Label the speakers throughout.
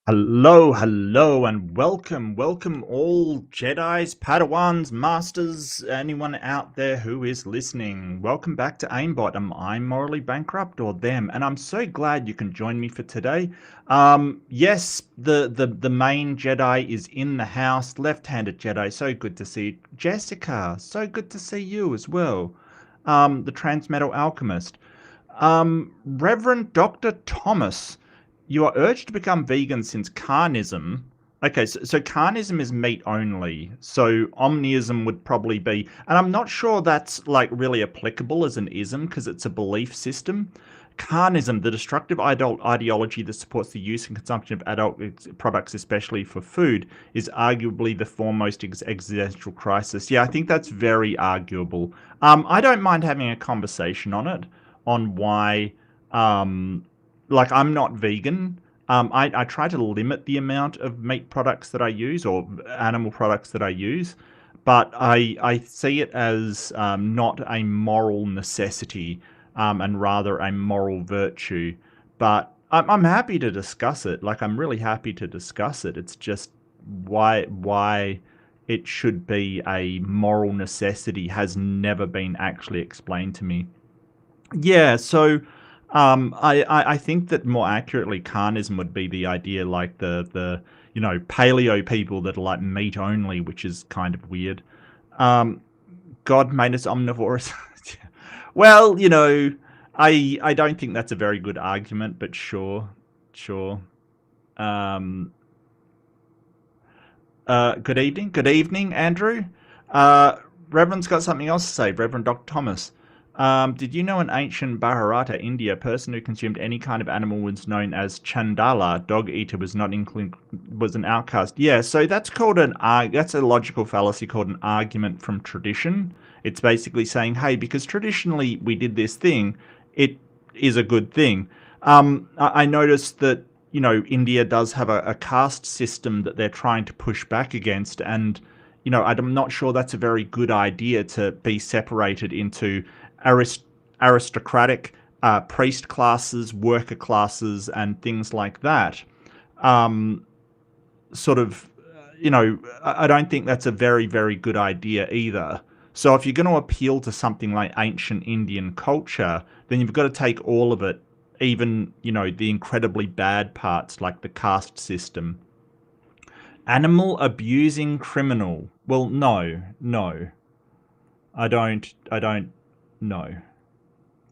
Speaker 1: Hello, hello, and welcome all Jedis, Padawans, Masters, anyone out there who is listening. Welcome back to AIMBOT. I'm morally bankrupt, or them, and I'm so glad you can join me for today. Yes, the main Jedi is in the house, left-handed Jedi. So good to see you. Jessica, so good to see you as well. The Transmetal Alchemist. Reverend Dr. Thomas, you are urged to become vegan since carnism. Okay, so carnism is meat only. So omniism would probably be, and I'm not sure that's like really applicable as an ism because it's a belief system. Carnism, the destructive ideology that supports the use and consumption of adult products, especially for food, is arguably the foremost existential crisis. Yeah, I think that's very arguable. I don't mind having a conversation on it, on why, like, I'm not vegan. I try to limit the amount of meat products that I use or animal products that I use, but I see it as not a moral necessity, and rather a moral virtue. But I'm happy to discuss it. Like, I'm really happy to discuss it. It's just why it should be a moral necessity has never been actually explained to me. Yeah, so I think that more accurately, carnism would be the idea, like the paleo people that are like meat only, which is kind of weird. Um, God made us omnivorous. Well, I don't think that's a very good argument, but sure, sure. Um, good evening, Andrew. Uh, Reverend's got something else to say. Reverend Dr. Thomas. Did you know in ancient Bharata, India, a person who consumed any kind of animal was known as Chandala? Dog eater was not was an outcast. Yeah, so that's called that's a logical fallacy called an argument from tradition. It's basically saying, hey, because traditionally we did this thing, it is a good thing. I noticed that India does have a caste system that they're trying to push back against, and I'm not sure that's a very good idea to be separated into arist- aristocratic priest classes, worker classes, and things like that. Um, sort of, I don't think that's a very, very good idea either. So if you're going to appeal to something like ancient Indian culture, then you've got to take all of it, even, the incredibly bad parts like the caste system. Animal abusing criminal. Well, no, no. I don't, no.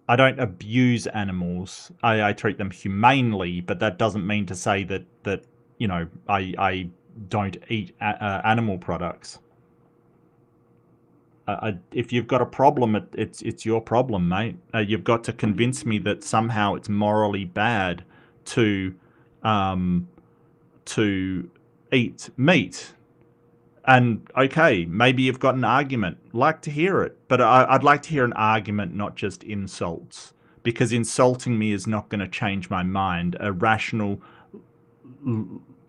Speaker 1: I don't abuse animals. I treat them humanely, but that doesn't mean to say that I don't eat animal products. If you've got a problem, it's your problem, mate. You've got to convince me that somehow it's morally bad to um, to eat meat. And okay, maybe you've got an argument. Like to hear it, but I'd like to hear an argument, not just insults, because insulting me is not going to change my mind. A rational,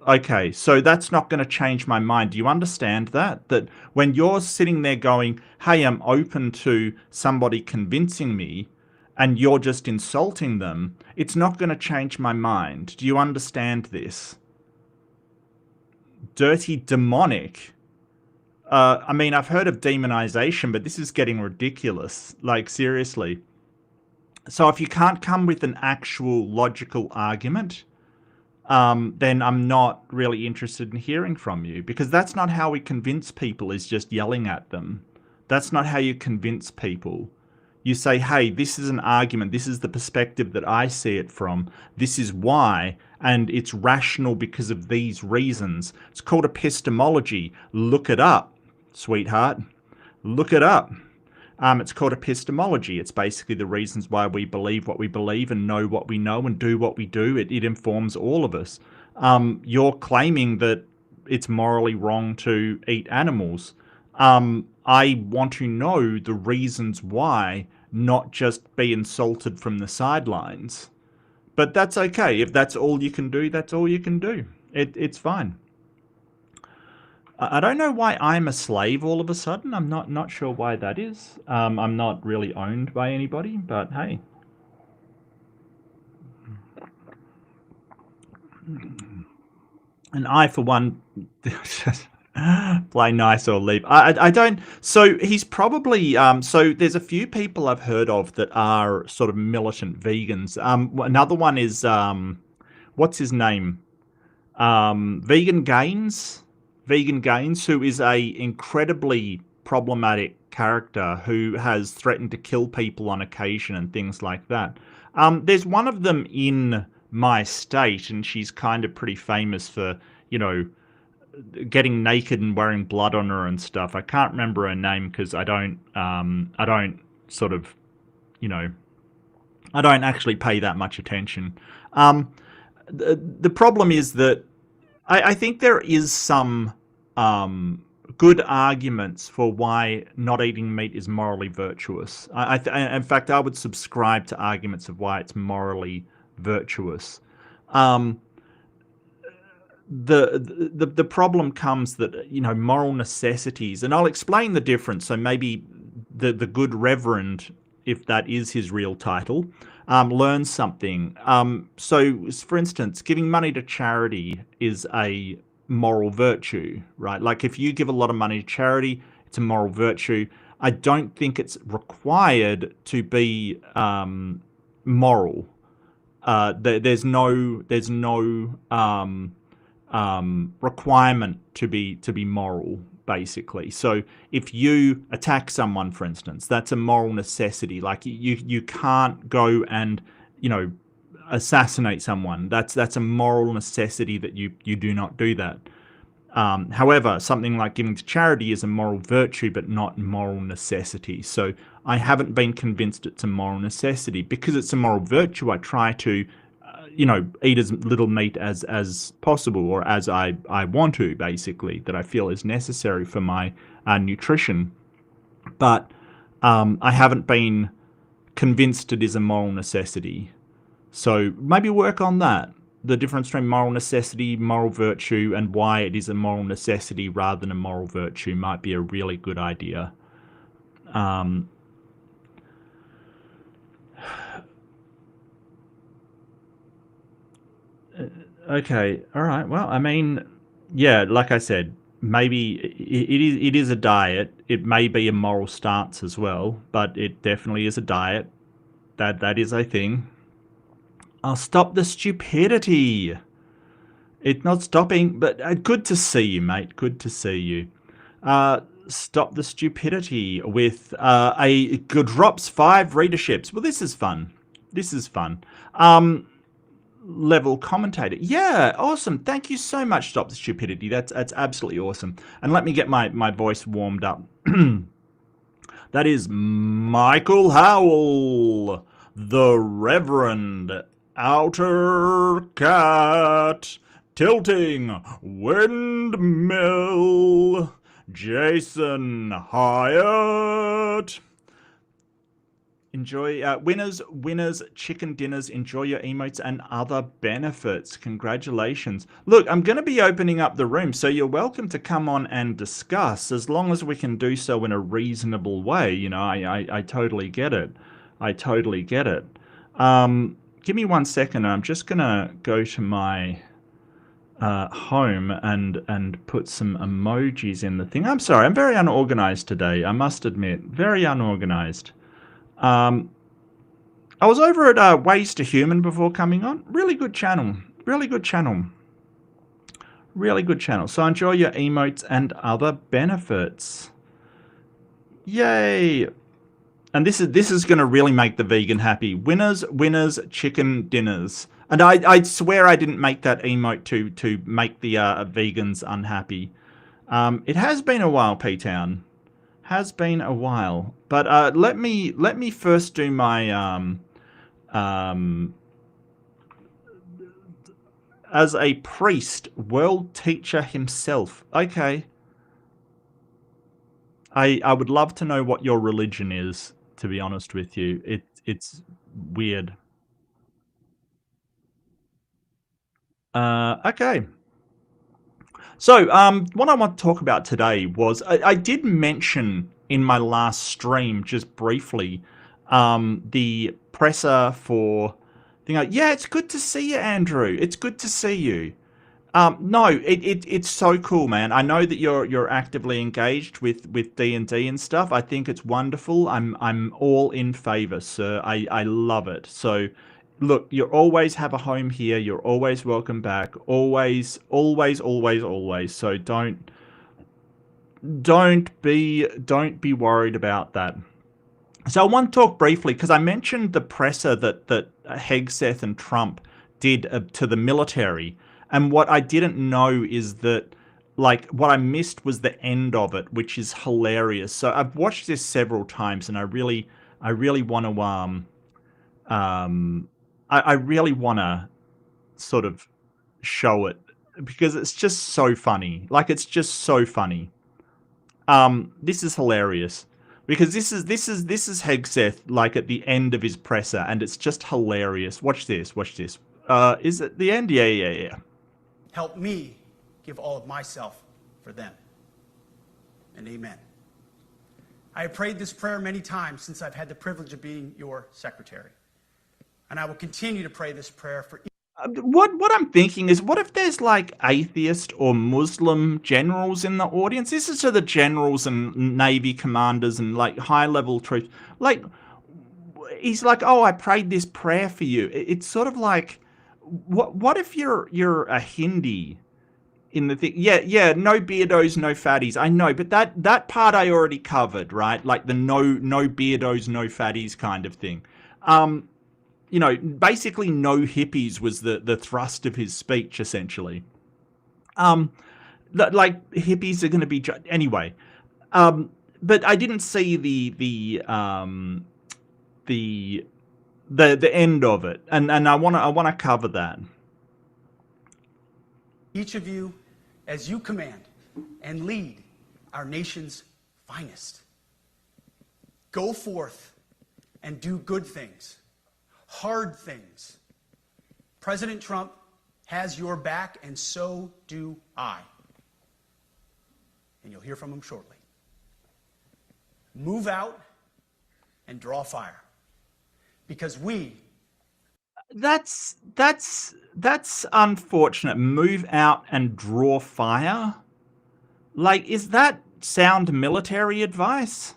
Speaker 1: okay, so that's not going to change my mind. Do you understand that? That when you're sitting there going, "Hey, I'm open to somebody convincing me," and you're just insulting them, it's not going to change my mind. Do you understand this? Dirty demonic. I mean, I've heard of demonization, but this is getting ridiculous. Like, seriously. So if you can't come with an actual logical argument, then I'm not really interested in hearing from you, because that's not how we convince people, is just yelling at them. That's not how you convince people. You say, hey, this is an argument. This is the perspective that I see it from. This is why, and it's rational because of these reasons. It's called epistemology. Look it up, sweetheart. Look it up. It's called epistemology. It's basically the reasons why we believe what we believe and know what we know and do what we do. It informs all of us. You're claiming that it's morally wrong to eat animals. I want to know the reasons why, not just be insulted from the sidelines. But that's okay. If that's all you can do, that's all you can do. It's fine. I don't know why I'm a slave all of a sudden. I'm not sure why that is. I'm not really owned by anybody, but hey. And I, for one, play nice or leave. I don't. So he's probably. So there's a few people I've heard of that are sort of militant vegans. Another one is what's his name? Vegan Gains. Vegan Gains, who is a incredibly problematic character who has threatened to kill people on occasion and things like that. There's one of them in my state, and she's kind of pretty famous for, you know, getting naked and wearing blood on her and stuff. I can't remember her name because I don't sort of, you know, I don't actually pay that much attention. Um, the problem is that I think there is some good arguments for why not eating meat is morally virtuous. In fact, I would subscribe to arguments of why it's morally virtuous. Um, the problem comes that, you know, moral necessities, and I'll explain the difference. So maybe the good reverend, if that is his real title, learns something. So for instance, giving money to charity is a moral virtue, right? Like if you give a lot of money to charity, it's a moral virtue. I don't think it's required to be moral. There's no requirement to be moral, basically. So if you attack someone, for instance, that's a moral necessity. Like you can't go and, you know, assassinate someone. That's a moral necessity that you do not do that. However, something like giving to charity is a moral virtue, but not moral necessity. So I haven't been convinced it's a moral necessity. Because it's a moral virtue, I try to, you know, eat as little meat as possible, or as I want to, basically, that I feel is necessary for my nutrition. But I haven't been convinced it is a moral necessity. So maybe work on that. The difference between moral necessity, moral virtue, and why it is a moral necessity rather than a moral virtue might be a really good idea. Um, okay, all right. Well, I mean, yeah, like I said, maybe it is a diet. It may be a moral stance as well, but it definitely is a diet. That is a thing. I'll stop the stupidity. It's not stopping, but good to see you, mate. Good to see you. Stop the stupidity with a good drops 5 readerships. Well, this is fun. This is fun. Level commentator. Yeah, awesome. Thank you so much, Stop the Stupidity. That's absolutely awesome. And let me get my voice warmed up. That is Michael Howell, the Reverend Outer Cat, Tilting Windmill, Jason Hyatt. Enjoy winners, chicken dinners. Enjoy your emotes and other benefits. Congratulations. Look, I'm going to be opening up the room, so you're welcome to come on and discuss, as long as we can do so in a reasonable way. You know, I totally get it. I totally get it. Give me 1 second. I'm just going to go to my home and put some emojis in the thing. I'm sorry, I'm very unorganized today, I must admit. Very unorganized. I was over at Ways to Human before coming on. Really good channel. Really good channel. Really good channel. So enjoy your emotes and other benefits. Yay! And this is going to really make the vegan happy. Winners, chicken dinners. And I swear I didn't make that emote to make the vegans unhappy. It has been a while, P-Town. Has been a while. But let me first do my as a priest, world teacher himself. Okay. I would love to know what your religion is, to be honest with you. It's weird. Okay. So, what I want to talk about today was I did mention in my last stream just briefly the presser for thing. Yeah, it's good to see you, Andrew. It's good to see you. No, it's so cool, man. I know that you're actively engaged with D&D and stuff. I think it's wonderful. I'm all in favor, sir. I love it. So, look, you always have a home here. You're always welcome back. Always, always, always, always. So don't be worried about that. So I want to talk briefly because I mentioned the presser that Hegseth and Trump did to the military, and what I didn't know is that, like, what I missed was the end of it, which is hilarious. So I've watched this several times, and I really want to I really want to sort of show it because it's just so funny. Like, it's just so funny. This is hilarious because this is Hegseth, like, at the end of his presser, and it's just hilarious. Watch this. Watch this. Is it the end? Yeah, yeah, yeah.
Speaker 2: Help me give all of myself for them. And amen. I have prayed this prayer many times since I've had the privilege of being your secretary. And I will continue to pray this prayer for
Speaker 1: What I'm thinking is, what if there's like atheist or Muslim generals in the audience? This is to the generals and Navy commanders and like high level troops. Like, he's like, oh, I prayed this prayer for you. It's sort of like, what if you're a Hindi in the thing? Yeah, no beardos, no fatties. I know, but that part I already covered, right? Like the no beardos, no fatties kind of thing. You know, basically no hippies was the thrust of his speech, essentially. Like, hippies are going to be... Anyway, but I didn't see the end of it, and I want to cover that.
Speaker 2: each of you as you command and lead our nation's finest. Go forth and do good things, hard things. President Trump has your back, and so do I. And you'll hear from him shortly. Move out and draw fire, because we...
Speaker 1: That's unfortunate. Move out and draw fire? Like, is that sound military advice?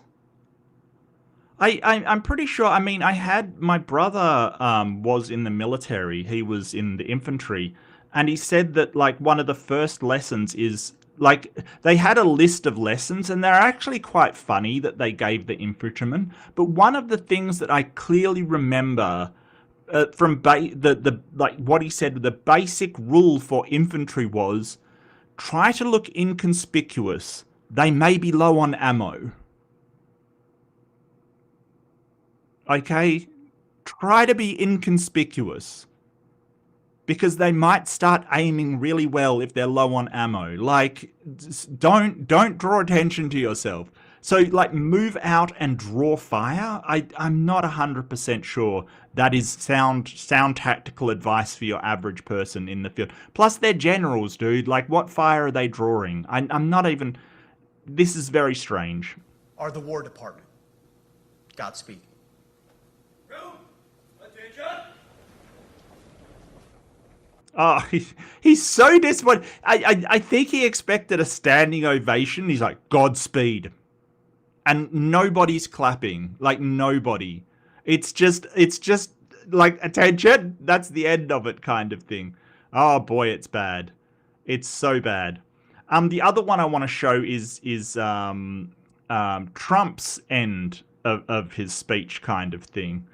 Speaker 1: I'm pretty sure. I mean, I had my brother was in the military. He was in the infantry, and he said that, like, one of the first lessons is, like, they had a list of lessons, and they're actually quite funny that they gave the infantrymen. But one of the things that I clearly remember from like what he said, the basic rule for infantry was, try to look inconspicuous. They may be low on ammo. Okay? Try to be inconspicuous, because they might start aiming really well if they're low on ammo. Like, don't draw attention to yourself. So, like, move out and draw fire? I'm not 100% sure that is sound tactical advice for your average person in the field. Plus, they're generals, dude. Like, what fire are they drawing? I'm not even... This is very strange.
Speaker 2: are the War Department. Godspeed.
Speaker 1: Oh, he's so disappointed. I think he expected a standing ovation. He's like, Godspeed. And nobody's clapping. Like, nobody. It's just like, attention. That's the end of it kind of thing. Oh boy, it's bad. It's so bad. The other one I want to show is Trump's end of his speech kind of thing.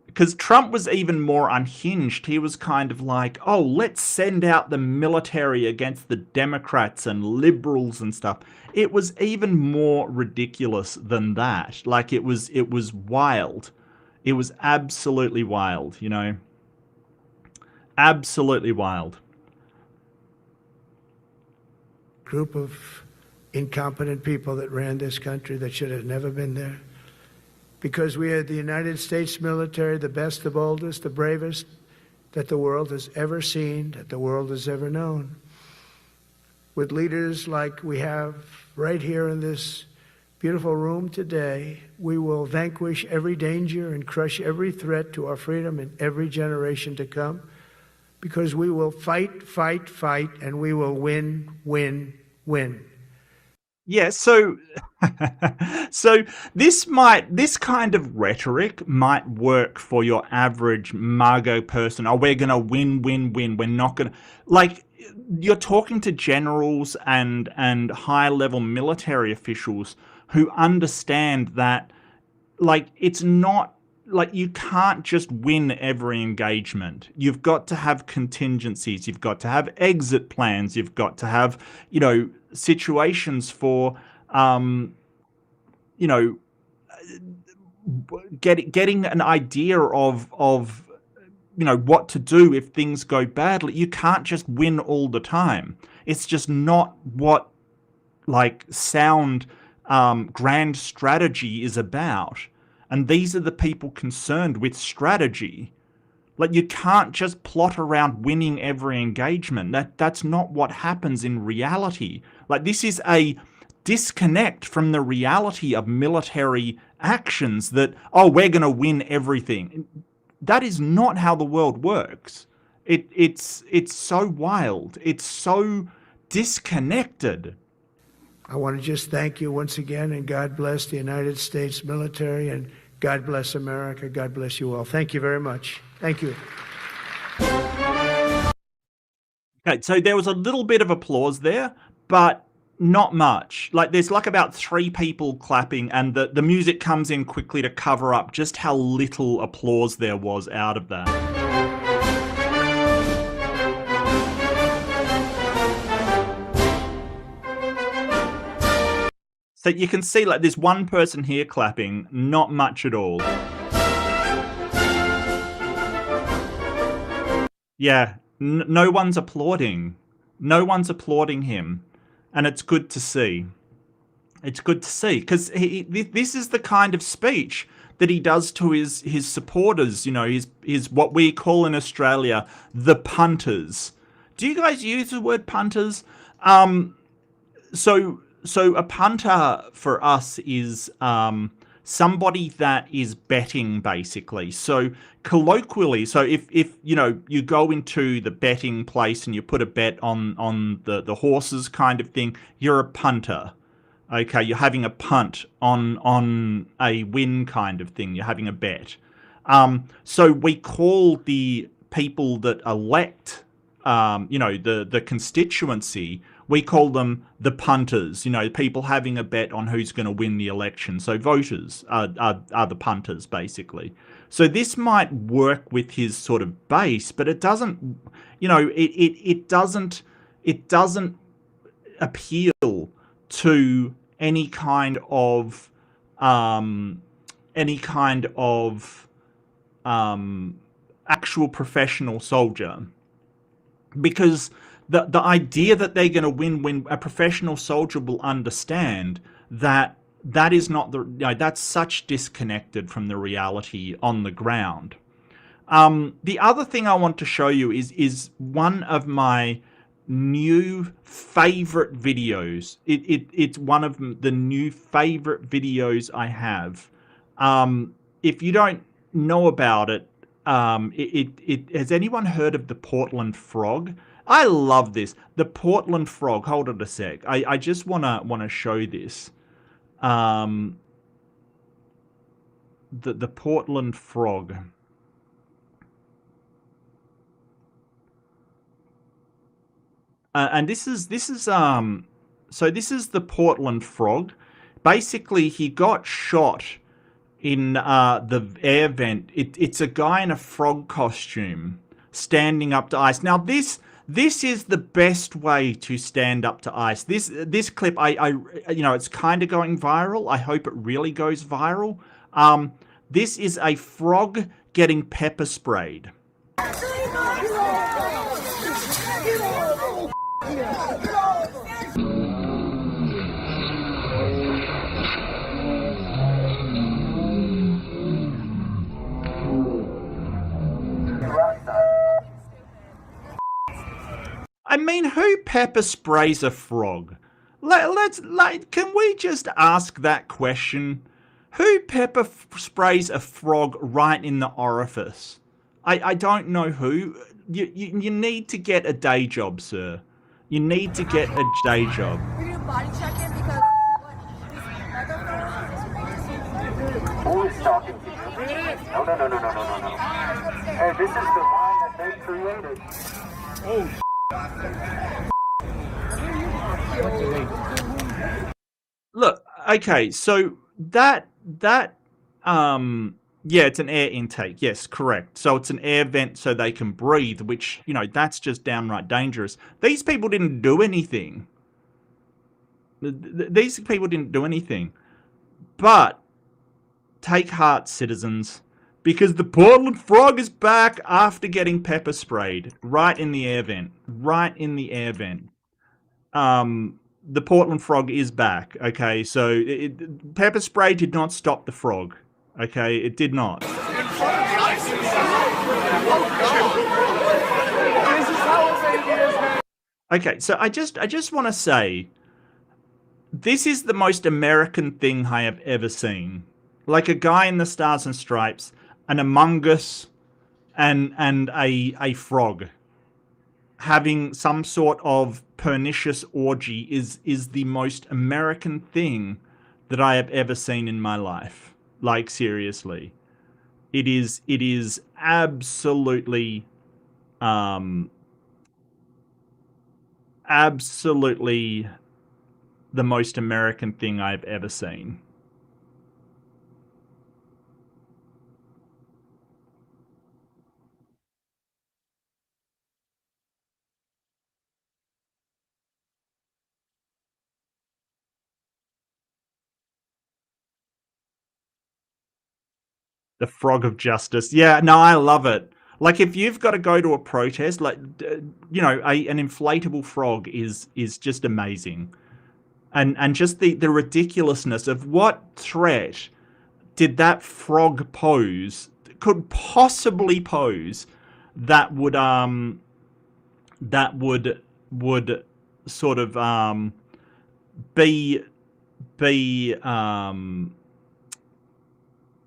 Speaker 1: Because Trump was even more unhinged. He was kind of like, oh, let's send out the military against the Democrats and liberals and stuff. It was even more ridiculous than that. Like, it was wild. It was absolutely wild, you know? Absolutely wild.
Speaker 3: Group of incompetent people that ran this country that should have never been there. Because we had the United States military, the best, the boldest, the bravest that the world has ever seen, that the world has ever known. With leaders like we have right here in this beautiful room today, we will vanquish every danger and crush every threat to our freedom in every generation to come. because we will fight, fight, fight, and we will win, win, win.
Speaker 1: Yeah, so this kind of rhetoric might work for your average Margot person. Oh, we're gonna win, win, win. We're not gonna, like, you're talking to generals and high level military officials who understand that, like, it's not like you can't just win every engagement. You've got to have contingencies. You've got to have exit plans. You've got to have, you know, situations for, you know, getting an idea of, you know, what to do if things go badly. You can't just win all the time. It's just not what, like, sound grand strategy is about. And these are the people concerned with strategy. Like, you can't just plot around winning every engagement. That's not what happens in reality. Like, this is a disconnect from the reality of military actions that, oh, we're going to win everything. That is not how the world works. It's so wild. It's so disconnected.
Speaker 3: I want to just thank you once again, and God bless the United States military, and God bless America. God bless you all. Thank you very much. Thank you.
Speaker 1: Okay, so there was a little bit of applause there, but not much. Like, there's like about 3 people clapping, and the music comes in quickly to cover up just how little applause there was out of that. So you can see, like, there's one person here clapping, not much at all. Yeah, no one's applauding. No one's applauding him. And it's good to see. It's good to see, because this is the kind of speech that he does to his supporters, you know, his what we call in Australia, the punters. Do you guys use the word punters? So a punter for us is somebody that is betting, basically. So colloquially, so if you know, you go into the betting place and you put a bet on the horses kind of thing, you're a punter. Okay, you're having a punt on a win kind of thing. You're having a bet. So we call the people that elect, you know, the constituency, we call them the punters, you know, people having a bet on who's going to win the election. So voters are the punters, basically. So this might work with his sort of base, but it doesn't, you know, it doesn't appeal to any kind of actual professional soldier, because the idea that they're going to win when a professional soldier will understand that is not the, you know, that's such disconnected from the reality on the ground. The other thing I want to show you is one of my new favorite videos. It's one of the new favorite videos I have. If you don't know about it, has anyone heard of the Portland frog? I love this. The Portland frog. Hold on a sec. I just wanna show this. The Portland frog. And this is so this is the Portland frog. Basically, he got shot in the air vent. It's a guy in a frog costume standing up to ice. Now this is the best way to stand up to ice. This clip, I you know, it's kind of going viral. I hope it really goes viral. This is a frog getting pepper sprayed. I mean, who pepper sprays a frog? Can we just ask that question? Who pepper sprays a frog right in the orifice? I don't know who. you need to get a day job, sir. You need to get a day job.
Speaker 4: We're gonna body check it because
Speaker 5: Who is talking to you? No. Hey, this is the line that they created.
Speaker 1: Look, okay, so that yeah, it's an air intake. Yes, correct. So it's an air vent so they can breathe, which, you know, that's just downright dangerous. These people didn't do anything. These people didn't do anything. But take heart, citizens, because the Portland Frog is back after getting pepper sprayed right in the air vent. Right in the air vent. The Portland Frog is back. Okay, so pepper spray did not stop the frog. Okay, it did not. Okay, so I just want to say, this is the most American thing I have ever seen. Like a guy in the Stars and Stripes, an Among Us, and a frog having some sort of pernicious orgy is the most American thing that I have ever seen in my life. Like, seriously. It is absolutely absolutely the most American thing I've ever seen. The frog of justice. Yeah, no, I love it. Like, if you've got to go to a protest, like, you know, an inflatable frog is just amazing. And just the ridiculousness of what threat did that frog could possibly pose that would sort of be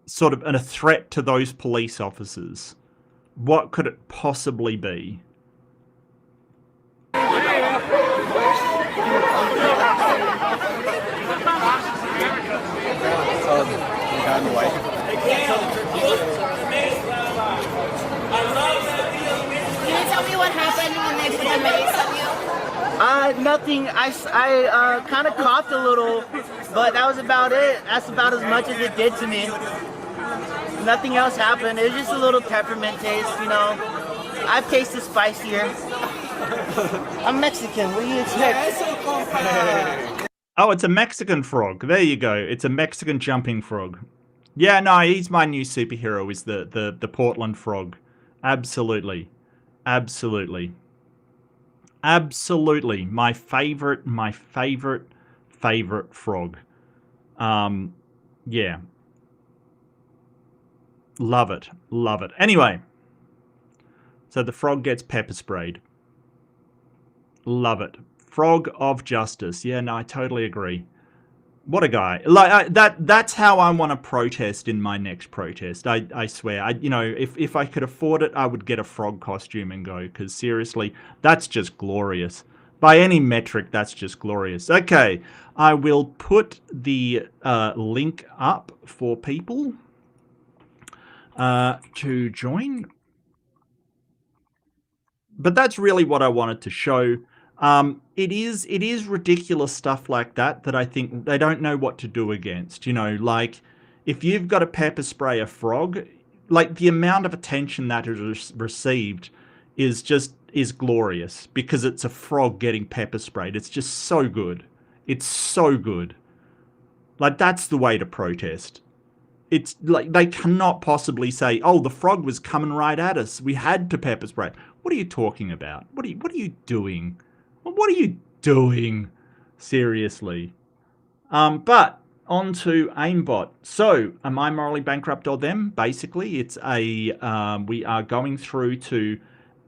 Speaker 1: sort of a threat to those police officers. What could it possibly be?
Speaker 4: Can you tell me what happened when they put the mace on you?
Speaker 6: Nothing. I kind of coughed a little, but that was about it. That's about as much as it did to me. Nothing else happened. It was just a little peppermint taste, you know. I've tasted spicier. I'm Mexican. What do you expect?
Speaker 1: Oh, it's a Mexican frog. There you go. It's a Mexican jumping frog. Yeah, no, he's my new superhero, is the Portland Frog. Absolutely. Absolutely. Absolutely. My favorite frog. Yeah. Love it. Love it. Anyway. So the frog gets pepper sprayed. Love it. Frog of justice. Yeah, no, I totally agree. What a guy. Like that's how I want to protest in my next protest. I swear. You know, if I could afford it, I would get a frog costume and go, because seriously, that's just glorious. By any metric, that's just glorious. Okay, I will put the link up for people to join. But that's really what I wanted to show. It is ridiculous stuff like that I think they don't know what to do against. You know, like, if you've got to pepper spray a frog, like, the amount of attention that is received is glorious, because it's a frog getting pepper sprayed. It's just so good. It's so good. Like, that's the way to protest. It's like, they cannot possibly say, oh, the frog was coming right at us, we had to pepper spray. What are you talking about? What are you doing? What are you doing? Seriously. But on to AIMBOT. So, am I morally bankrupt or them? Basically, it's a we are going through to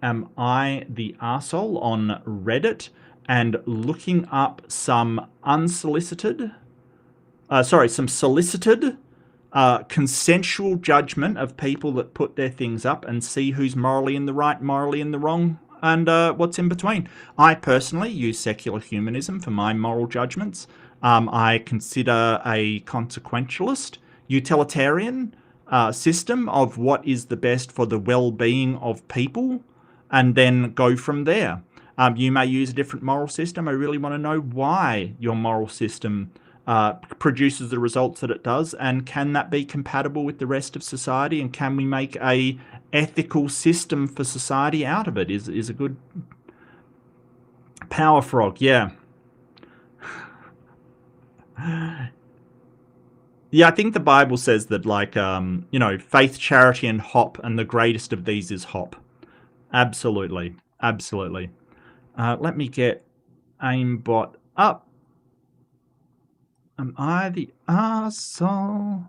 Speaker 1: Am I the Arsehole on Reddit and looking up some some solicited consensual judgment of people that put their things up and see who's morally in the right, morally in the wrong, and what's in between. I personally use secular humanism for my moral judgments. I consider a consequentialist, utilitarian system of what is the best for the well-being of people, and then go from there. You may use a different moral system. I really want to know why your moral system produces the results that it does, and can that be compatible with the rest of society, and can we make a ethical system for society out of it? Is a good power frog. Yeah. Yeah, I think the Bible says that, like, faith, charity, and hop, and the greatest of these is hop. Absolutely. Absolutely. Let me get AIMBOT up. Am I the arsehole?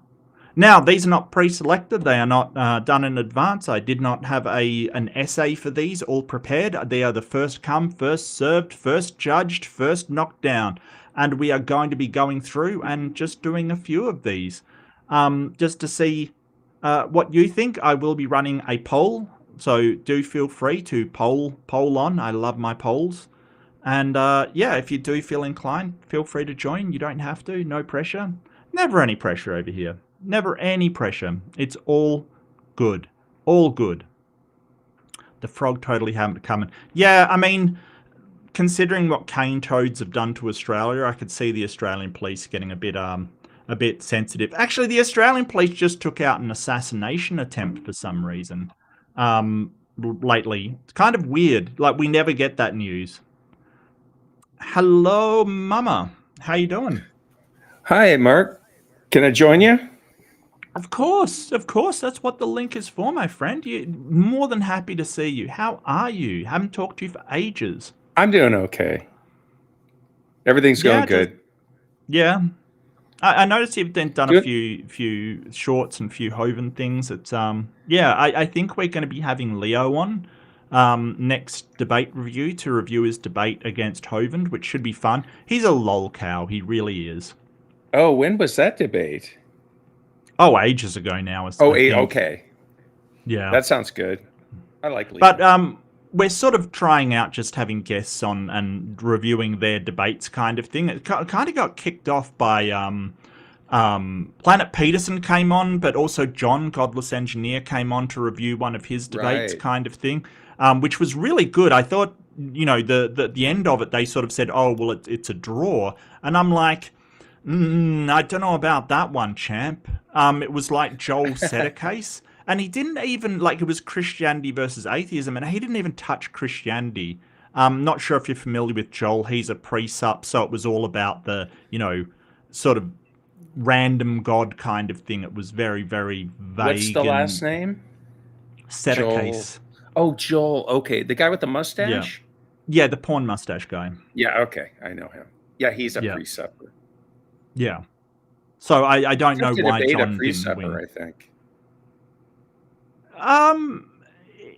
Speaker 1: Now, these are not pre-selected. They are not done in advance. I did not have an essay for these all prepared. They are the first come, first served, first judged, first knocked down. And we are going to be going through and just doing a few of these. Just to see what you think. I will be running a poll. So do feel free to poll on. I love my polls. And yeah, if you do feel inclined, feel free to join. You don't have to. No pressure. Never any pressure over here. Never any pressure. It's all good. All good. The frog totally haven't come. Yeah, I mean, considering what cane toads have done to Australia, I could see the Australian police getting a bit sensitive. Actually, the Australian police just took out an assassination attempt for some reason lately. It's kind of weird. Like, we never get that news. Hello, Mama. How you doing?
Speaker 7: Hi, Mark. Can I join you?
Speaker 1: Of course. That's what the link is for, my friend. You're more than happy to see you. How are you? Haven't talked to you for ages.
Speaker 7: I'm doing okay. Everything's going good.
Speaker 1: Yeah. I noticed you've done a few shorts and few Hoven things. It's yeah. I think we're going to be having Leo on next debate review to review his debate against Hoven, which should be fun. He's a lol cow. He really is.
Speaker 7: Oh, when was that debate?
Speaker 1: Oh, ages ago now.
Speaker 7: Okay.
Speaker 1: Yeah.
Speaker 7: That sounds good. I like Leo.
Speaker 1: But we're sort of trying out just having guests on and reviewing their debates kind of thing. It kind of got kicked off by Planet Peterson came on, but also John, Godless Engineer, came on to review one of his debates kind of thing, which was really good. I thought, the end of it, they sort of said, oh, well, it's a draw. And I'm like, I don't know about that one, champ. It was like Joel set a case. And he didn't even, like, it was Christianity versus atheism, and he didn't even touch Christianity. Not sure if you're familiar with Joel. He's a pre-sup, so it was all about the, sort of random God kind of thing. It was very, very vague.
Speaker 7: What's the last name?
Speaker 1: Set a case.
Speaker 7: Oh, Joel. Okay. The guy with the mustache?
Speaker 1: Yeah, the porn mustache guy.
Speaker 7: Yeah, okay. I know him. Yeah, he's a pre-supper.
Speaker 1: Yeah. So I don't know why John
Speaker 7: didn't win. I think.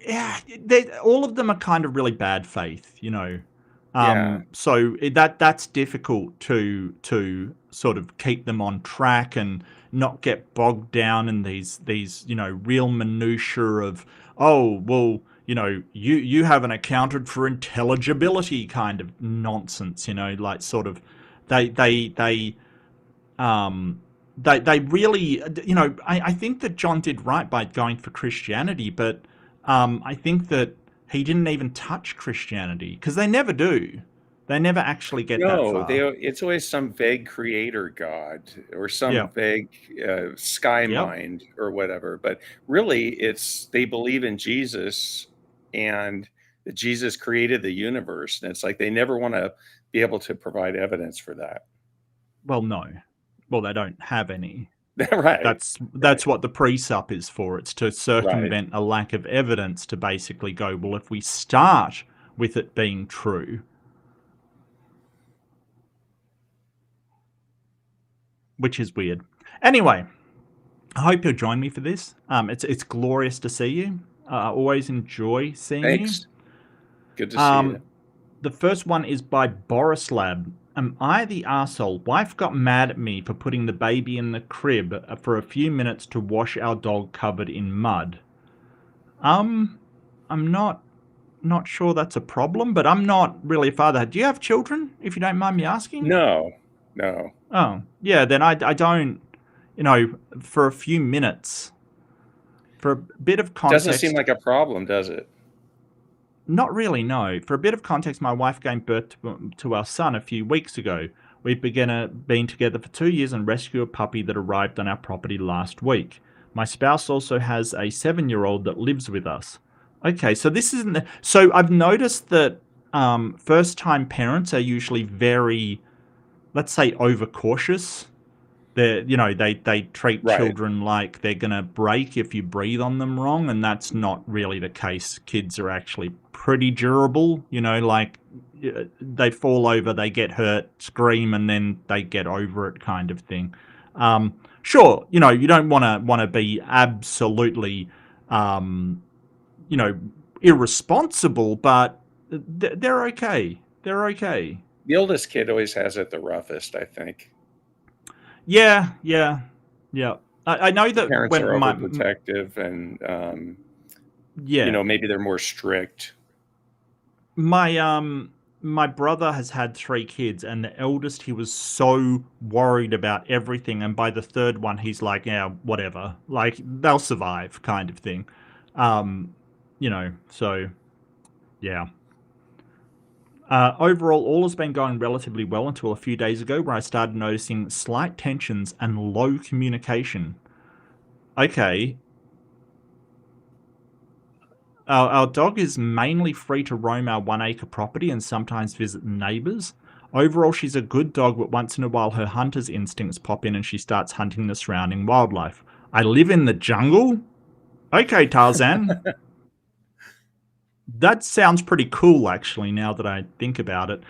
Speaker 1: Yeah, all of them are kind of really bad faith, So that's difficult to sort of keep them on track and not get bogged down in these real minutiae of, oh, well, you haven't accounted for intelligibility kind of nonsense, like sort of they really, I think that John did right by going for Christianity, but I think that he didn't even touch Christianity, because they never do. They never actually get that far.
Speaker 7: It's always some vague creator god or some vague sky mind or whatever. But really, they believe in Jesus and that Jesus created the universe. And it's like they never want to be able to provide evidence for that.
Speaker 1: Well, no. Well, they don't have any.
Speaker 7: Right.
Speaker 1: That's what the pre-sup is for. It's to circumvent a lack of evidence, to basically go, well, if we start with it being true, which is weird. Anyway, I hope you'll join me for this. It's glorious to see you. I always enjoy seeing you.
Speaker 7: Good to see you.
Speaker 1: The first one is by Borislav. am I the arsehole? Wife got mad at me for putting the baby in the crib for a few minutes to wash our dog covered in mud. I'm not sure that's a problem, but I'm not really a father. Do you have children, if you don't mind me asking?
Speaker 7: No.
Speaker 1: Oh, yeah, then I don't, for a few minutes, for a bit of context.
Speaker 7: Doesn't seem like a problem, does it?
Speaker 1: Not really, no. For a bit of context, my wife gave birth to our son a few weeks ago. We've been together for 2 years and rescued a puppy that arrived on our property last week. My spouse also has a 7-year-old that lives with us. Okay, so this isn't... So I've noticed that first-time parents are usually very, let's say, overcautious. They treat children like they're going to break if you breathe on them wrong, and that's not really the case. Kids are actually pretty durable, they fall over, they get hurt, scream, and then they get over it kind of thing. Sure, you don't want to be absolutely, irresponsible, but they're okay. They're okay.
Speaker 7: The oldest kid always has it the roughest, I think.
Speaker 1: Yeah. I know that
Speaker 7: parents are overprotective and, maybe they're more strict.
Speaker 1: My brother has had 3 kids, and the eldest, he was so worried about everything, and by the third one, he's like, yeah, whatever. Like, they'll survive kind of thing. So, yeah. Overall, all has been going relatively well until a few days ago where I started noticing slight tensions and low communication. Okay. Our dog is mainly free to roam our 1-acre property and sometimes visit neighbours. Overall, she's a good dog, but once in a while her hunter's instincts pop in and she starts hunting the surrounding wildlife. I live in the jungle? Okay, Tarzan. That sounds pretty cool, actually, now that I think about it.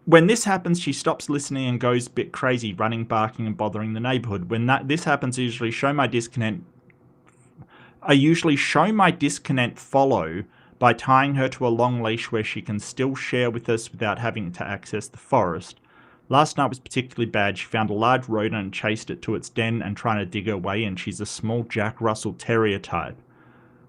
Speaker 1: When this happens, she stops listening and goes a bit crazy, running, barking, and bothering the neighborhood. When this happens, I usually show my discontent follow by tying her to a long leash where she can still share with us without having to access the forest. Last night was particularly bad. She found a large rodent and chased it to its den and trying to dig her way in. She's a small Jack Russell Terrier type.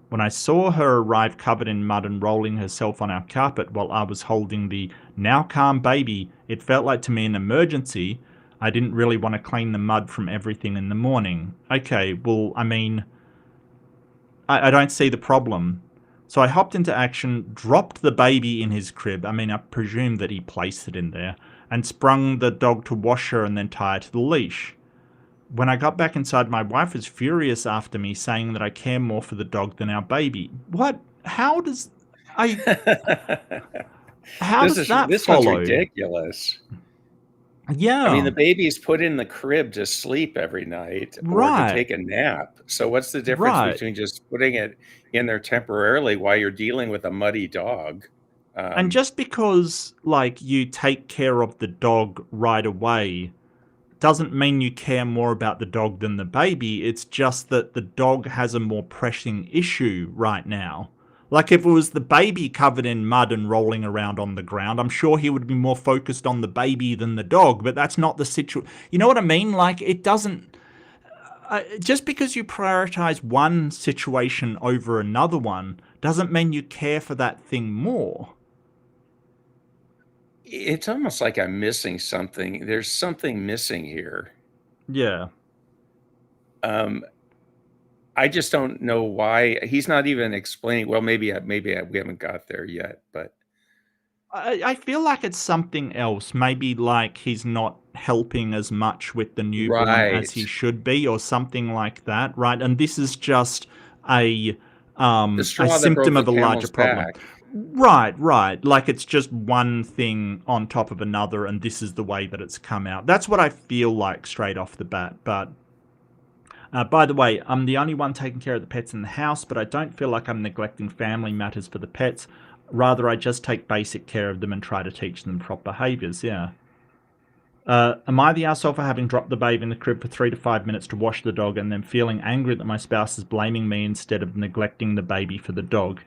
Speaker 1: When I saw her arrive covered in mud and rolling herself on our carpet while I was holding the now calm baby, it felt like to me an emergency. I didn't really want to clean the mud from everything in the morning. Okay, well, I mean, I don't see the problem. So I hopped into action, dropped the baby in his crib. I mean, I presume that he placed it in there, and sprung the dog to wash her and then tie her to the leash. When I got back inside, my wife was furious after me, saying that I care more for the dog than our baby. What? How does... How does that
Speaker 7: this
Speaker 1: follow?
Speaker 7: One's ridiculous.
Speaker 1: Yeah.
Speaker 7: I mean, the baby's put in the crib to sleep every night or to take a nap. So what's the difference between just putting it in there temporarily while you're dealing with a muddy dog?
Speaker 1: And just because, you take care of the dog right away doesn't mean you care more about the dog than the baby. It's just that the dog has a more pressing issue right now. Like, if it was the baby covered in mud and rolling around on the ground, I'm sure he would be more focused on the baby than the dog, but that's not the situation. You know what I mean? Like, it doesn't... just because you prioritize one situation over another one doesn't mean you care for that thing more.
Speaker 7: It's almost like I'm missing something. There's something missing here.
Speaker 1: Yeah.
Speaker 7: I just don't know why he's not even explaining. Well, maybe we haven't got there yet, but
Speaker 1: I feel like it's something else. Maybe like he's not helping as much with the newborn as he should be, or something like that, right? And this is just a symptom of a larger problem. Right. Like, it's just one thing on top of another, and this is the way that it's come out. That's what I feel like straight off the bat. But by the way, I'm the only one taking care of the pets in the house, but I don't feel like I'm neglecting family matters for the pets. Rather, I just take basic care of them and try to teach them proper behaviors, yeah. Am I the arsehole for having dropped the baby in the crib for 3 to 5 minutes to wash the dog and then feeling angry that my spouse is blaming me instead of neglecting the baby for the dog?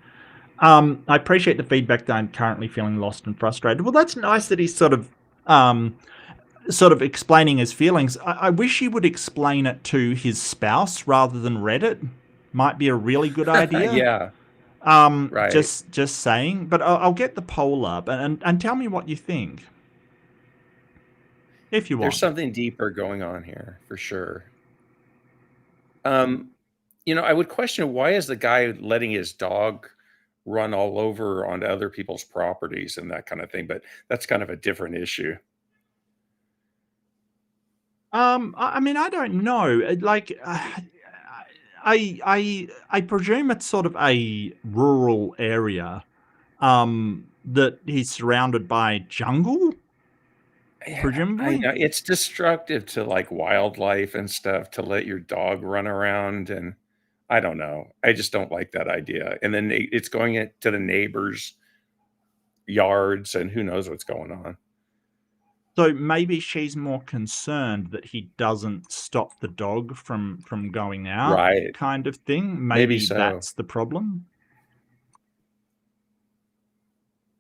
Speaker 1: I appreciate the feedback that I'm currently feeling lost and frustrated. Well, that's nice that he's sort of sort of explaining his feelings. I wish he would explain it to his spouse rather than Reddit. Might be a really good idea.
Speaker 7: Yeah. Right.
Speaker 1: Just saying. But I'll get the poll up and tell me what you think. If you want.
Speaker 7: There's something deeper going on here for sure. I would question, why is the guy letting his dog run all over onto other people's properties and that kind of thing? But that's kind of a different issue.
Speaker 1: I mean, I don't know. Like, I presume it's sort of a rural area, that he's surrounded by jungle. Presumably,
Speaker 7: I know it's destructive to like wildlife and stuff to let your dog run around, and I don't know. I just don't like that idea. And then it's going to the neighbors' yards, and who knows what's going on.
Speaker 1: So maybe she's more concerned that he doesn't stop the dog from going out,
Speaker 7: Right.
Speaker 1: kind of thing.
Speaker 7: Maybe so.
Speaker 1: That's the problem.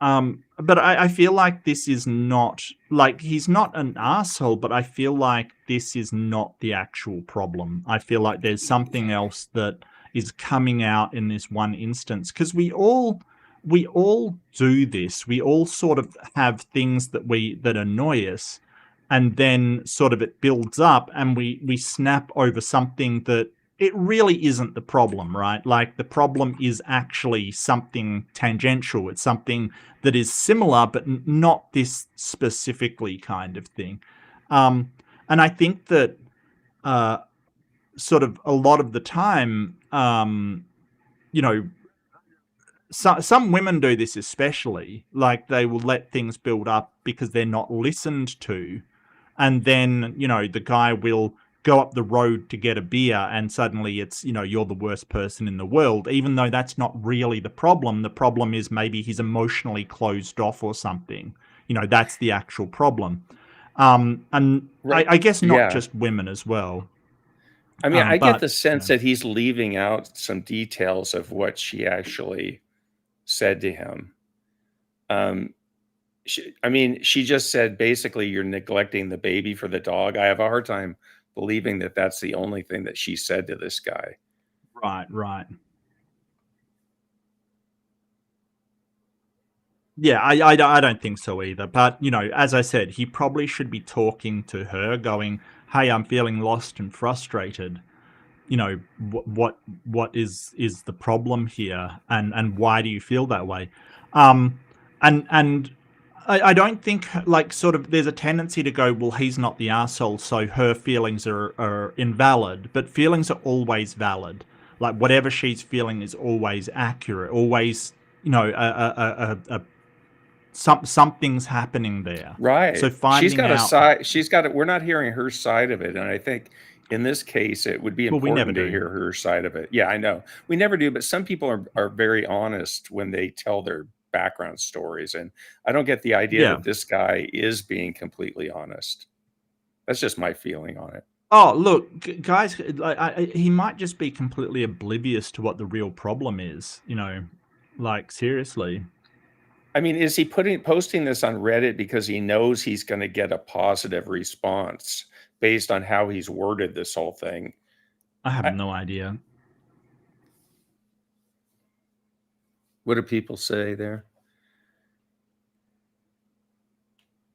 Speaker 1: But I feel like this is not, like, he's not an asshole, but I feel like this is not the actual problem. I feel like there's something else that is coming out in this one instance, because we all do this. We all sort of have things that annoy us, and then sort of it builds up, and we snap over something that it really isn't the problem, right? Like, the problem is actually something tangential. It's something that is similar, but not this specifically kind of thing. And I think that sort of a lot of the time, some women do this especially. Like, they will let things build up because they're not listened to. And then, the guy will go up the road to get a beer, and suddenly it's, you're the worst person in the world, even though that's not really the problem. The problem is maybe he's emotionally closed off or something. That's the actual problem. And right. I guess not just women as well.
Speaker 7: I mean, I get the sense that he's leaving out some details of what she actually said to him. She just said, basically, you're neglecting the baby for the dog. I have a hard time believing that that's the only thing that she said to this guy.
Speaker 1: Right. Yeah, I don't think so either. But, as I said, he probably should be talking to her, going, hey, I'm feeling lost and frustrated. What is the problem here, and why do you feel that way? And I don't think, like, sort of, there's a tendency to go, well, he's not the arsehole, so her feelings are invalid. But feelings are always valid. Like, whatever she's feeling is always accurate. Always, something's happening there.
Speaker 7: Right.
Speaker 1: So finding
Speaker 7: she's got
Speaker 1: out,
Speaker 7: a side. She's got it. We're not hearing her side of it, and I think in this case, it would be important to hear her side of it. Yeah, I know we never do, but some people are very honest when they tell their background stories, and I don't get the idea that this guy is being completely honest. That's just my feeling on it.
Speaker 1: Oh, look, guys, he might just be completely oblivious to what the real problem is. Like, seriously.
Speaker 7: I mean, is he posting this on Reddit because he knows he's going to get a positive response based on how he's worded this whole thing?
Speaker 1: I have no idea.
Speaker 7: What do people say there?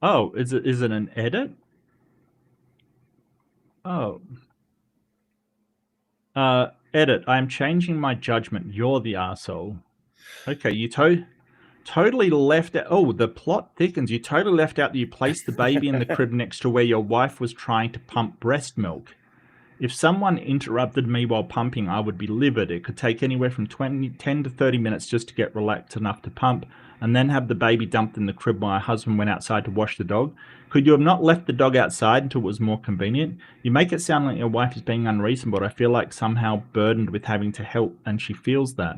Speaker 1: Oh, is it an edit? Oh. Edit. I'm changing my judgment. You're the arsehole. Okay, you totally left out. Oh, the plot thickens. You totally left out that you placed the baby in the crib next to where your wife was trying to pump breast milk. If someone interrupted me while pumping, I would be livid. It could take anywhere from 10 to 30 minutes just to get relaxed enough to pump, and then have the baby dumped in the crib while my husband went outside to wash the dog. Could you have not left the dog outside until it was more convenient? You make it sound like your wife is being unreasonable, but I feel like somehow burdened with having to help, and she feels that.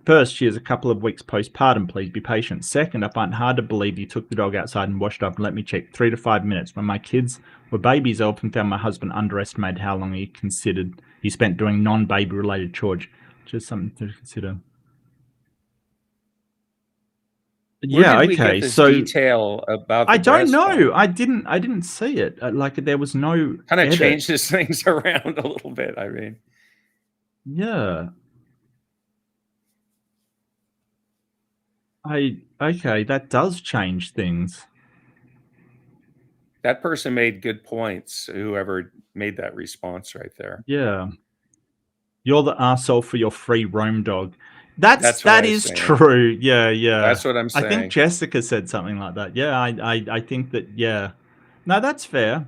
Speaker 1: First, she is a couple of weeks postpartum. Please be patient. Second, I find it hard to believe you took the dog outside and washed up and let me check 3 to 5 minutes. When my kids were babies, I often found my husband underestimated how long he spent doing non-baby related chores. Just something to consider. Yeah,
Speaker 7: Where did we
Speaker 1: okay.
Speaker 7: get this
Speaker 1: So
Speaker 7: detail about the
Speaker 1: I don't
Speaker 7: breast
Speaker 1: know.
Speaker 7: pump?
Speaker 1: I didn't see it. Like there was no
Speaker 7: Kind of
Speaker 1: edit.
Speaker 7: changes things around a little bit. I mean,
Speaker 1: Yeah. Okay, that does change things.
Speaker 7: that person made good points. Whoever made that response right there.
Speaker 1: Yeah. You're the arsehole for your free roam dog.
Speaker 7: That's what
Speaker 1: That
Speaker 7: I was
Speaker 1: is
Speaker 7: saying.
Speaker 1: true. Yeah, yeah.
Speaker 7: That's what I'm
Speaker 1: I think
Speaker 7: saying.
Speaker 1: Jessica said something like that. Yeah, I think that, yeah. No, that's fair.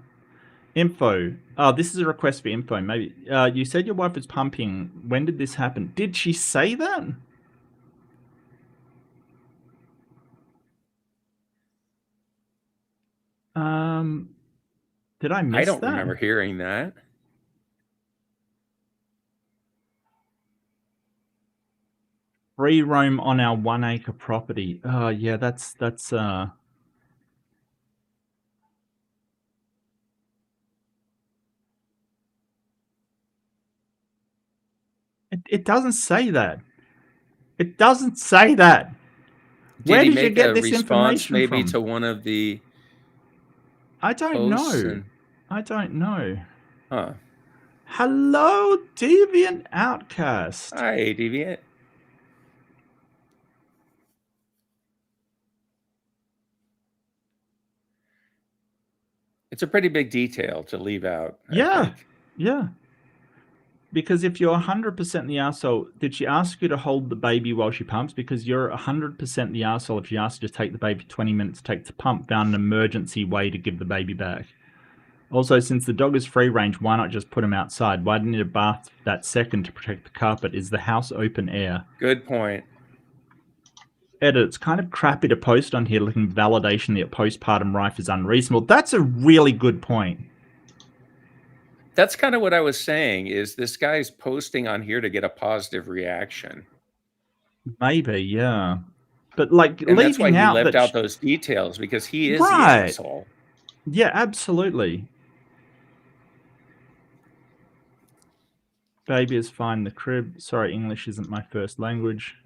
Speaker 1: Info. Oh, this is a request for info. Maybe you said your wife was pumping. When did this happen? Did she say that? Did I miss
Speaker 7: I don't
Speaker 1: that?
Speaker 7: remember hearing that.
Speaker 1: Free roam on our 1 acre property. Oh, yeah, that's it doesn't say that. It doesn't say that. Where
Speaker 7: Did he
Speaker 1: did you
Speaker 7: make
Speaker 1: get
Speaker 7: a
Speaker 1: this
Speaker 7: response
Speaker 1: information
Speaker 7: maybe
Speaker 1: from?
Speaker 7: to one of the
Speaker 1: I don't
Speaker 7: posts?
Speaker 1: know. I don't know.
Speaker 7: Huh.
Speaker 1: Hello, Deviant Outcast.
Speaker 7: Hi, Deviant. It's a pretty big detail to leave out.
Speaker 1: Yeah,
Speaker 7: I think.
Speaker 1: yeah. Because if you're 100% the arsehole, did she ask you to hold the baby while she pumps? Because you're 100% the arsehole if she asked you to take the baby 20 minutes to take the pump, found an emergency way to give the baby back. Also, since the dog is free range, why not just put him outside? Why do you need a bath that second to protect the carpet? Is the house open air?
Speaker 7: Good point.
Speaker 1: Edit, it's kind of crappy to post on here looking validation that postpartum life is unreasonable. That's a really good point.
Speaker 7: That's kind of what I was saying, is this guy's posting on here to get a positive reaction.
Speaker 1: Maybe, yeah. But like
Speaker 7: And that's why
Speaker 1: leaving
Speaker 7: he
Speaker 1: out
Speaker 7: left
Speaker 1: that
Speaker 7: out those details, because he is the
Speaker 1: Right.
Speaker 7: asshole.
Speaker 1: Yeah, absolutely. Baby is fine in the crib. Sorry, English isn't my first language.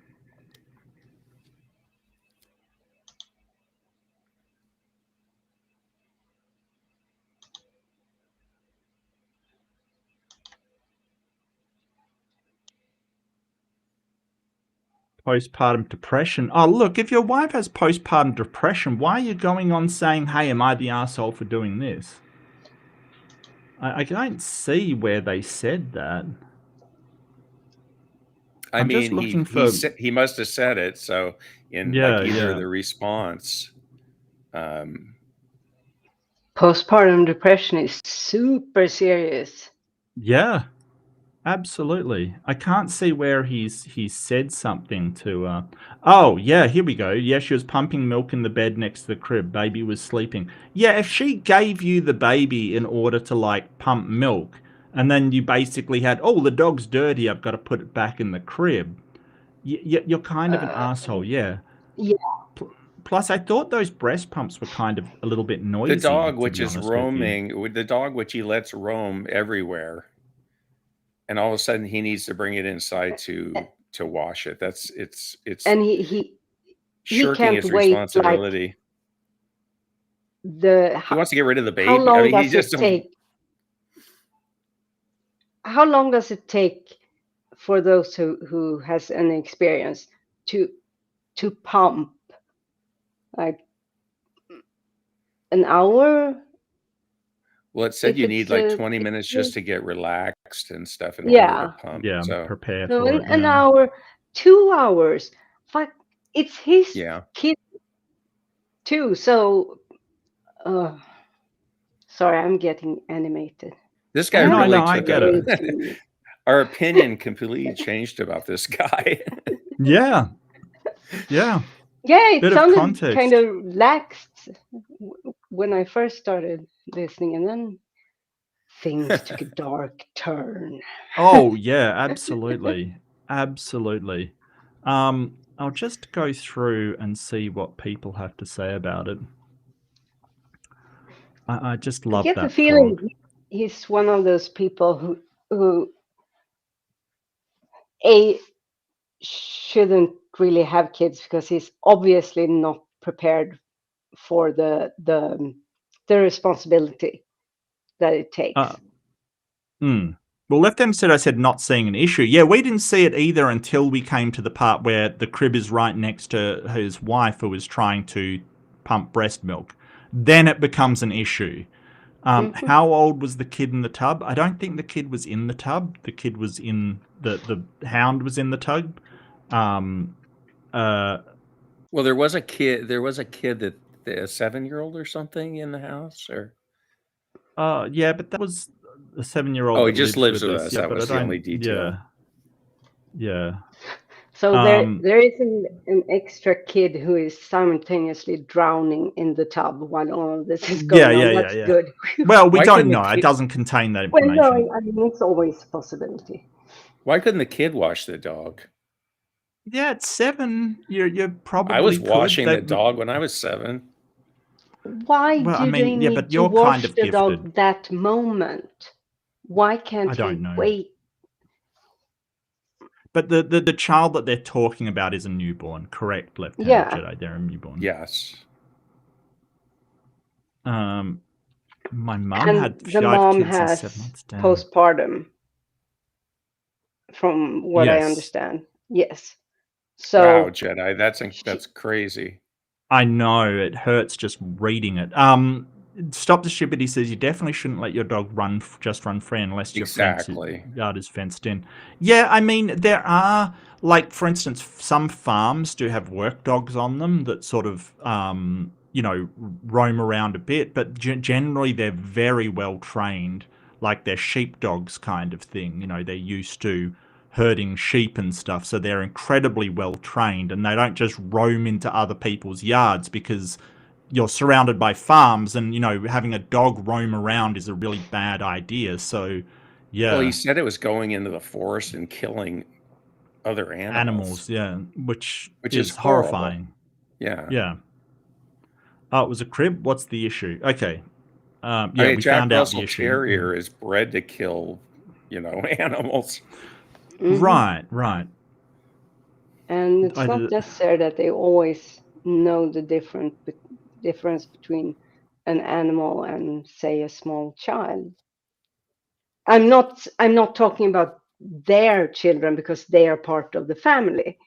Speaker 1: Postpartum depression. Oh, look, if your wife has postpartum depression, why are you going on saying, hey, am I the asshole for doing this? I don't see where they said that.
Speaker 7: I
Speaker 1: I'm just
Speaker 7: mean,
Speaker 1: looking for...
Speaker 7: he must have said it. So in like either the response.
Speaker 8: Postpartum depression is super serious.
Speaker 1: Yeah, absolutely. I can't see where he's said something to... Oh, yeah, here we go. Yeah, she was pumping milk in the bed next to the crib. Baby was sleeping. Yeah, if she gave you the baby in order to, like, pump milk, and then you basically had, oh, the dog's dirty, I've got to put it back in the crib, you're kind of an asshole, yeah.
Speaker 8: Yeah.
Speaker 1: Plus, I thought those breast pumps were kind of a little bit noisy.
Speaker 7: The dog, which is roaming, the dog which he lets roam everywhere, and all of a sudden he needs to bring it inside to wash it. It's
Speaker 8: and he
Speaker 7: shirking his responsibility.
Speaker 8: He
Speaker 7: wants to get rid of the baby.
Speaker 8: How long
Speaker 7: I mean,
Speaker 8: does it take? How long does it take for those who has any experience to pump? Like an hour?
Speaker 7: Well, it said you need like 20 minutes just to get relaxed and stuff in order to pump.
Speaker 1: Yeah,
Speaker 7: so
Speaker 1: prepare
Speaker 8: so
Speaker 1: for it.
Speaker 8: An hour, 2 hours. Fuck, it's his kid too. So, sorry, I'm getting animated.
Speaker 7: This guy really took
Speaker 1: I get
Speaker 7: it. Our opinion completely changed about this guy.
Speaker 1: Yeah.
Speaker 8: Yeah, it
Speaker 1: Bit
Speaker 8: sounded kind of laxed when I first started listening, and then things took a dark turn.
Speaker 1: Oh, yeah, absolutely. Absolutely. I'll just go through and see what people have to say about it. I just love that.
Speaker 8: I get the feeling he's one of those people who shouldn't really have kids because he's obviously not prepared for the responsibility that it takes.
Speaker 1: Well, Left Hand said, I said not seeing an issue. Yeah, we didn't see it either until we came to the part where the crib is right next to his wife who is trying to pump breast milk. Then it becomes an issue. How old was the kid in the tub? I don't think the kid was in the tub. The kid was in the hound was in the tub.
Speaker 7: Well, there was a kid. There was a kid that a 7-year-old or something in the house, or
Speaker 1: yeah, but that was a 7-year-old.
Speaker 7: oh, he
Speaker 1: that
Speaker 7: just lives
Speaker 1: with
Speaker 7: with
Speaker 1: us.
Speaker 7: us.
Speaker 1: Yeah,
Speaker 7: That
Speaker 1: but
Speaker 7: was
Speaker 1: I
Speaker 7: the
Speaker 1: don't-
Speaker 7: only detail.
Speaker 1: Yeah.
Speaker 8: So there is an extra kid who is simultaneously drowning in the tub while all of this is going on. That's good.
Speaker 1: Well, we
Speaker 7: Why
Speaker 1: don't
Speaker 7: couldn't the
Speaker 1: know. It
Speaker 7: kid-
Speaker 1: doesn't contain that
Speaker 8: Well,
Speaker 1: information.
Speaker 8: no, I mean, it's always a possibility.
Speaker 7: Why couldn't the kid wash the dog?
Speaker 1: Yeah, at 7, you're probably.
Speaker 7: I was
Speaker 1: could.
Speaker 7: washing
Speaker 1: They-
Speaker 7: the dog when I was 7.
Speaker 8: Why
Speaker 1: Well, I
Speaker 8: do
Speaker 1: mean,
Speaker 8: they
Speaker 1: yeah,
Speaker 8: need
Speaker 1: but
Speaker 8: to
Speaker 1: you're
Speaker 8: wash
Speaker 1: kind of
Speaker 8: the dog
Speaker 1: gifted.
Speaker 8: that moment? Why can't
Speaker 1: I don't
Speaker 8: he
Speaker 1: know.
Speaker 8: wait?
Speaker 1: But the child that they're talking about is a newborn, correct? Left-handed
Speaker 8: Yeah.
Speaker 1: Jedi, they're a newborn.
Speaker 7: Yes.
Speaker 1: My mum
Speaker 8: And
Speaker 1: had
Speaker 8: the
Speaker 1: 5
Speaker 8: mom
Speaker 1: kids in
Speaker 8: has
Speaker 1: 7 months. Damn.
Speaker 8: postpartum, from what I
Speaker 1: Yes.
Speaker 8: understand. Yes. So
Speaker 7: Wow, Jedi, that's crazy.
Speaker 1: I know, it hurts just reading it. Stop the Ship, he says you definitely shouldn't let your dog run free unless your yard is fenced in. Yeah, I mean, there are, like, for instance, some farms do have work dogs on them that sort of, roam around a bit, but generally they're very well trained, like they're sheepdogs kind of thing. They're used to herding sheep and stuff, so they're incredibly well trained, and they don't just roam into other people's yards because you're surrounded by farms, and having a dog roam around is a really bad idea. So yeah,
Speaker 7: Well, he said it was going into the forest and killing other animals.
Speaker 1: yeah, which
Speaker 7: is
Speaker 1: horrifying.
Speaker 7: Yeah.
Speaker 1: Oh, it was a crib. What's the issue? Okay.
Speaker 7: We
Speaker 1: we
Speaker 7: Jack
Speaker 1: found out
Speaker 7: Russell
Speaker 1: the issue.
Speaker 7: Terrier is bred to kill, animals.
Speaker 1: Right.
Speaker 8: And it's not necessary that they always know the difference between an animal and, say, a small child. I'm not talking about their children because they are part of the family.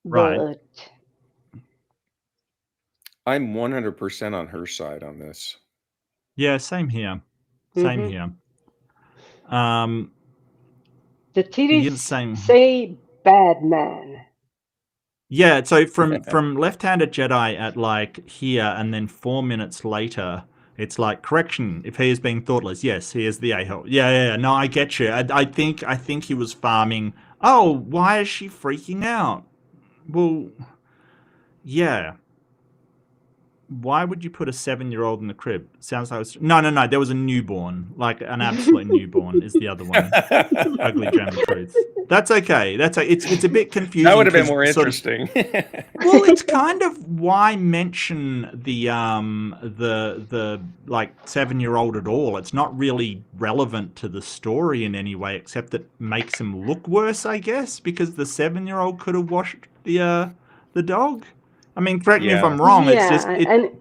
Speaker 1: Right.
Speaker 8: But
Speaker 7: I'm 100% on her side on this.
Speaker 1: Yeah, same here. Same here.
Speaker 8: The titties say bad man.
Speaker 1: Yeah, so from Left-Handed Jedi at like here, and then 4 minutes later, it's like, correction, if he is being thoughtless, yes, he is the a-hole. Yeah, no, I get you. I think he was farming. Oh, why is she freaking out? Well, yeah. Why would you put a 7-year-old in the crib? Sounds like no. There was a newborn, like an absolute newborn is the other one. Ugly German truth. That's okay. It's a bit confusing.
Speaker 7: That would have been more interesting.
Speaker 1: Well, it's kind of why mention the like 7-year-old at all. It's not really relevant to the story in any way, except it makes him look worse, I guess, because the 7-year-old could have washed the dog. I mean, correct me if I'm wrong.
Speaker 8: Yeah,
Speaker 1: it's just
Speaker 8: and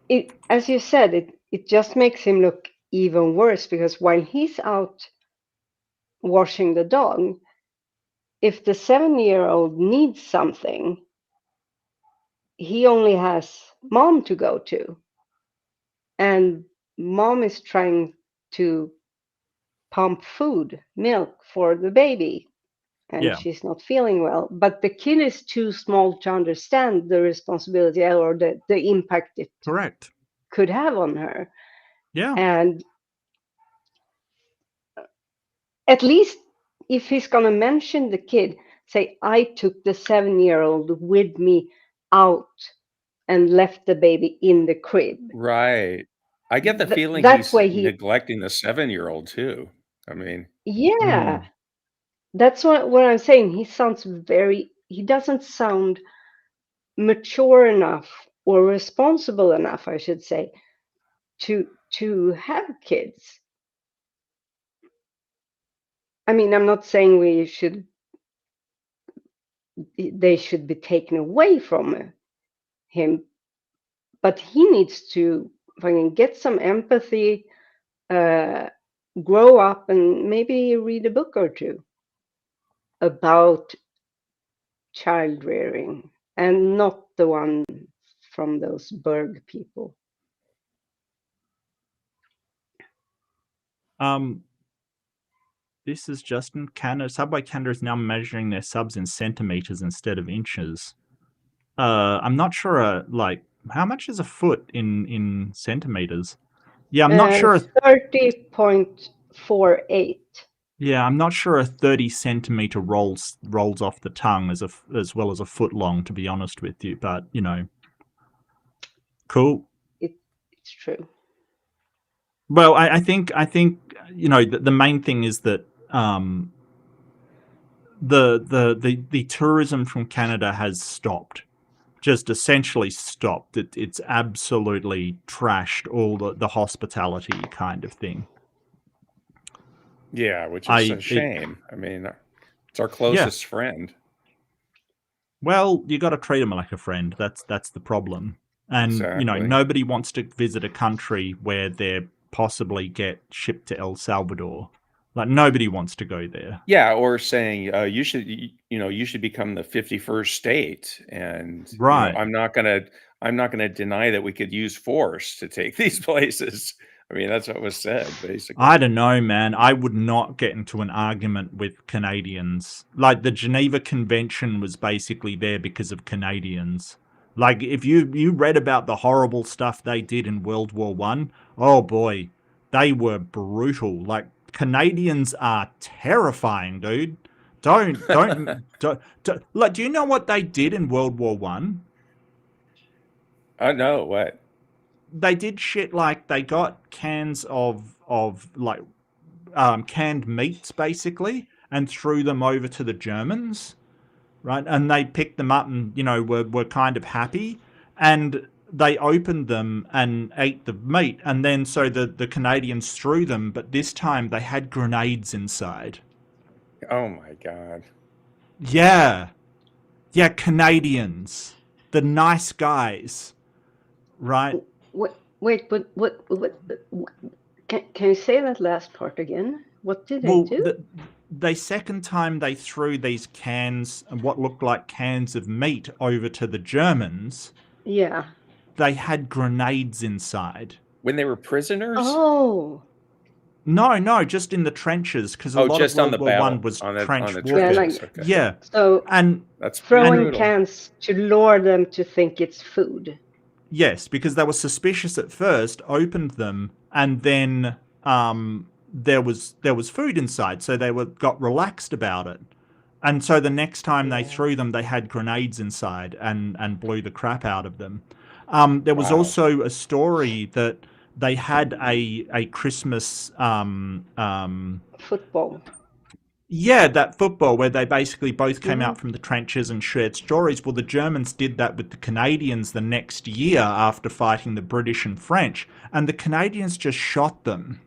Speaker 8: it, as you said, it just makes him look even worse because while he's out washing the dog, if the 7-year-old needs something, he only has mom to go to, and mom is trying to pump milk for the baby. And she's not feeling well, but the kid is too small to understand the responsibility or the impact it could have on her.
Speaker 1: Yeah.
Speaker 8: And at least if he's going to mention the kid, say, I took the 7-year-old with me out and left the baby in the crib.
Speaker 7: Right. I get the feeling
Speaker 8: that's why
Speaker 7: he's neglecting the 7-year-old too. I mean.
Speaker 8: Yeah. That's what I'm saying. He doesn't sound mature enough or responsible enough, I should say, to have kids. I mean, I'm not saying they should be taken away from him, but he needs to fucking get some empathy, grow up, and maybe read a book or two about child rearing, and not the one from those Berg people.
Speaker 1: This is Justin. Subway Canada is now measuring their subs in centimeters instead of inches. I'm not sure. Like, how much is a foot in centimeters? Yeah, I'm not sure.
Speaker 8: 30.48.
Speaker 1: Yeah, I'm not sure a 30-centimeter rolls off the tongue as well as a foot long. To be honest with you, but you know, cool.
Speaker 8: It's true.
Speaker 1: Well, I think you know the main thing is that the tourism from Canada has stopped, just essentially stopped. It's absolutely trashed all the hospitality kind of thing.
Speaker 7: Yeah, which is a shame. I mean, it's our closest friend.
Speaker 1: Well, you got to treat them like a friend. That's the problem. And
Speaker 7: exactly.
Speaker 1: You know, nobody wants to visit a country where they possibly get shipped to El Salvador. Like, nobody wants to go there.
Speaker 7: Yeah, or saying you should become the 51st state, and
Speaker 1: right.
Speaker 7: I'm not gonna deny that we could use force to take these places. I mean, that's what was said, basically.
Speaker 1: I don't know, man. I would not get into an argument with Canadians. Like, the Geneva Convention was basically there because of Canadians. Like, if you read about the horrible stuff they did in World War I, oh boy, they were brutal. Like, Canadians are terrifying, dude. Don't like, do you know what they did in World War I?
Speaker 7: I know what.
Speaker 1: They did shit like they got cans of like canned meats basically and threw them over to the Germans, right? And they picked them up and, you know, were kind of happy, and they opened them and ate the meat, and then so the Canadians threw them, but this time they had grenades inside.
Speaker 7: Oh my God.
Speaker 1: Yeah, Canadians, the nice guys, right?
Speaker 8: Wait, but what can you say that last part again? What did they do?
Speaker 1: The second time they threw these cans, what looked like cans of meat, over to the Germans,
Speaker 8: yeah,
Speaker 1: they had grenades inside.
Speaker 7: When they were prisoners?
Speaker 8: Oh.
Speaker 1: No, just in the trenches, because a lot of World War I was trench warfare. Yeah.
Speaker 8: So
Speaker 1: and
Speaker 7: that's
Speaker 8: throwing cans to lure them to think it's food.
Speaker 1: Yes, because they were suspicious at first, opened them, and then there was food inside, so they got relaxed about it. And so the next time they threw them, they had grenades inside and blew the crap out of them. There was also a story that they had a Christmas
Speaker 8: football.
Speaker 1: Yeah, that football where they basically both came out from the trenches and shared stories. Well, the Germans did that with the Canadians the next year after fighting the British and French, and the Canadians just shot them.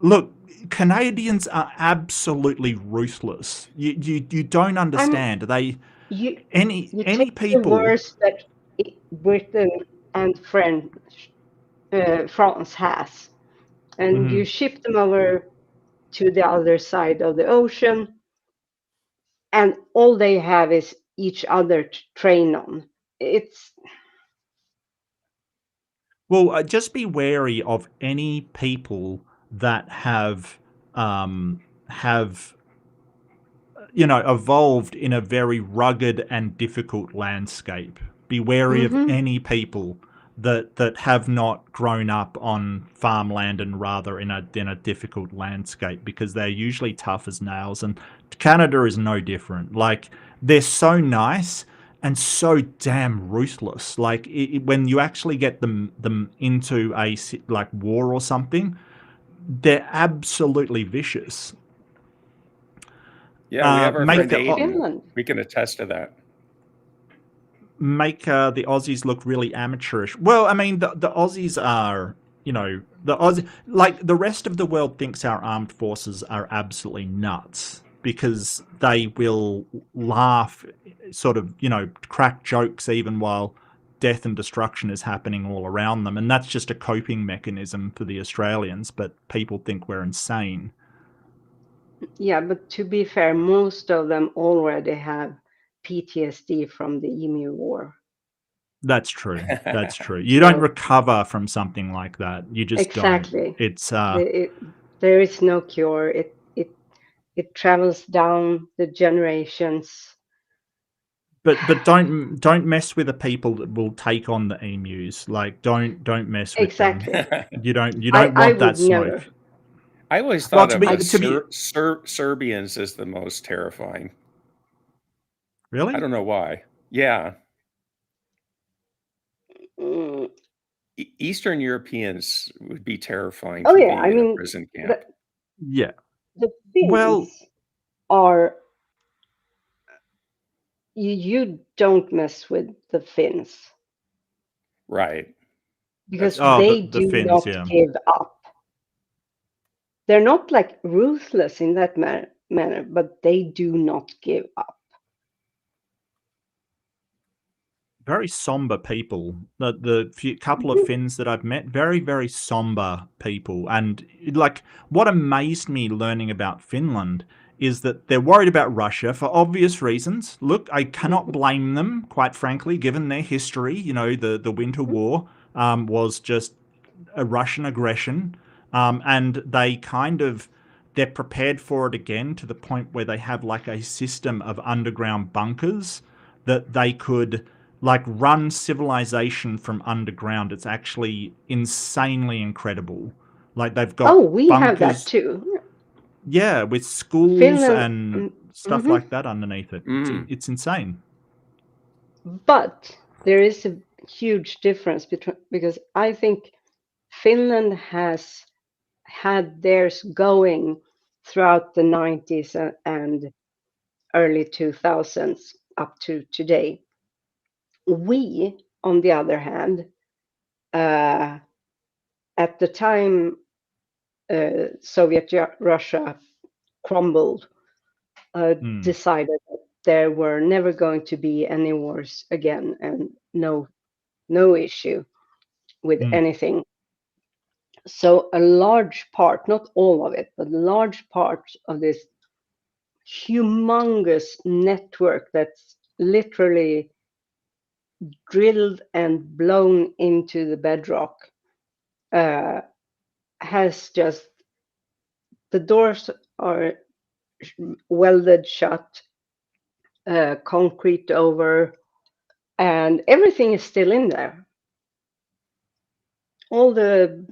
Speaker 1: Look, Canadians are absolutely ruthless. You don't understand. Any people.
Speaker 8: The worst that Britain and France has, and you ship them over to the other side of the ocean, and all they have is each other to train on.
Speaker 1: Well, just be wary of any people that have evolved in a very rugged and difficult landscape. Be wary of any people that have not grown up on farmland and rather in a difficult landscape, because they're usually tough as nails. And Canada is no different. Like, they're so nice and so damn ruthless. Like, when you actually get them into a like war or something, they're absolutely vicious.
Speaker 7: Yeah, we have our friend Aiden. We can attest to that.
Speaker 1: Make the Aussies look really amateurish. Well, I mean, the Aussies are you know, the Aussie, like the rest of the world thinks our armed forces are absolutely nuts because they will laugh, sort of, you know, crack jokes even while death and destruction is happening all around them. And that's just a coping mechanism for the Australians, but people think we're insane.
Speaker 8: Yeah, but to be fair, most of them already have PTSD from the Emu War.
Speaker 1: That's true. That's true. You don't recover from something like that. You just
Speaker 8: exactly.
Speaker 1: don't. It's
Speaker 8: there is no cure. It travels down the generations.
Speaker 1: but don't mess with the people that will take on the emus. Like don't mess with
Speaker 8: Exactly.
Speaker 1: them. You don't
Speaker 8: I
Speaker 1: want that
Speaker 8: would
Speaker 1: smoke.
Speaker 8: never.
Speaker 7: I always
Speaker 1: Well,
Speaker 7: thought of Serbians as the most terrifying.
Speaker 1: Really?
Speaker 7: I don't know why. Yeah.
Speaker 8: Mm.
Speaker 7: Eastern Europeans would be terrifying
Speaker 8: Oh
Speaker 7: to
Speaker 8: yeah,
Speaker 7: be
Speaker 8: I
Speaker 7: in a
Speaker 8: mean,
Speaker 7: prison camp.
Speaker 1: Yeah.
Speaker 8: the Finns
Speaker 1: Well,
Speaker 8: are you don't mess with the Finns
Speaker 7: Right.
Speaker 8: because
Speaker 7: That's true.
Speaker 8: they
Speaker 1: the
Speaker 8: do
Speaker 1: Finns,
Speaker 8: not
Speaker 1: yeah.
Speaker 8: give up. They're not like ruthless in that manner, but they do not give up.
Speaker 1: Very somber people. The few couple of Finns that I've met, very, very somber people. And like what amazed me learning about Finland is that they're worried about Russia for obvious reasons. Look, I cannot blame them, quite frankly, given their history. You know, the Winter War was just a Russian aggression, and they're prepared for it again to the point where they have like a system of underground bunkers that they could like run civilization from underground. It's actually insanely incredible. Like they've got
Speaker 8: We have that
Speaker 1: bunkers,
Speaker 8: too.
Speaker 1: yeah, with schools
Speaker 8: Finland,
Speaker 1: and stuff like that underneath it. It's insane.
Speaker 8: But there is a huge difference because I think Finland has had theirs going throughout the 90s and early 2000s up to today. We, on the other hand, at the time Soviet Russia crumbled, decided that there were never going to be any wars again and no issue with anything. So a large part, not all of it, but a large part of this humongous network that's literally drilled and blown into the bedrock has just, the doors are welded shut, concrete over, and everything is still in there. All the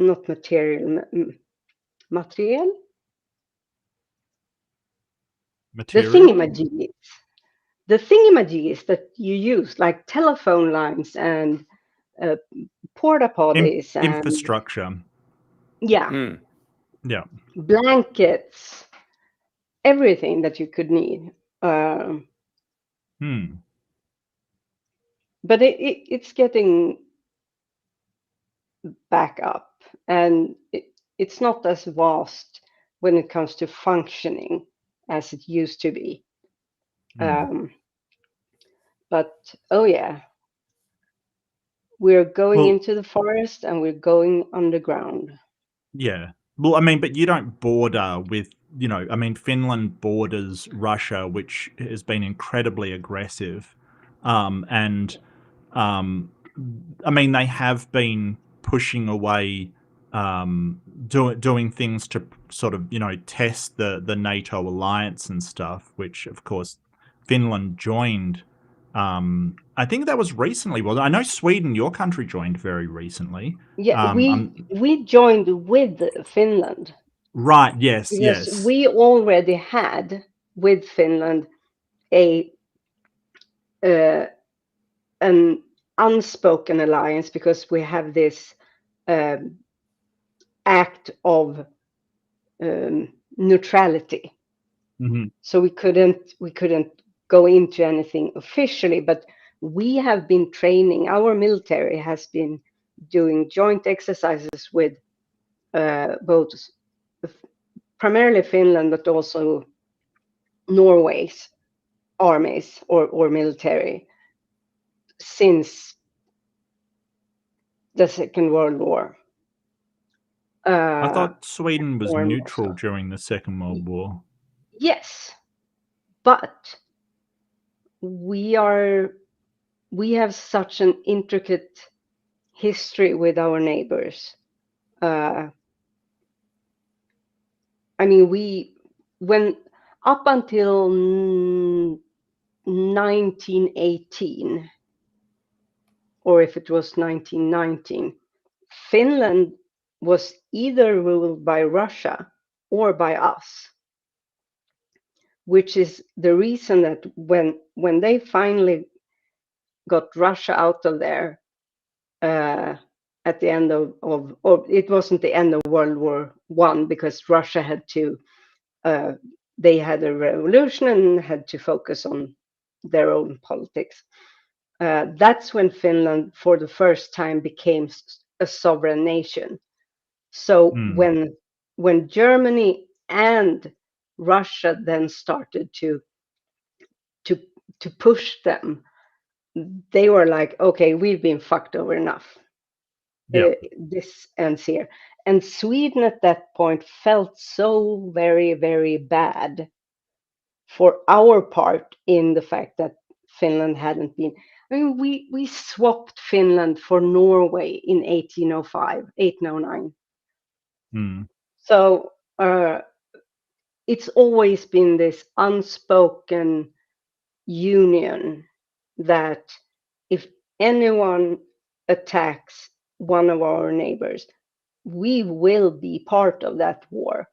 Speaker 8: not material, material?
Speaker 1: Material?
Speaker 8: The thingamajiggies that you use, like telephone lines and porta potties and
Speaker 1: Infrastructure.
Speaker 8: yeah,
Speaker 1: Yeah.
Speaker 8: blankets, everything that you could need. But it's getting back up, and it's not as vast when it comes to functioning as it used to be. But oh yeah, we're going into the forest and we're going underground.
Speaker 1: Yeah. Well, I mean, but you don't border with, you know, I mean, Finland borders Russia, which has been incredibly aggressive. And I mean, they have been pushing away, doing things to sort of, you know, test the NATO alliance and stuff, which of course Finland joined. I think that was recently. Well, I know Sweden, your country, joined very recently.
Speaker 8: Yeah, we joined with Finland.
Speaker 1: Right. Yes.
Speaker 8: Because
Speaker 1: Yes.
Speaker 8: we already had with Finland an unspoken alliance because we have this act of neutrality. So we couldn't go into anything officially, but we have been training, our military has been doing joint exercises with both primarily Finland, but also Norway's armies or military since the Second World War.
Speaker 1: I thought Sweden was
Speaker 8: or
Speaker 1: neutral
Speaker 8: Moscow.
Speaker 1: during the Second World War.
Speaker 8: Yes, but we have such an intricate history with our neighbors. I mean, when up until 1918, or if it was 1919, Finland was either ruled by Russia or by us, which is the reason that when they finally got Russia out of there at the end of it wasn't the end of World War I, because Russia had to they had a revolution and had to focus on their own politics. That's when Finland, for the first time, became a sovereign nation. So when Germany and Russia then started to push them, they were like, okay, we've been fucked over enough. This ends here. And Sweden at that point felt so very, very bad for our part in the fact that Finland hadn't been. I mean, we swapped Finland for Norway in 1805, 1809. So it's always been this unspoken union that if anyone attacks one of our neighbors, we will be part of that war.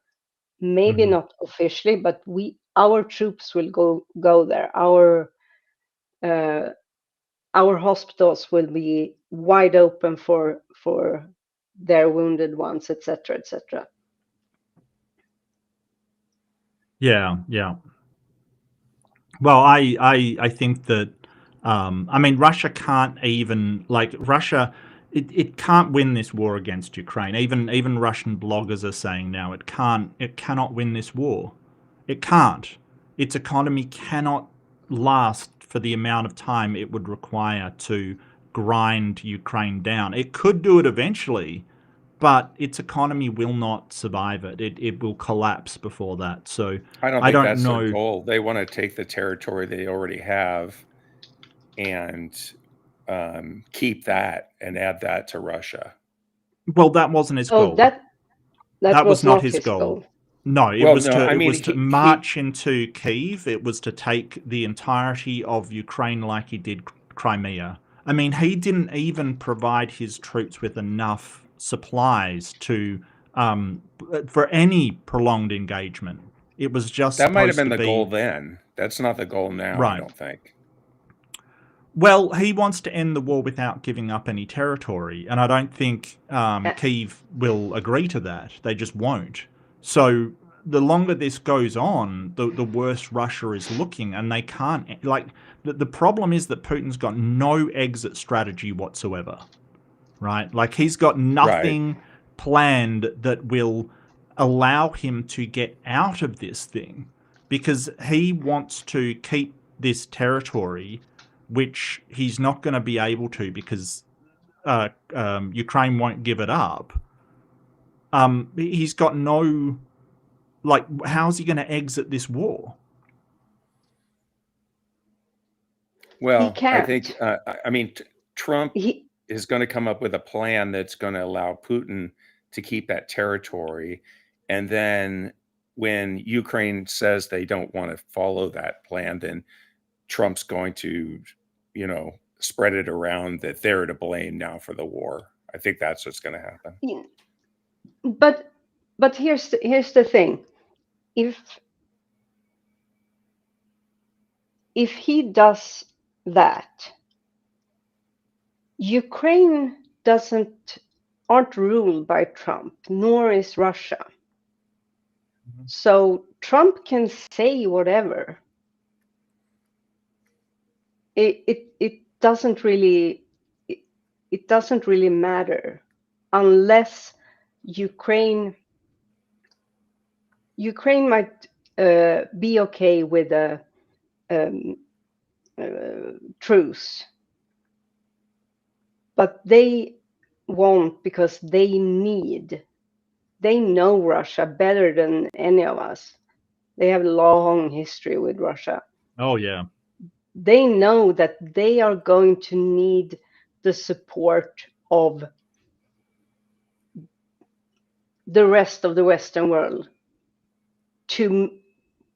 Speaker 8: Maybe not officially, but our troops will go there. Our hospitals will be wide open for their wounded ones, etc., etc.
Speaker 1: Yeah. Well, I think that I mean, Russia can't even, like, Russia, it can't win this war against Ukraine. Even Russian bloggers are saying now it cannot win this war. It can't. Its economy cannot last for the amount of time it would require to grind Ukraine down. It could do it eventually, but its economy will not survive it. It will collapse before that. So
Speaker 7: I don't
Speaker 1: I
Speaker 7: think
Speaker 1: don't
Speaker 7: that's
Speaker 1: know.
Speaker 7: their goal. They want to take the territory they already have and keep that and add that to Russia.
Speaker 1: Well, that wasn't his goal.
Speaker 8: That
Speaker 1: was
Speaker 8: was
Speaker 1: not
Speaker 8: not
Speaker 1: his
Speaker 8: his goal.
Speaker 1: No, it
Speaker 7: Well,
Speaker 1: was
Speaker 7: no,
Speaker 1: to
Speaker 7: I
Speaker 1: it
Speaker 7: mean,
Speaker 1: was to
Speaker 7: he
Speaker 1: march into Kyiv. It was to take the entirety of Ukraine like he did Crimea. I mean, he didn't even provide his troops with enough supplies to for any prolonged engagement. It was just
Speaker 7: that might have
Speaker 1: supposed
Speaker 7: been
Speaker 1: to
Speaker 7: the
Speaker 1: be
Speaker 7: goal then. That's not the goal now, I
Speaker 1: right.
Speaker 7: don't think.
Speaker 1: Well, he wants to end the war without giving up any territory, and I don't think Kyiv will agree to that. They just won't. So the longer this goes on, the worse Russia is looking, and they can't, like, the problem is that Putin's got no exit strategy whatsoever, right? Like, he's got nothing planned that will allow him to get out of this thing, because he wants to keep this territory, which he's not going to be able to because Ukraine won't give it up. He's got no, like, how's he going to exit this war?
Speaker 7: Well,
Speaker 8: He can't.
Speaker 7: I think, I mean, Trump is going to come up with a plan that's going to allow Putin to keep that territory. And then when Ukraine says they don't want to follow that plan, then Trump's going to, spread it around that they're to blame now for the war. I think that's what's going to happen.
Speaker 8: Yeah. But here's the thing. If he does that, Ukraine aren't ruled by Trump, nor is Russia. So Trump can say whatever. doesn't really it doesn't really matter unless Ukraine might be okay with a truce, but they won't, because they know Russia better than any of us. They have a long history with Russia.
Speaker 1: Oh, yeah.
Speaker 8: They know that they are going to need the support of the rest of the Western world to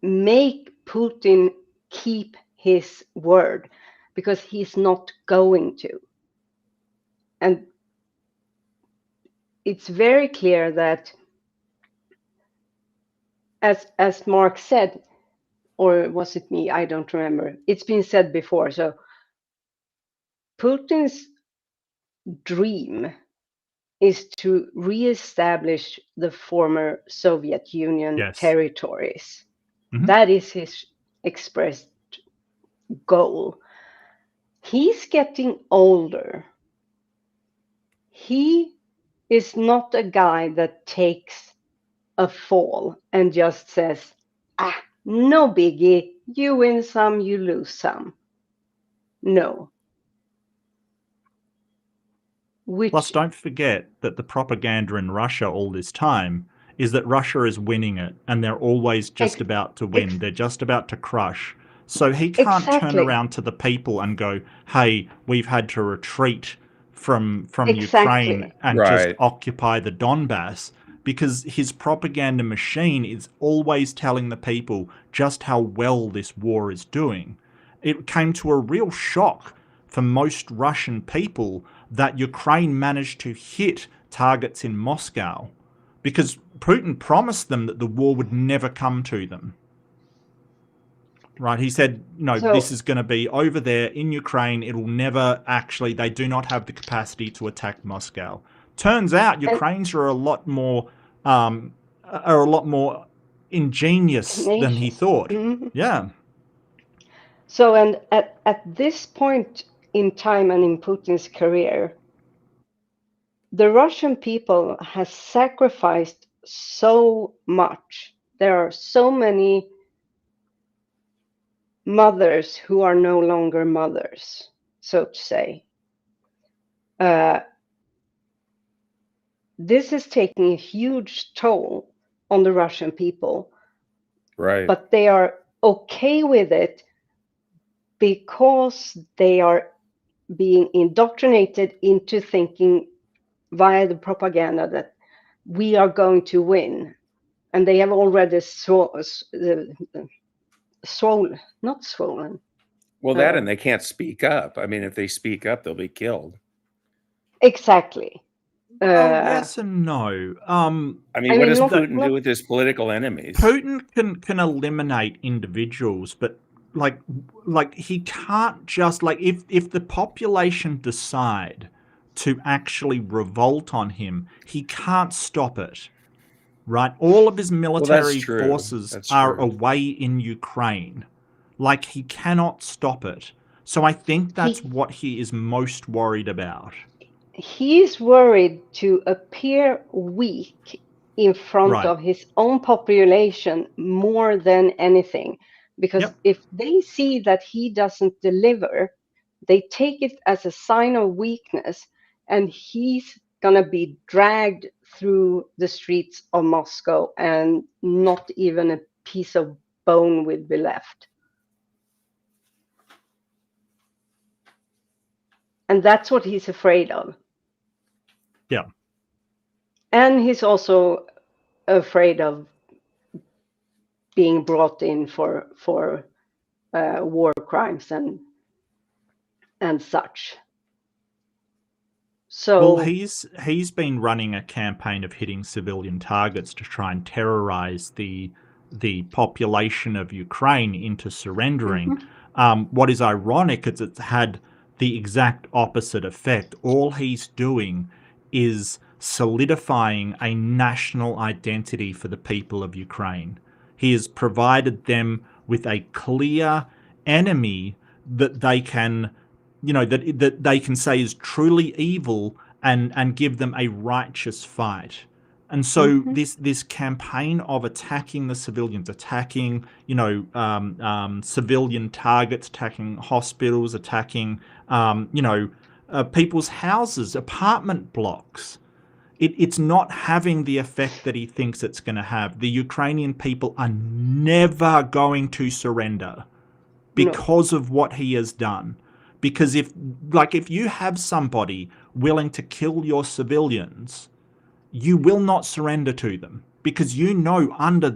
Speaker 8: make Putin keep his word, because he's not going to. And it's very clear that, as Mark said, or was it me? I don't remember. It's been said before. So Putin's dream is to reestablish the former Soviet Union territories. That is his expressed goal. He's getting older. He is not a guy that takes a fall and just says, no biggie, you win some, you lose some. No.
Speaker 1: Plus, don't forget that the propaganda in Russia all this time is that Russia is winning it, and they're always just about to win. They're just about to crush. So he can't turn around to the people and go, hey, we've had to retreat from Ukraine and just occupy the Donbass, because his propaganda machine is always telling the people just how well this war is doing. It came to a real shock for most Russian people that Ukraine managed to hit targets in Moscow, because Putin promised them that the war would never come to them. Right? He said, no, this is going to be over there in Ukraine. It'll never actually, they do not have the capacity to attack Moscow. Turns out Ukrainians are a lot more ingenious than he thought. Yeah.
Speaker 8: So, and at this point in time and in Putin's career, the Russian people has sacrificed so much. There are so many mothers who are no longer mothers, so to say. This is taking a huge toll on the Russian people.
Speaker 7: Right.
Speaker 8: But they are okay with it because they are being indoctrinated into thinking via the propaganda that we are going to win. And they have already not swollen.
Speaker 7: Well, that and they can't speak up. I mean, if they speak up, they'll be killed.
Speaker 8: Exactly.
Speaker 1: Yes and no.
Speaker 7: I mean, what does Putin do with his political enemies?
Speaker 1: Putin can eliminate individuals, but like he can't just, like, if the population decide to actually revolt on him, he can't stop it. Right? All of his military forces are away in Ukraine. Like, he cannot stop it. So I think that's what he is most worried about.
Speaker 8: He's worried to appear weak in front of his own population more than anything. Because if they see that he doesn't deliver, they take it as a sign of weakness, and he's going to be dragged through the streets of Moscow, and not even a piece of bone will be left. And that's what he's afraid of.
Speaker 1: Yeah.
Speaker 8: And he's also afraid of being brought in for war crimes and such. So,
Speaker 1: well, he's been running a campaign of hitting civilian targets to try and terrorize the population of Ukraine into surrendering. What is ironic is it's had the exact opposite effect. All he's doing is solidifying a national identity for the people of Ukraine. He has provided them with a clear enemy that they can that they can say is truly evil and give them a righteous fight. And so this campaign of attacking the civilians, attacking civilian targets, attacking hospitals, attacking people's houses, apartment blocks, it's not having the effect that he thinks it's going to have. The Ukrainian people are never going to surrender because of what he has done. Because if you have somebody willing to kill your civilians, you will not surrender to them, because under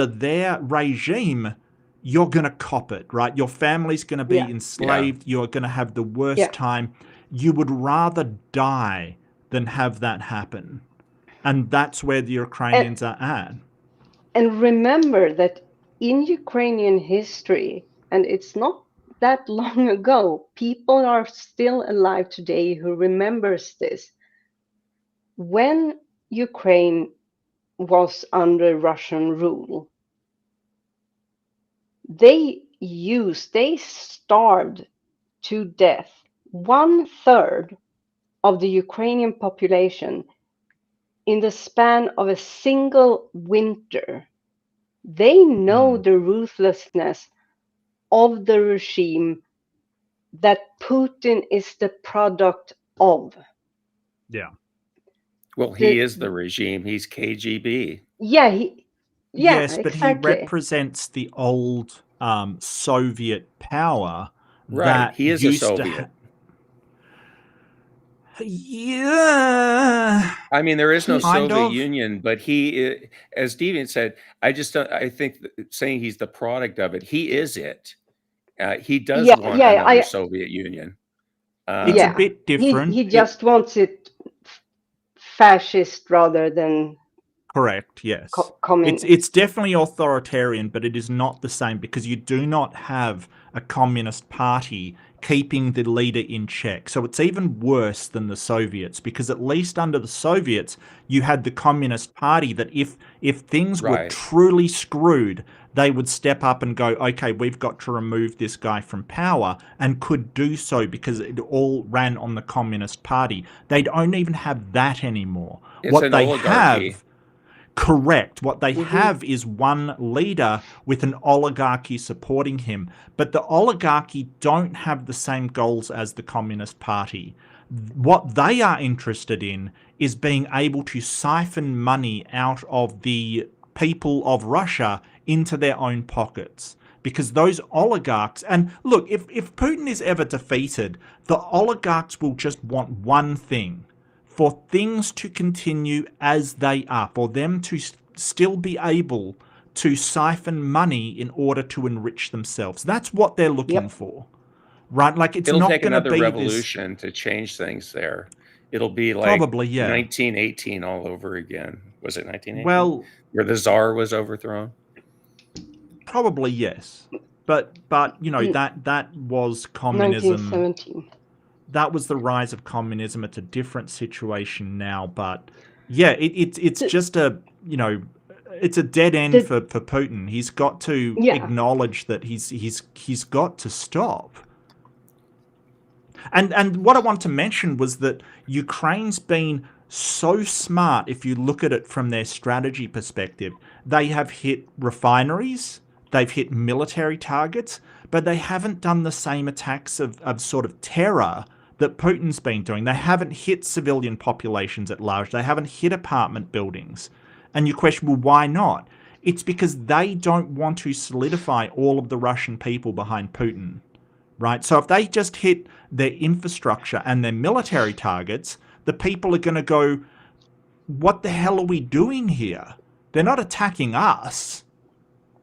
Speaker 1: their regime, you're going to cop it, right? Your family's going to be enslaved. You're going to have the worst time. You would rather die than have that happen. And that's where the Ukrainians are at.
Speaker 8: And remember that in Ukrainian history, and it's not that long ago, people are still alive today who remembers this. When Ukraine was under Russian rule, they starved to death 1/3 of the Ukrainian population in the span of a single winter. They know the ruthlessness of the regime that Putin is the product of.
Speaker 1: Yeah.
Speaker 7: Well, he is the regime. He's KGB.
Speaker 1: Yes, but
Speaker 8: exactly.
Speaker 1: he represents the old Soviet power.
Speaker 7: Right.
Speaker 1: That
Speaker 7: he is a Soviet.
Speaker 1: Yeah.
Speaker 7: I mean, there is no Soviet Union, but he, as Deviant said, I think saying he's the product of it, he is it. He does want another Soviet Union.
Speaker 1: It's a bit different.
Speaker 8: He just wants it fascist rather than
Speaker 1: correct. Yes,
Speaker 8: communist.
Speaker 1: It's definitely authoritarian, but it is not the same, because you do not have a communist party keeping the leader in check. So it's even worse than the Soviets, because at least under the Soviets, you had the Communist Party that if things were truly screwed, they would step up and go, okay, we've got to remove this guy from power, and could do so because it all ran on the Communist Party. They don't even have that anymore.
Speaker 7: It's an oligarchy.
Speaker 1: Correct. What they have is one leader with an oligarchy supporting him. But the oligarchy don't have the same goals as the Communist Party. What they are interested in is being able to siphon money out of the people of Russia into their own pockets. Because those oligarchs, and look, if Putin is ever defeated, the oligarchs will just want one thing: for things to continue as they are, for them to still be able to siphon money in order to enrich themselves. That's what they're looking for, right? Like it's
Speaker 7: It'll
Speaker 1: not
Speaker 7: take
Speaker 1: going to
Speaker 7: another
Speaker 1: be
Speaker 7: revolution to change things there. It'll be like
Speaker 1: probably
Speaker 7: 1918 all over again. Was it 1918?
Speaker 1: Well,
Speaker 7: where the Tsar was overthrown.
Speaker 1: Probably yes, but that was communism.
Speaker 8: 1917.
Speaker 1: That was the rise of communism. It's a different situation now, but it's just it's a dead end for Putin. He's got to acknowledge that he's got to stop. And what I want to mention was that Ukraine's been so smart. If you look at it from their strategy perspective, they have hit refineries, they've hit military targets, but they haven't done the same attacks of sort of terror that Putin's been doing. They haven't hit civilian populations at large. They haven't hit apartment buildings. And you question, well, why not? It's because they don't want to solidify all of the Russian people behind Putin, right? So if they just hit their infrastructure and their military targets, the people are going to go, what the hell are we doing here? They're not attacking us,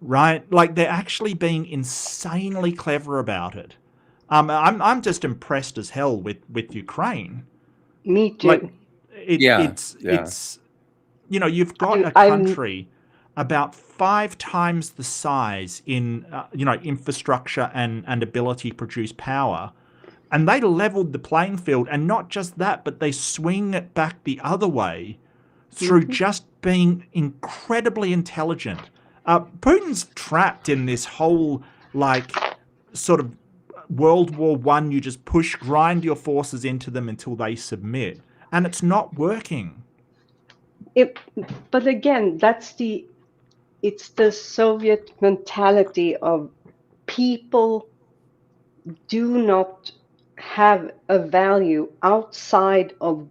Speaker 1: right? Like, they're actually being insanely clever about it. I'm just impressed as hell with Ukraine.
Speaker 8: Me too.
Speaker 1: Like, it's you've got a country about 5 times the size in infrastructure and ability to produce power, and they leveled the playing field. And not just that, but they swing it back the other way through just being incredibly intelligent. Putin's trapped in this whole sort of World War I, you just grind your forces into them until they submit, and it's not working.
Speaker 8: But again, it's the Soviet mentality of people do not have a value outside of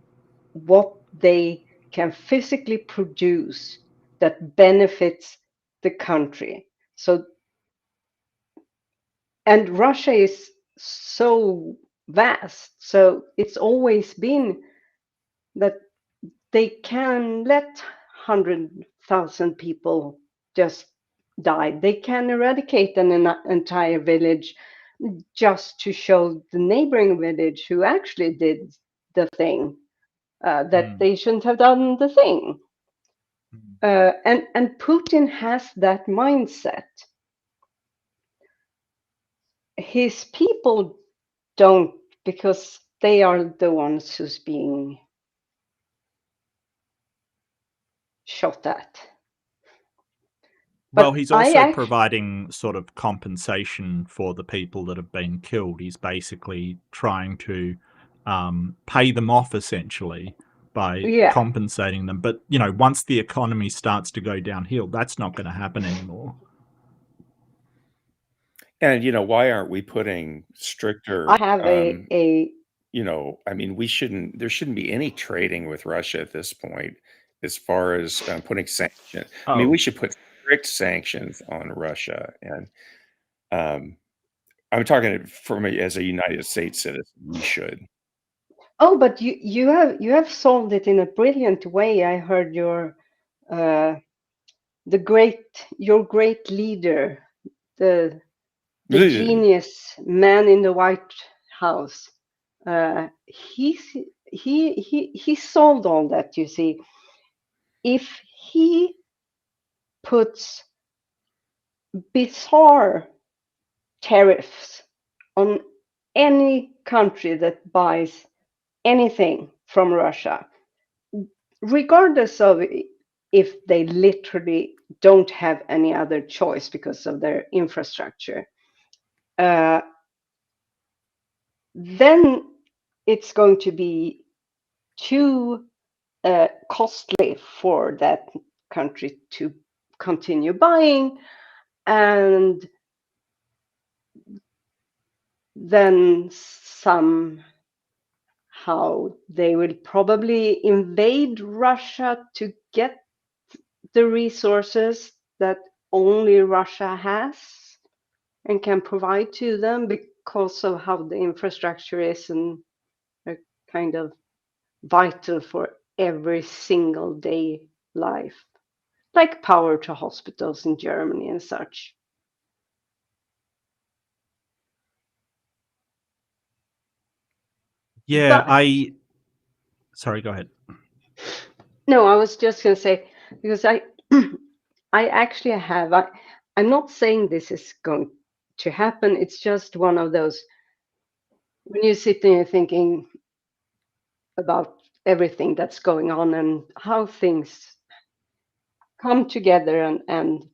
Speaker 8: what they can physically produce that benefits the country. So, and Russia is so vast, so it's always been that they can let 100,000 people just die. They can eradicate an entire village just to show the neighboring village who actually did the thing that they shouldn't have done the thing. And Putin has that mindset. His people don't, because they are the ones who's being shot at.
Speaker 1: Well, he's also providing sort of compensation for the people that have been killed. He's basically trying to pay them off, essentially, by compensating them. But, you know, once the economy starts to go downhill, that's not going to happen anymore.
Speaker 7: And, you know, why aren't we putting stricter,
Speaker 8: I have
Speaker 7: you know, I mean, there shouldn't be any trading with Russia at this point as far as putting sanctions. I mean, we should put strict sanctions on Russia. And I'm talking for me as a United States citizen, we should.
Speaker 8: Oh, but you have solved it in a brilliant way. I heard your great leader, the genius man in the White House. He solved all that. You see, if he puts bizarre tariffs on any country that buys anything from Russia, regardless of if they literally don't have any other choice because of their infrastructure, then it's going to be too costly for that country to continue buying, and then somehow they will probably invade Russia to get the resources that only Russia has and can provide to them because of how the infrastructure is and are kind of vital for every single day life, like power to hospitals in Germany and such.
Speaker 1: Yeah, sorry, go ahead.
Speaker 8: No, I was just going to say, because I actually have, I'm not saying this is going to happen. It's just one of those, when you sit there thinking about everything that's going on and how things come together and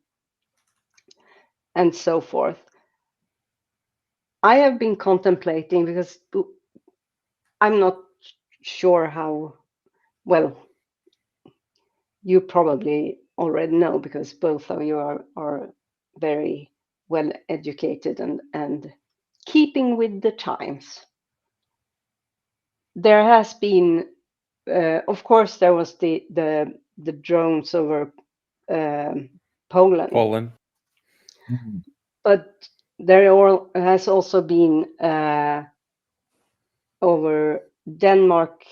Speaker 8: so forth. I have been contemplating, because I'm not sure how well, you probably already know because both of you are very well educated and keeping with the times. There has been, of course, there was the drones over Poland. But there has also been over Denmark,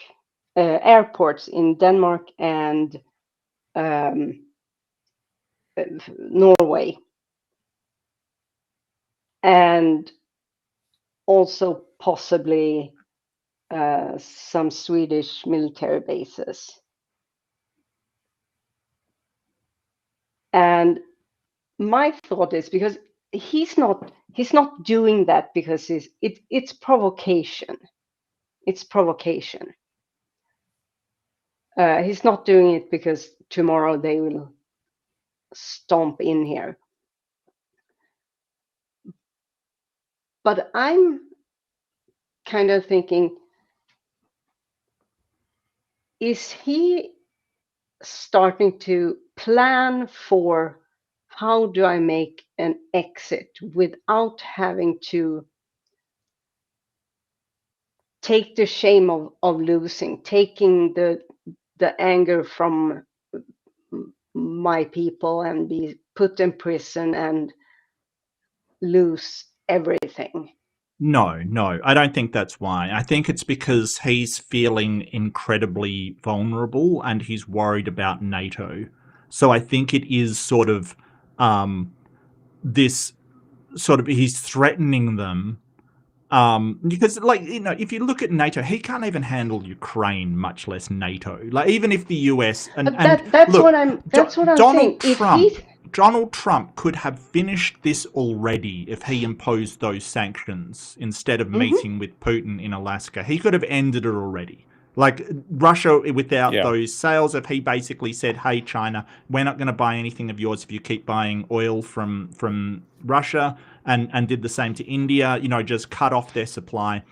Speaker 8: airports in Denmark and Norway, and also possibly some Swedish military bases. And my thought is, because he's not doing that because it's provocation. It's provocation. He's not doing it because tomorrow they will stomp in here. But I'm kind of thinking, is he starting to plan for how do I make an exit without having to take the shame of losing, taking the anger from my people and be put in prison and lose everything?
Speaker 1: No, I don't think that's why. I think it's because he's feeling incredibly vulnerable and he's worried about NATO. So I think it is sort of this sort of, he's threatening them. Because, like, you know, if you look at NATO, he can't even handle Ukraine, much less NATO. Like, even if the US
Speaker 8: That's
Speaker 1: look,
Speaker 8: what I'm saying.
Speaker 1: Donald Trump could have finished this already if he imposed those sanctions instead of meeting with Putin in Alaska. He could have ended it already. Like, Russia, without those sales, if he basically said, hey, China, we're not going to buy anything of yours if you keep buying oil from Russia, and did the same to India, you know, just cut off their supply.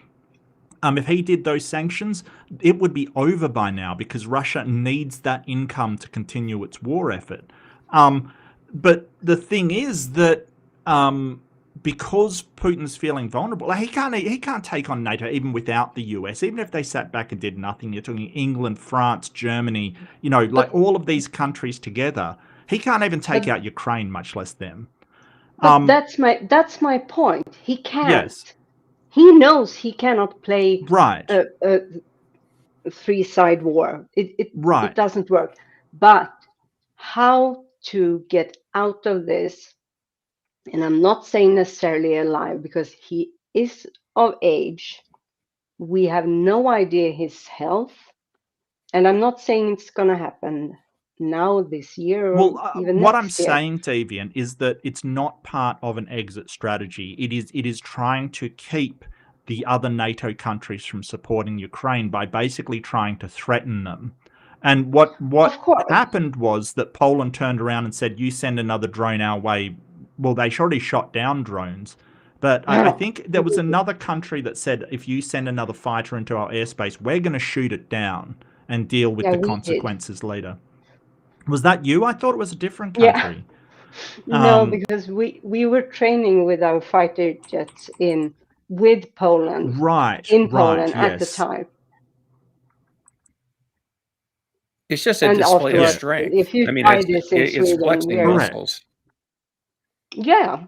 Speaker 1: If he did those sanctions, it would be over by now because Russia needs that income to continue its war effort. But the thing is that because Putin's feeling vulnerable, like he can't take on NATO even without the US. Even if they sat back and did nothing, you're talking England, France, Germany, you know, like all of these countries together. He can't even take out Ukraine, much less them.
Speaker 8: But that's my point. He can't.
Speaker 1: Yes.
Speaker 8: He knows he cannot play
Speaker 1: right.
Speaker 8: a three-side war.
Speaker 1: Right.
Speaker 8: It doesn't work. But how to get out of this, and I'm not saying necessarily alive because he is of age. We have no idea his health. And I'm not saying it's going to happen now this year or even
Speaker 1: what
Speaker 8: next
Speaker 1: I'm
Speaker 8: year.
Speaker 1: saying, Deviant, is that it's not part of an exit strategy. It is trying to keep the other NATO countries from supporting Ukraine by basically trying to threaten them. And what happened was that Poland turned around and said, you send another drone our way. Well, they already shot down drones. But I think there was another country that said, if you send another fighter into our airspace, we're going to shoot it down and deal with the consequences later. Was that you? I thought it was a different country.
Speaker 8: Yeah. No, because we were training with our fighter jets with Poland. In Poland at the time.
Speaker 7: It's just a display of strength.
Speaker 8: If you
Speaker 7: it's flexing muscles.
Speaker 8: Yeah.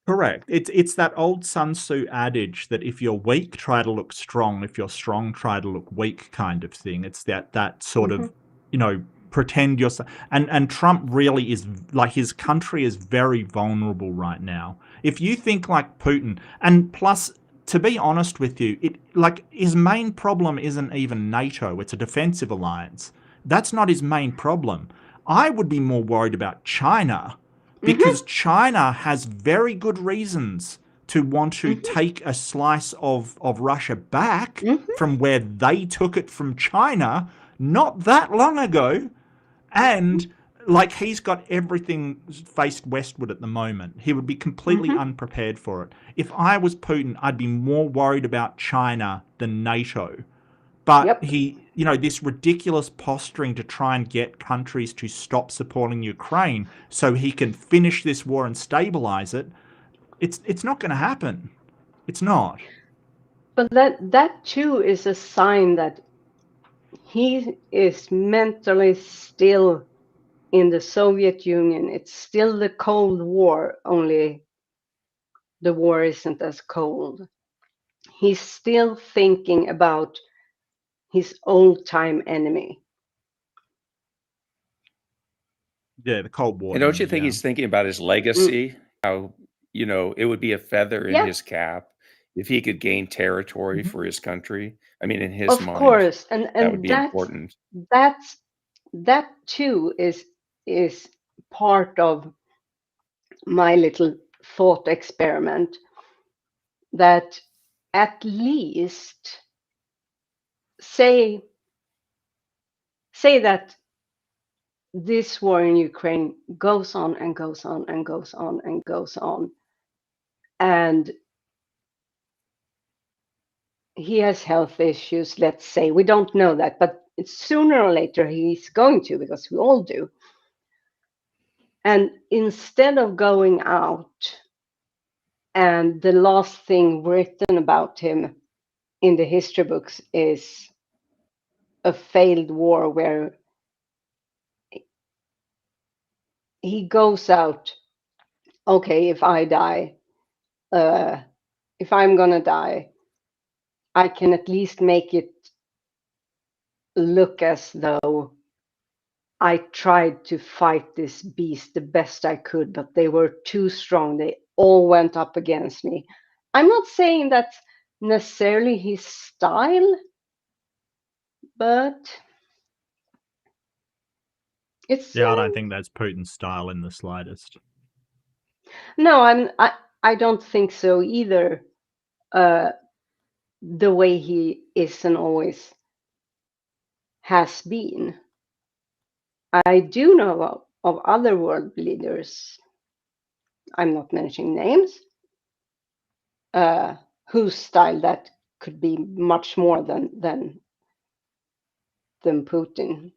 Speaker 1: Correct. It's that old Sun Tzu adage that if you're weak, try to look strong. If you're strong, try to look weak kind of thing. It's that sort of, you know, pretend you're... And Trump really is, like, his country is very vulnerable right now. If you think like Putin, and plus, to be honest with you, his main problem isn't even NATO. It's a defensive alliance. That's not his main problem. I would be more worried about China, because China has very good reasons to want to take a slice of Russia back from where they took it from China not that long ago. And, like, he's got everything faced westward at the moment. He would be completely unprepared for it. If I was Putin, I'd be more worried about China than NATO. But he, you know, this ridiculous posturing to try and get countries to stop supporting Ukraine so he can finish this war and stabilize it, it's not going to happen. It's not.
Speaker 8: But that too is a sign that he is mentally still in the Soviet Union. It's still the Cold War, only the war isn't as cold. He's still thinking about his old-time enemy.
Speaker 1: Yeah, the Cold War.
Speaker 7: And don't you think he's thinking about his legacy? How, you know, it would be a feather in his cap if he could gain territory for his country. I mean, in his mind,
Speaker 8: of course, and
Speaker 7: that would be important.
Speaker 8: That too is part of my little thought experiment. That at least say that this war in Ukraine goes on and goes on and goes on and goes on, and he has health issues, let's say. We don't know that, but sooner or later he's going to, because we all do. And instead of going out, and the last thing written about him in the history books is a failed war where he goes out, okay, if I die, if I'm gonna die, I can at least make it look as though I tried to fight this beast the best I could, but they were too strong. They all went up against me. I'm not saying that's necessarily his style, but it's
Speaker 1: Yeah, I don't think that's Putin's style in the slightest.
Speaker 8: no, I don't think so either. The way he is and always has been. I do know of other world leaders, I'm not mentioning names, whose style that could be much more than Putin.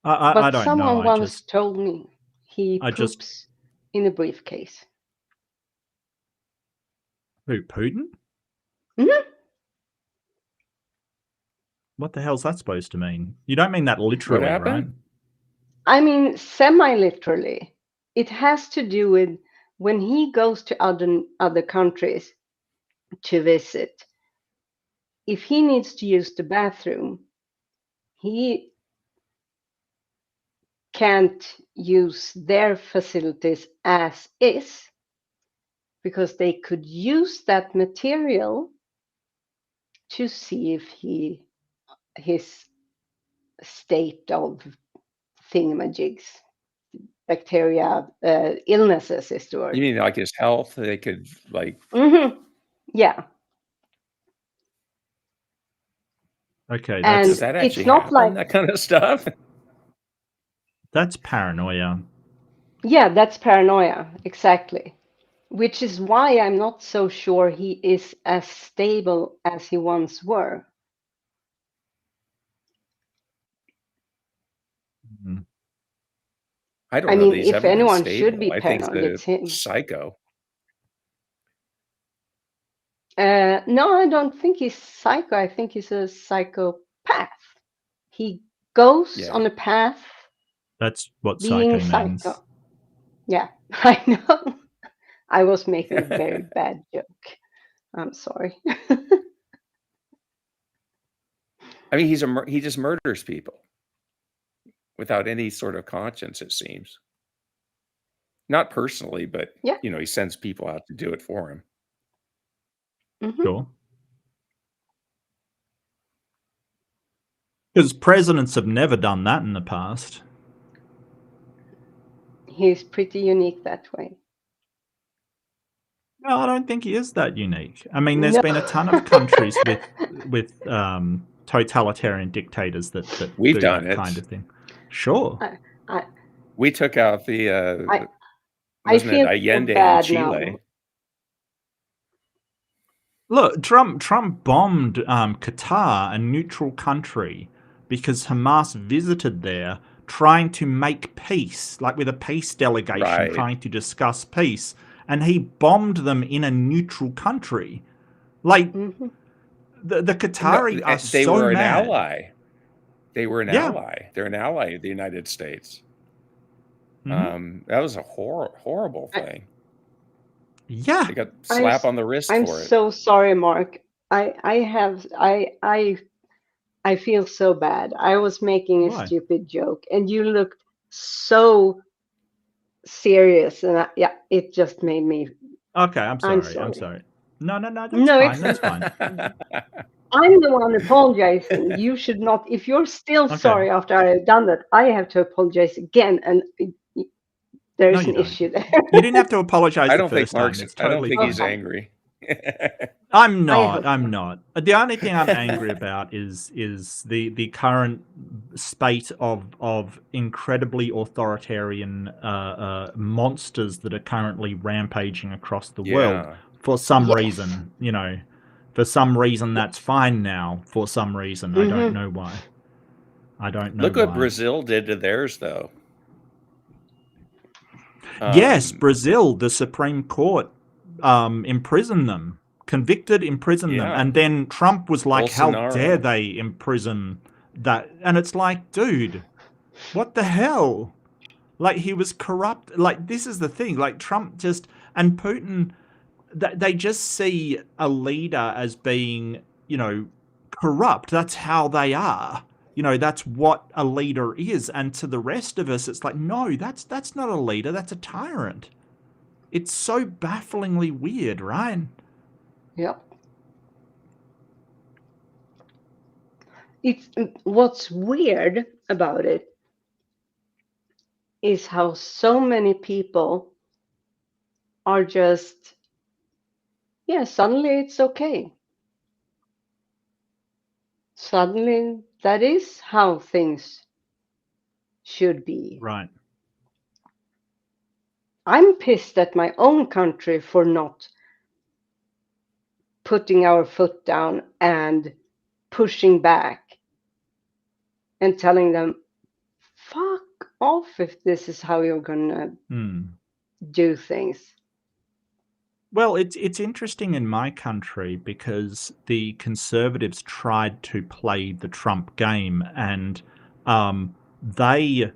Speaker 1: I
Speaker 8: But
Speaker 1: don't
Speaker 8: someone
Speaker 1: know.
Speaker 8: once told me he poops in a briefcase.
Speaker 1: Who, Putin?
Speaker 8: Mm-hmm.
Speaker 1: What the hell's that supposed to mean? You don't mean that literally,
Speaker 7: What
Speaker 1: right?
Speaker 7: happened?
Speaker 8: I mean, semi-literally. It has to do with when he goes to other countries to visit. If he needs to use the bathroom, he can't use their facilities as is, because they could use that material to see if his state of thingamajigs, bacteria, illnesses is the word.
Speaker 7: You mean like his health? They could like.
Speaker 8: Mm-hmm. Yeah.
Speaker 1: Okay,
Speaker 8: And
Speaker 7: does that actually
Speaker 8: it's not
Speaker 7: happen?
Speaker 8: like
Speaker 7: That kind of stuff.
Speaker 1: that's paranoia.
Speaker 8: Yeah, that's paranoia, exactly. Which is why I'm not so sure he is as stable as he once were.
Speaker 1: Mm.
Speaker 7: I don't
Speaker 8: I
Speaker 7: know
Speaker 8: mean,
Speaker 7: that he's
Speaker 8: if
Speaker 7: ever been
Speaker 8: anyone
Speaker 7: stable.
Speaker 8: should be
Speaker 7: I think
Speaker 8: paranoid,
Speaker 7: he's
Speaker 8: it's him.
Speaker 7: a psycho.
Speaker 8: No, I don't think he's psycho. I think he's a psychopath. He goes on a path
Speaker 1: That's what
Speaker 8: being
Speaker 1: psycho means.
Speaker 8: psycho. Yeah, I know. I was making a very bad joke. I'm sorry.
Speaker 7: I mean, he just murders people without any sort of conscience, it seems. Not personally, but
Speaker 8: Yeah.
Speaker 7: you know, he sends people out to do it for him.
Speaker 8: Mm-hmm.
Speaker 1: Sure. Because presidents have never done that in the past.
Speaker 8: He's pretty unique that way.
Speaker 1: No, I don't think he is that unique. I mean, there's been a ton of countries with totalitarian dictators that
Speaker 7: We've
Speaker 1: do
Speaker 7: done
Speaker 1: that
Speaker 7: it.
Speaker 1: kind of thing. Sure.
Speaker 7: We took out the
Speaker 8: I
Speaker 7: wasn't
Speaker 8: feel
Speaker 7: it Allende in
Speaker 8: bad
Speaker 7: Chile?
Speaker 8: now.
Speaker 1: Look, Trump bombed Qatar, a neutral country, because Hamas visited there trying to make peace, like with a peace delegation
Speaker 7: Right.
Speaker 1: trying to discuss peace, and he bombed them in a neutral country. Like, the Qatari are
Speaker 7: they
Speaker 1: so
Speaker 7: were an
Speaker 1: mad.
Speaker 7: ally. They were an ally. They're an ally of the United States.
Speaker 1: Mhm.
Speaker 7: That was a horrible thing.
Speaker 1: Yeah.
Speaker 7: They got slap on the wrist
Speaker 8: I'm
Speaker 7: for it.
Speaker 8: so sorry, Mark. I feel so bad. I was making a
Speaker 1: Why?
Speaker 8: stupid joke, and you looked so serious, and it just made me.
Speaker 1: Okay, I'm sorry.
Speaker 8: sorry.
Speaker 1: I'm sorry. No, that's
Speaker 8: No,
Speaker 1: fine.
Speaker 8: it's
Speaker 1: That's fine.
Speaker 8: I'm the one apologizing. You should not. If you're still
Speaker 1: Okay.
Speaker 8: sorry after I've done that, I have to apologize again, and there's
Speaker 1: No, you
Speaker 8: an
Speaker 1: don't.
Speaker 8: issue there.
Speaker 1: You didn't have to apologize
Speaker 7: I
Speaker 1: the
Speaker 7: don't think
Speaker 1: first time.
Speaker 7: Mark's.
Speaker 1: It's
Speaker 7: I don't
Speaker 1: totally
Speaker 7: think he's
Speaker 8: fine.
Speaker 7: angry.
Speaker 1: I'm
Speaker 8: I
Speaker 1: not.
Speaker 8: hope
Speaker 1: I'm
Speaker 8: not.
Speaker 1: not. The only thing I'm angry about is the current spate of incredibly authoritarian monsters that are currently rampaging across the world.
Speaker 7: Yeah.
Speaker 1: For some
Speaker 8: Yes.
Speaker 1: reason, for some reason that's fine now. For some reason, I don't know why. I don't know
Speaker 7: Look what
Speaker 1: why.
Speaker 7: Brazil did to theirs, though.
Speaker 1: Yes, Brazil, the Supreme Court imprisoned them, imprisoned them.
Speaker 7: Yeah.
Speaker 1: And then Trump was like, how dare
Speaker 7: Bolsonaro.
Speaker 1: they imprison that? And it's like, dude, what the hell? Like, he was corrupt. Like, this is the thing. Like, Trump just, and Putin, they just see a leader as being, corrupt. That's how they are. That's what a leader is. And to the rest of us, it's like, no, that's not a leader. That's a tyrant. It's so bafflingly weird, right?
Speaker 8: Yep. It's what's weird about it is how so many people are just, suddenly it's okay. Suddenly that is how things should be.
Speaker 1: Right.
Speaker 8: I'm pissed at my own country for not putting our foot down and pushing back and telling them, fuck off if this is how you're gonna do things.
Speaker 1: Well, it's interesting in my country because the Conservatives tried to play the Trump game, and to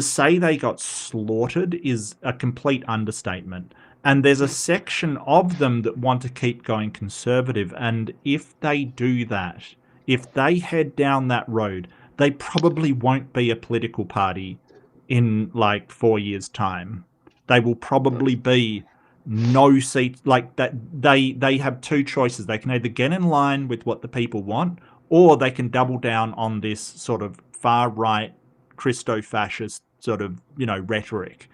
Speaker 1: say they got slaughtered is a complete understatement. And there's a section of them that want to keep going conservative, and if they do that, if they head down that road, they probably won't be a political party in like 4 years' time. They will probably be no seats. Like that, they have two choices. They can either get in line with what the people want, or they can double down on this sort of far right Christo-fascist sort of rhetoric.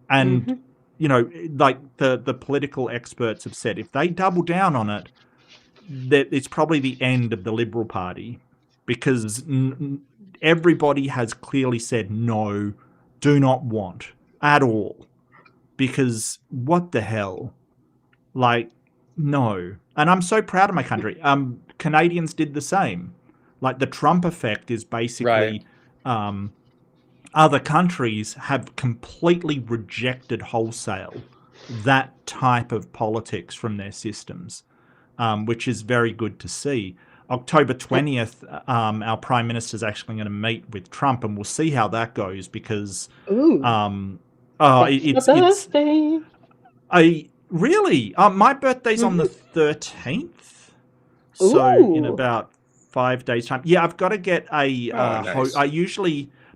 Speaker 1: And like the political experts have said, if they double down on it, that it's probably the end of the Liberal Party, because everybody has clearly said no, do not want at all. Because what the hell? Like, no. And I'm so proud of my country. Canadians did the same. Like, the Trump effect is basically other countries have completely rejected wholesale that type of politics from their systems, which is very good to see. October 20th, our Prime Minister is actually going to meet with Trump, and we'll see how that goes because...
Speaker 8: it's my birthday.
Speaker 1: Really? My birthday's on the 13th. So in about 5 days' time. Yeah, I've got to get a...
Speaker 7: nice.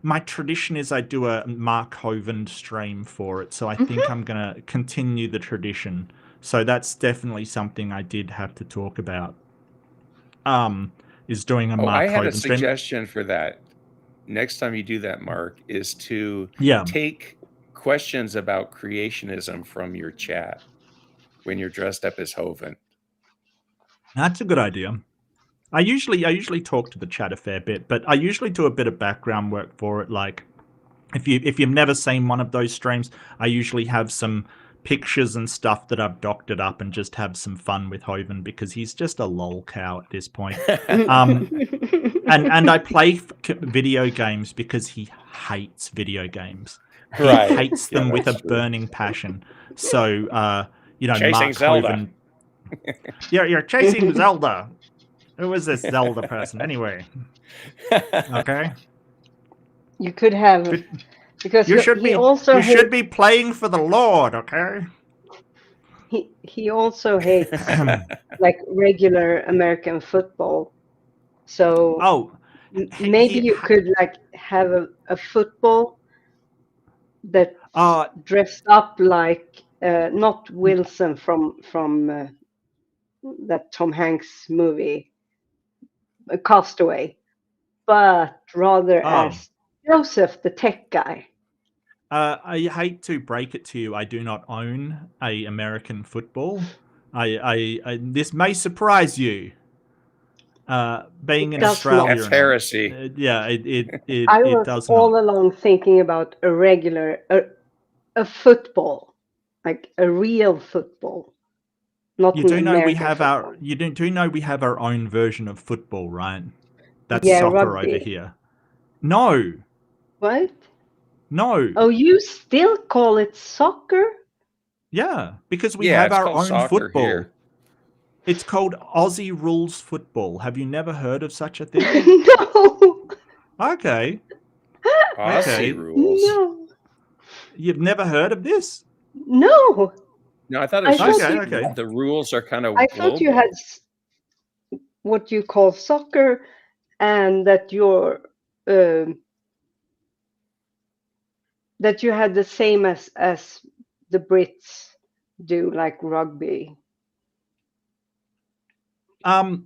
Speaker 1: My tradition is I do a Mark Hovind stream for it. So I think I'm going to continue the tradition. So that's definitely something I did have to talk about. Is doing a Mark Hovind stream.
Speaker 7: I had a suggestion for that. Next time you do that, Mark, is to take questions about creationism from your chat when you're dressed up as Hovind.
Speaker 1: That's a good idea. I usually talk to the chat a fair bit, but I usually do a bit of background work for it. Like, if you've never seen one of those streams, I usually have some pictures and stuff that I've doctored up and just have some fun with Hovind because he's just a lol cow at this point. And I play video games because he hates video games. He hates them with a burning passion. So,
Speaker 7: chasing
Speaker 1: Mark
Speaker 7: Zelda.
Speaker 1: Hovind. You're chasing Zelda. Who is this Zelda person anyway? Okay.
Speaker 8: You could have, because
Speaker 1: you should be playing for the Lord, okay?
Speaker 8: He also hates like regular American football. So maybe you could like have a football that dressed up like not Wilson from that Tom Hanks movie, Castaway, but rather as Joseph, the tech guy.
Speaker 1: I hate to break it to you, I do not own a American football. This may surprise you. Being
Speaker 8: It
Speaker 1: in
Speaker 8: does
Speaker 1: Australia,
Speaker 7: That's
Speaker 1: or not.
Speaker 7: heresy.
Speaker 1: Yeah, it
Speaker 8: I
Speaker 1: it
Speaker 8: was
Speaker 1: does
Speaker 8: all
Speaker 1: not.
Speaker 8: along thinking about a football, like a real football, not
Speaker 1: You
Speaker 8: an
Speaker 1: do know we
Speaker 8: American
Speaker 1: have
Speaker 8: football.
Speaker 1: do know we have our own version of football, right? That's
Speaker 8: Yeah,
Speaker 1: soccer over
Speaker 8: rugby.
Speaker 1: here. No,
Speaker 8: What?
Speaker 1: no.
Speaker 8: Oh, you still call it soccer?
Speaker 1: Yeah, because we
Speaker 7: Yeah,
Speaker 1: have
Speaker 7: it's
Speaker 1: our
Speaker 7: called
Speaker 1: own
Speaker 7: soccer
Speaker 1: football.
Speaker 7: here.
Speaker 1: It's called Aussie rules football. Have you never heard of such a thing?
Speaker 8: No,
Speaker 1: Okay.
Speaker 7: Aussie
Speaker 1: Okay.
Speaker 7: rules.
Speaker 8: no,
Speaker 1: You've never heard of this?
Speaker 8: no.
Speaker 7: No, I thought it
Speaker 8: I
Speaker 7: was
Speaker 8: thought
Speaker 7: just
Speaker 1: Okay,
Speaker 8: you.
Speaker 1: okay.
Speaker 7: the rules are kind of
Speaker 8: I thought you had
Speaker 7: global.
Speaker 8: what you call soccer, and that that you had the same as the Brits do, like rugby.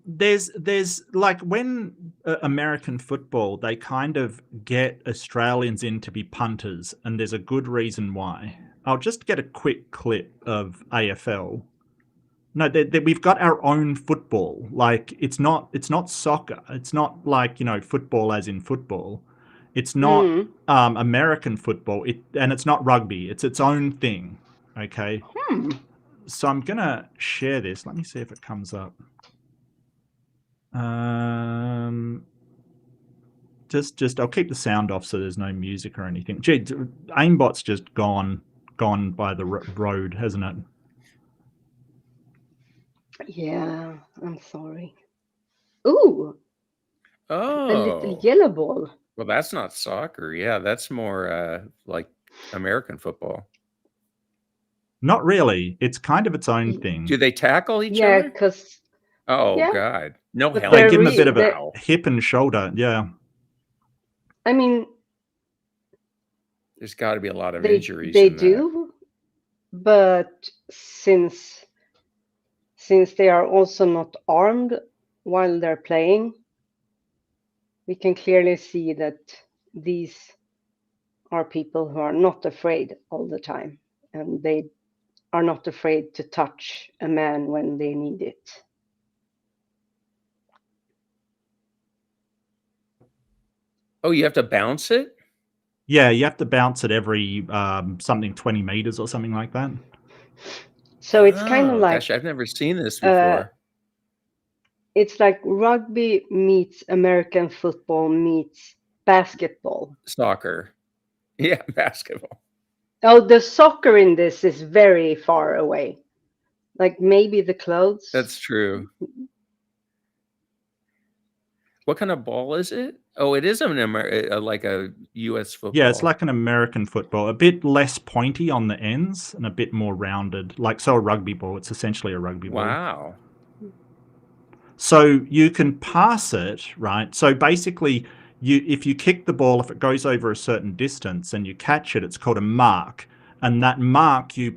Speaker 1: There's like when American football, they kind of get Australians in to be punters, and there's a good reason why. I'll just get a quick clip of AFL. No, we've got our own football. Like it's not soccer. It's not like, football as in football. It's not
Speaker 8: Mm.
Speaker 1: American football. And it's not rugby. It's its own thing. Okay. So I'm gonna share this. Let me see if it comes up. Just I'll keep the sound off so there's no music or anything. Gee, AIMBOT's just gone by the road, hasn't it?
Speaker 8: Yeah, I'm sorry. Ooh, a little
Speaker 7: Oh,
Speaker 8: yellow ball.
Speaker 7: well, that's not soccer. Yeah, that's more like American football.
Speaker 1: Not really. It's kind of its own thing.
Speaker 7: Do they tackle each
Speaker 8: Yeah,
Speaker 7: other?
Speaker 8: because
Speaker 7: Oh
Speaker 8: yeah,
Speaker 7: God, no
Speaker 8: but
Speaker 1: They
Speaker 8: they're
Speaker 1: give him a
Speaker 7: helmets.
Speaker 1: bit of a
Speaker 7: Wow.
Speaker 1: hip and shoulder. Yeah.
Speaker 8: I mean,
Speaker 7: There's got to be a lot of
Speaker 8: they
Speaker 7: injuries
Speaker 8: they
Speaker 7: in that.
Speaker 8: do, but since they are also not armed while they're playing, we can clearly see that these are people who are not afraid all the time, and they are not afraid to touch a man when they need it.
Speaker 7: Oh, you have to bounce it?
Speaker 1: Yeah, you have to bounce it every something 20 meters or something like that.
Speaker 8: So it's kind of
Speaker 7: Oh,
Speaker 8: like
Speaker 7: gosh, I've never seen this before.
Speaker 8: it's like rugby meets American football meets basketball.
Speaker 7: Soccer. Yeah, basketball.
Speaker 8: Oh, the soccer in this is very far away. Like maybe the clothes.
Speaker 7: That's true. What kind of ball is it? Oh, it is like a U.S. football.
Speaker 1: Yeah, it's like an American football, a bit less pointy on the ends and a bit more rounded. Like a rugby ball. It's essentially a rugby ball.
Speaker 7: Wow.
Speaker 1: So you can pass it, right? So basically, if you kick the ball, if it goes over a certain distance and you catch it, it's called a mark. And that mark, you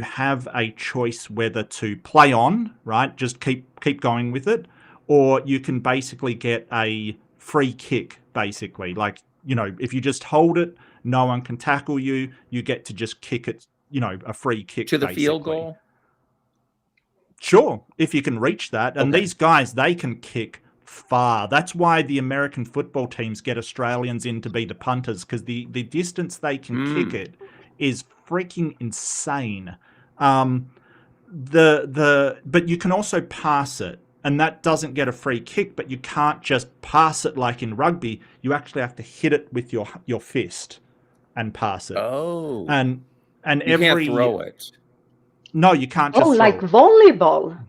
Speaker 1: have a choice whether to play on, right? Just keep going with it, or you can basically get a free kick, basically. Like, if you just hold it, no one can tackle you. You get to just kick it, a free kick
Speaker 7: To the
Speaker 1: basically.
Speaker 7: field goal?
Speaker 1: Sure, if you can reach that. And
Speaker 7: Okay.
Speaker 1: these guys, they can kick far. That's why the American football teams get Australians in to be the punters, because the distance they can kick it is freaking insane. But you can also pass it, and that doesn't get a free kick, but you can't just pass it like in rugby. You actually have to hit it with your fist and pass it.
Speaker 7: Oh.
Speaker 1: And
Speaker 7: You can't throw it.
Speaker 1: No, you can't just
Speaker 8: Oh,
Speaker 1: throw
Speaker 8: like
Speaker 1: it.
Speaker 8: volleyball.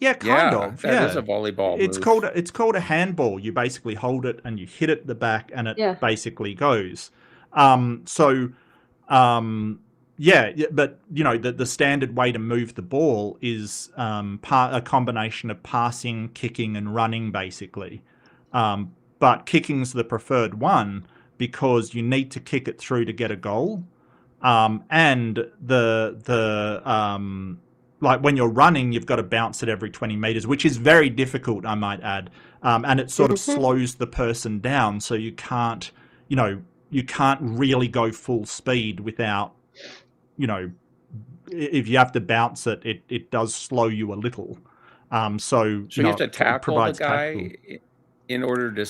Speaker 1: Yeah, kind of.
Speaker 7: That is a volleyball
Speaker 1: It's
Speaker 7: move.
Speaker 1: it's called a handball. You basically hold it and you hit it at the back, and it basically goes. But the standard way to move the ball is a combination of passing, kicking, and running, basically. But kicking's the preferred one because you need to kick it through to get a goal. And like when you're running, you've got to bounce it every 20 meters, which is very difficult, I might add. And it sort of slows the person down, so you can't really go full speed without, if you have to bounce it, it does slow you a little. So
Speaker 7: you have to tackle the guy in order to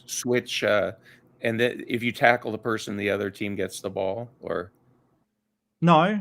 Speaker 7: switch. And that if you tackle the person, the other team gets the ball, or
Speaker 1: no.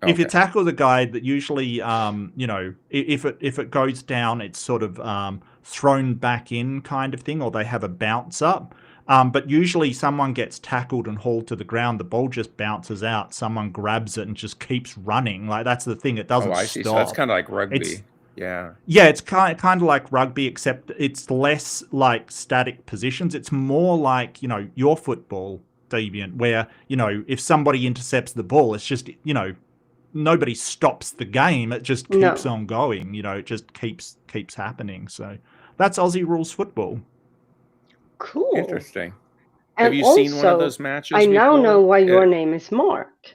Speaker 1: If you tackle the guy, that usually, if it goes down, it's sort of thrown back in kind of thing, or they have a bounce up. But usually someone gets tackled and hauled to the ground. The ball just bounces out. Someone grabs it and just keeps running. Like, that's the thing. It doesn't stop.
Speaker 7: I see. So that's kind of like rugby. Yeah,
Speaker 1: it's kind of like rugby, except it's less like static positions. It's more like, your football, Deviant, where, if somebody intercepts the ball, it's just, nobody stops the game. It just keeps on going. It just keeps happening. So that's Aussie rules football.
Speaker 8: Cool.
Speaker 7: Interesting.
Speaker 8: And
Speaker 7: have you seen one of those matches
Speaker 8: I now
Speaker 7: before?
Speaker 8: know why your name is Mark.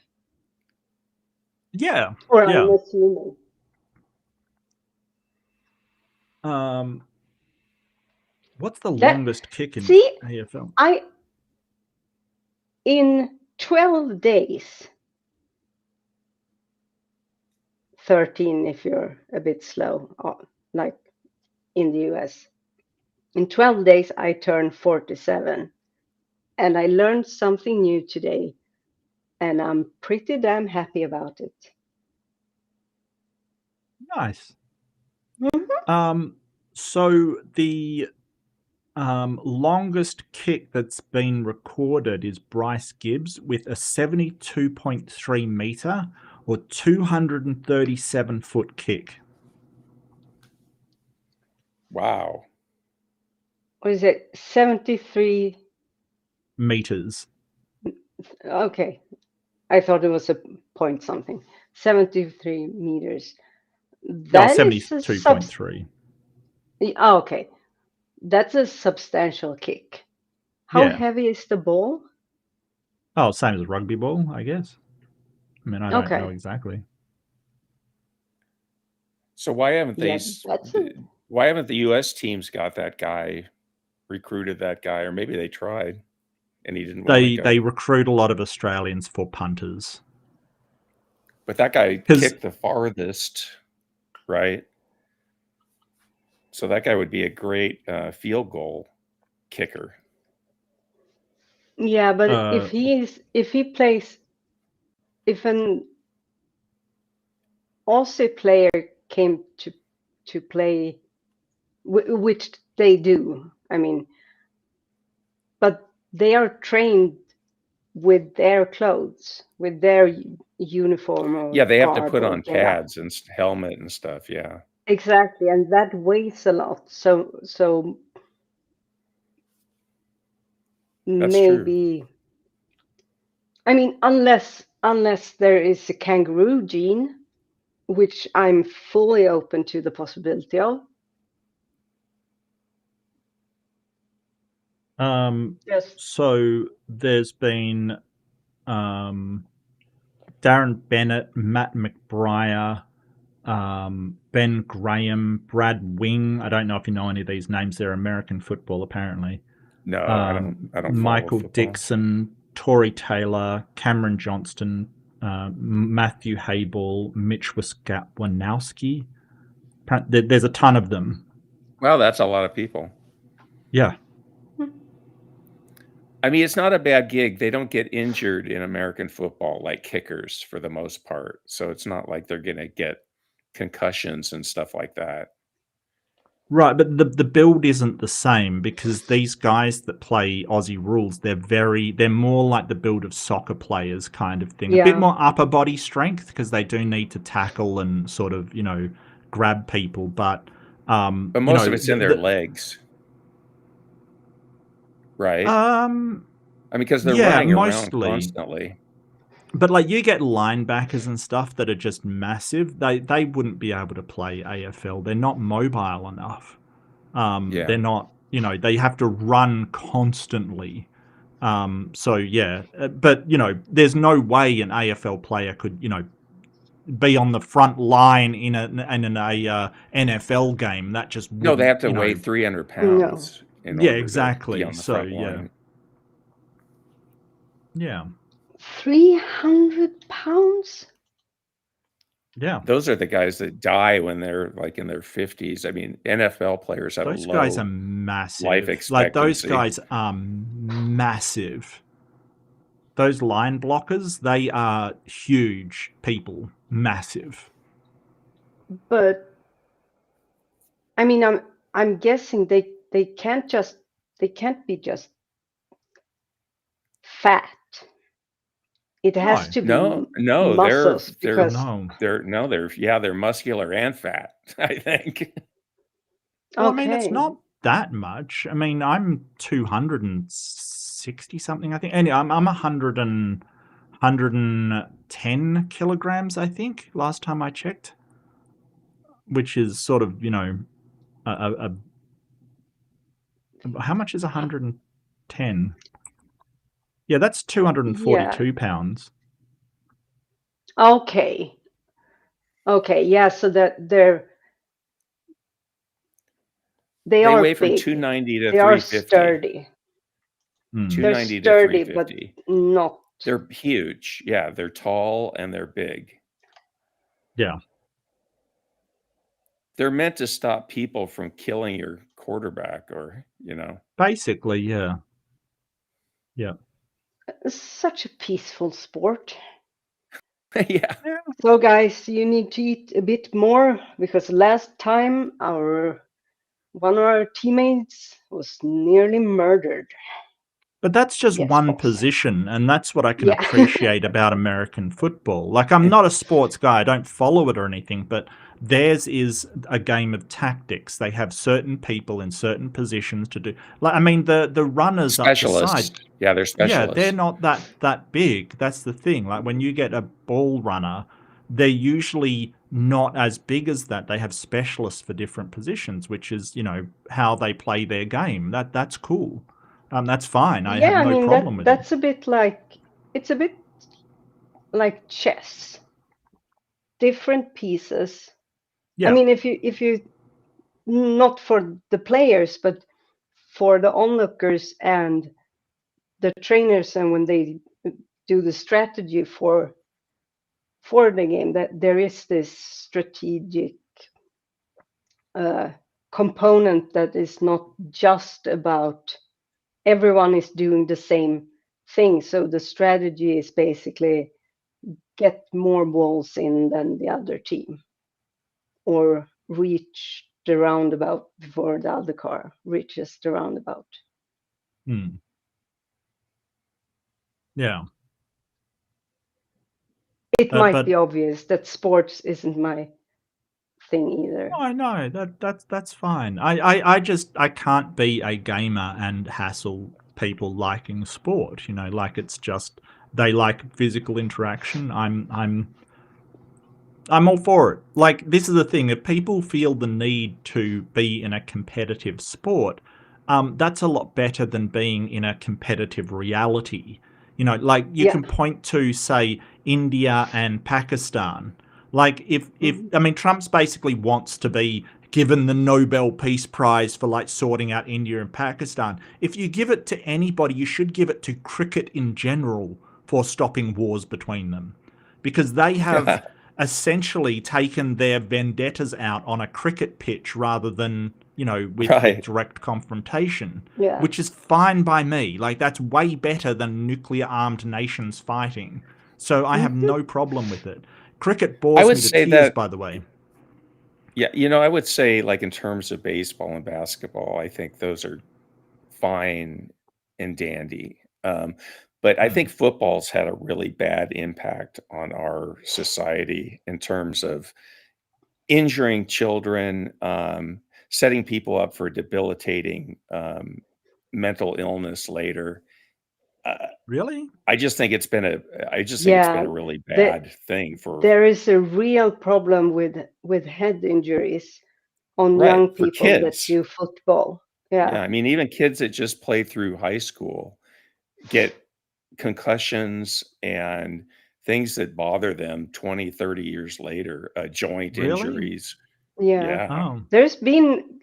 Speaker 1: Yeah.
Speaker 8: Or I'm assuming.
Speaker 1: What's the longest kick in AFL?
Speaker 8: In 12 days, 13 if you're a bit slow, like in the US. In 12 days, I turned 47. And I learned something new today. And I'm pretty damn happy about it.
Speaker 1: Nice. Mm-hmm. So the longest kick that's been recorded is Bryce Gibbs with a 72.3 meter or 237-foot kick.
Speaker 7: Wow.
Speaker 8: What is it? 73
Speaker 1: meters.
Speaker 8: Okay. I thought it was a point something. 73 meters. That
Speaker 1: 72.3.
Speaker 8: Okay. That's a substantial kick. How heavy is the ball?
Speaker 1: Oh, same as a rugby ball, I guess. I mean, I don't know exactly.
Speaker 7: So why haven't why haven't the US teams got that guy, recruited that guy, or maybe they tried and he didn't want to go?
Speaker 1: They recruit a lot of Australians for punters.
Speaker 7: But that guy kicked the farthest, right? So that guy would be a great field goal kicker.
Speaker 8: Yeah, but if an Aussie player came to play, which they do, I mean, but they are trained with their clothes, with their uniform. Or
Speaker 7: they have to put on pads and helmet and stuff. Yeah,
Speaker 8: exactly, and that weighs a lot. So
Speaker 7: that's
Speaker 8: maybe
Speaker 7: true.
Speaker 8: I mean, unless there is a kangaroo gene, which I'm fully open to the possibility of.
Speaker 1: Yes. So there's been Darren Bennett, Matt McBriar, Ben Graham, Brad Wing. I don't know if you know any of these names. They're American football, apparently.
Speaker 7: No, I don't.
Speaker 1: Michael Dixon, Tory Taylor, Cameron Johnston, Matthew Hayball, Mitch Wiskowski. There's a ton of them.
Speaker 7: Well, that's a lot of people.
Speaker 1: Yeah.
Speaker 7: I mean, it's not a bad gig. They don't get injured in American football like kickers for the most part. So it's not like they're going to get concussions and stuff like that.
Speaker 1: Right, but the build isn't the same because these guys that play Aussie rules, they're more like the build of soccer players kind of thing. Yeah. A bit more upper body strength because they do need to tackle and sort of, grab people. But
Speaker 7: most of it's in their legs. Right. I mean, because they're running around constantly.
Speaker 1: But like you get linebackers and stuff that are just massive. They wouldn't be able to play AFL. They're not mobile enough. They're not. They have to run constantly. But there's no way an AFL player could be on the front line in an NFL game. That just
Speaker 7: no. They have to weigh 300 pounds.
Speaker 1: Yeah, exactly. So yeah.
Speaker 8: 300 pounds?
Speaker 1: Yeah.
Speaker 7: Those are the guys that die when they're like in their 50s. I mean, NFL players have
Speaker 1: Those
Speaker 7: a
Speaker 1: guys are
Speaker 7: low
Speaker 1: massive.
Speaker 7: life
Speaker 1: Like, those
Speaker 7: expectancy.
Speaker 1: guys are massive. Those line blockers, they are huge people. Massive.
Speaker 8: But I mean, I'm guessing they can't be just fat. It has to be
Speaker 7: No,
Speaker 8: muscles because
Speaker 7: they're muscular and fat, I think.
Speaker 1: Well, I mean, it's
Speaker 8: okay.
Speaker 1: not that much. I mean, I'm 260 something, I think. Anyway, I'm 110 kilograms, I think, last time I checked, which is sort of, you know, how much is 110? Yeah, that's 242 pounds.
Speaker 8: Okay. Yeah, so that they are
Speaker 7: weigh from
Speaker 8: big.
Speaker 7: 290 to
Speaker 8: they are
Speaker 7: 350.
Speaker 8: sturdy.
Speaker 7: 290
Speaker 8: They're
Speaker 7: to
Speaker 8: sturdy, but
Speaker 7: 350.
Speaker 8: not.
Speaker 7: They're huge. Yeah, they're tall and they're big.
Speaker 1: Yeah.
Speaker 7: They're meant to stop people from killing your quarterback, or, you know.
Speaker 1: Basically, yeah. Yeah.
Speaker 8: Such a peaceful sport.
Speaker 7: Yeah.
Speaker 8: So guys, you need to eat a bit more because last time one of our teammates was nearly murdered.
Speaker 1: But that's just
Speaker 8: Yes,
Speaker 1: one
Speaker 8: boss.
Speaker 1: position, and that's what I can
Speaker 8: Yeah.
Speaker 1: appreciate about American football. Like, I'm not a sports guy, I don't follow it or anything, but theirs is a game of tactics. They have certain people in certain positions to do. Like, I mean, the runners up the
Speaker 7: Specialists.
Speaker 1: side.
Speaker 7: Yeah, they're specialists.
Speaker 1: Yeah, they're not that big. That's the thing. Like, when you get a ball runner, they're usually not as big as that. They have specialists for different positions, which is, you know, how they play their game. That's cool. That's fine. I have no problem with
Speaker 8: that's
Speaker 1: it.
Speaker 8: a bit like it's a bit like chess. Different pieces.
Speaker 1: Yeah.
Speaker 8: I mean, if you not for the players, but for the onlookers and the trainers, and when they do the strategy for the game, that there is this strategic component that is not just about everyone is doing the same thing. So the strategy is basically get more balls in than the other team, or reach the roundabout before the other car reaches the roundabout.
Speaker 1: Yeah.
Speaker 8: It might be obvious that sports isn't my thing either.
Speaker 1: Oh, no, that's fine. I can't be a gamer and hassle people liking sport. You know, like, it's just they like physical interaction. I'm all for it. Like, this is the thing: if people feel the need to be in a competitive sport, that's a lot better than being in a competitive reality. You know, like, you can point to, say, India and Pakistan. Like, if I mean, Trump's basically wants to be given the Nobel Peace Prize for, like, sorting out India and Pakistan. If you give it to anybody, you should give it to cricket in general for stopping wars between them, because they have essentially taken their vendettas out on a cricket pitch rather than, you know, with direct confrontation, which is fine by me. Like, that's way better than nuclear armed nations fighting. So I have no problem with it. Cricket bores me to tears, by the way.
Speaker 7: Yeah, you know, I would say, like, in terms of baseball and basketball, I think those are fine and dandy. But I think football's had a really bad impact on our society in terms of injuring children, setting people up for debilitating mental illness later.
Speaker 1: Really?
Speaker 7: I just think it's been a really bad thing for.
Speaker 8: There is a real problem with head injuries on young people that do football.
Speaker 7: Yeah, I mean, even kids that just play through high school get concussions and things that bother them 20, 30 years later, joint injuries.
Speaker 8: Yeah. There's been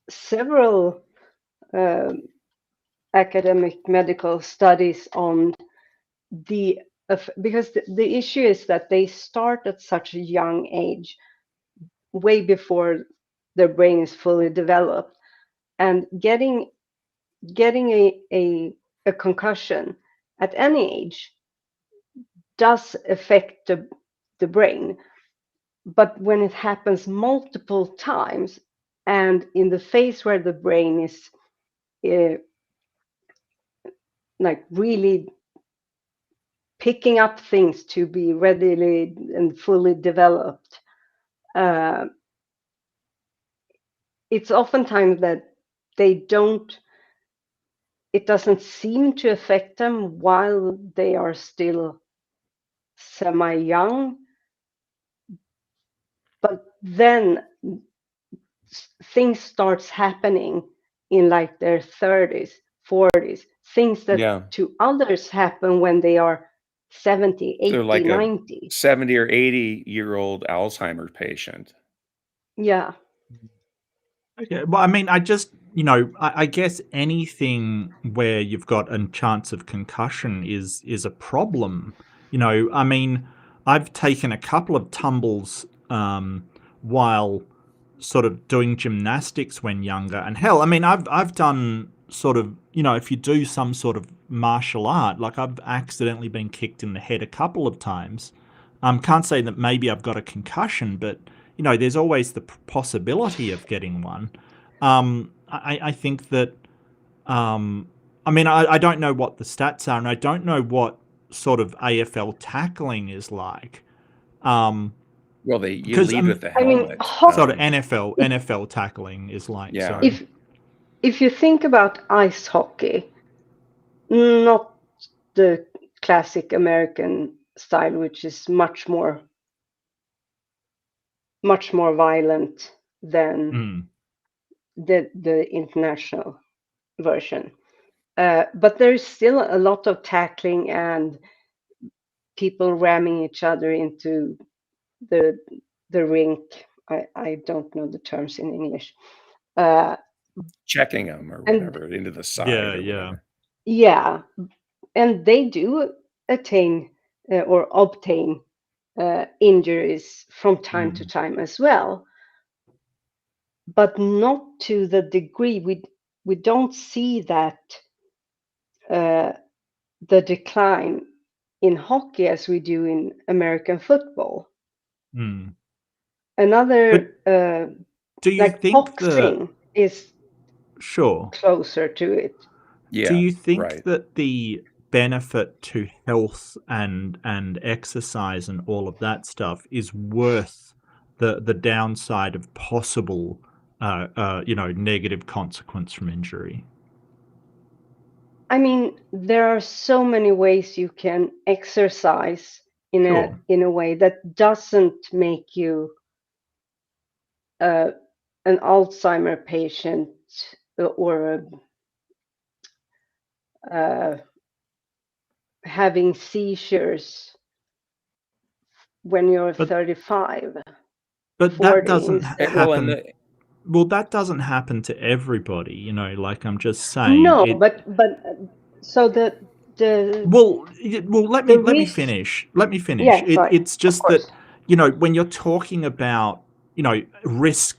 Speaker 8: several academic medical studies on because the issue is that they start at such a young age, way before their brain is fully developed, and getting a concussion at any age does affect the brain. But when it happens multiple times and in the phase where the brain is like really picking up things to be readily and fully developed, it's oftentimes that it doesn't seem to affect them while they are still semi-young, but then things starts happening in like their 30s, 40s, things that to others happen when they are 70, 80,
Speaker 7: They're like
Speaker 8: 90.
Speaker 7: A 70 or 80-year-old Alzheimer's patient.
Speaker 8: Yeah.
Speaker 1: Okay. Well, I mean, I just, I guess anything where you've got a chance of concussion is a problem. I mean, I've taken a couple of tumbles while sort of doing gymnastics when younger, and hell, I mean, I've done sort of, if you do some sort of martial art, like I've accidentally been kicked in the head a couple of times. Can't say that maybe I've got a concussion, but there's always the possibility of getting one. I think that, I mean, I don't know what the stats are, and I don't know what sort of AFL tackling is like.
Speaker 7: Well, you lead with the helmet.
Speaker 8: I mean,
Speaker 1: sort of NFL tackling is like.
Speaker 7: Yeah.
Speaker 1: So.
Speaker 8: If you think about ice hockey, not the classic American style, which is much more violent than the international version. But there's still a lot of tackling and people ramming each other into the rink. I don't know the terms in English.
Speaker 7: Checking them or whatever into the side.
Speaker 8: Yeah, and they do attain or obtain injuries from time to time as well, but not to the degree we don't see that the decline in hockey as we do in American football. Another
Speaker 1: do you
Speaker 8: like
Speaker 1: think
Speaker 8: boxing is closer to it?
Speaker 7: Yeah.
Speaker 1: Do you think that the benefit to health and exercise and all of that stuff is worth the downside of possible negative consequence from injury?
Speaker 8: I mean, there are so many ways you can exercise in a way that doesn't make you an Alzheimer patient or having seizures when you're 35.
Speaker 1: But
Speaker 8: 40
Speaker 1: that doesn't happen. Well, that doesn't happen to everybody, like I'm just saying.
Speaker 8: No, but so the
Speaker 1: well, let me finish. Let me finish.
Speaker 8: Yeah,
Speaker 1: it's just that when you're talking about risk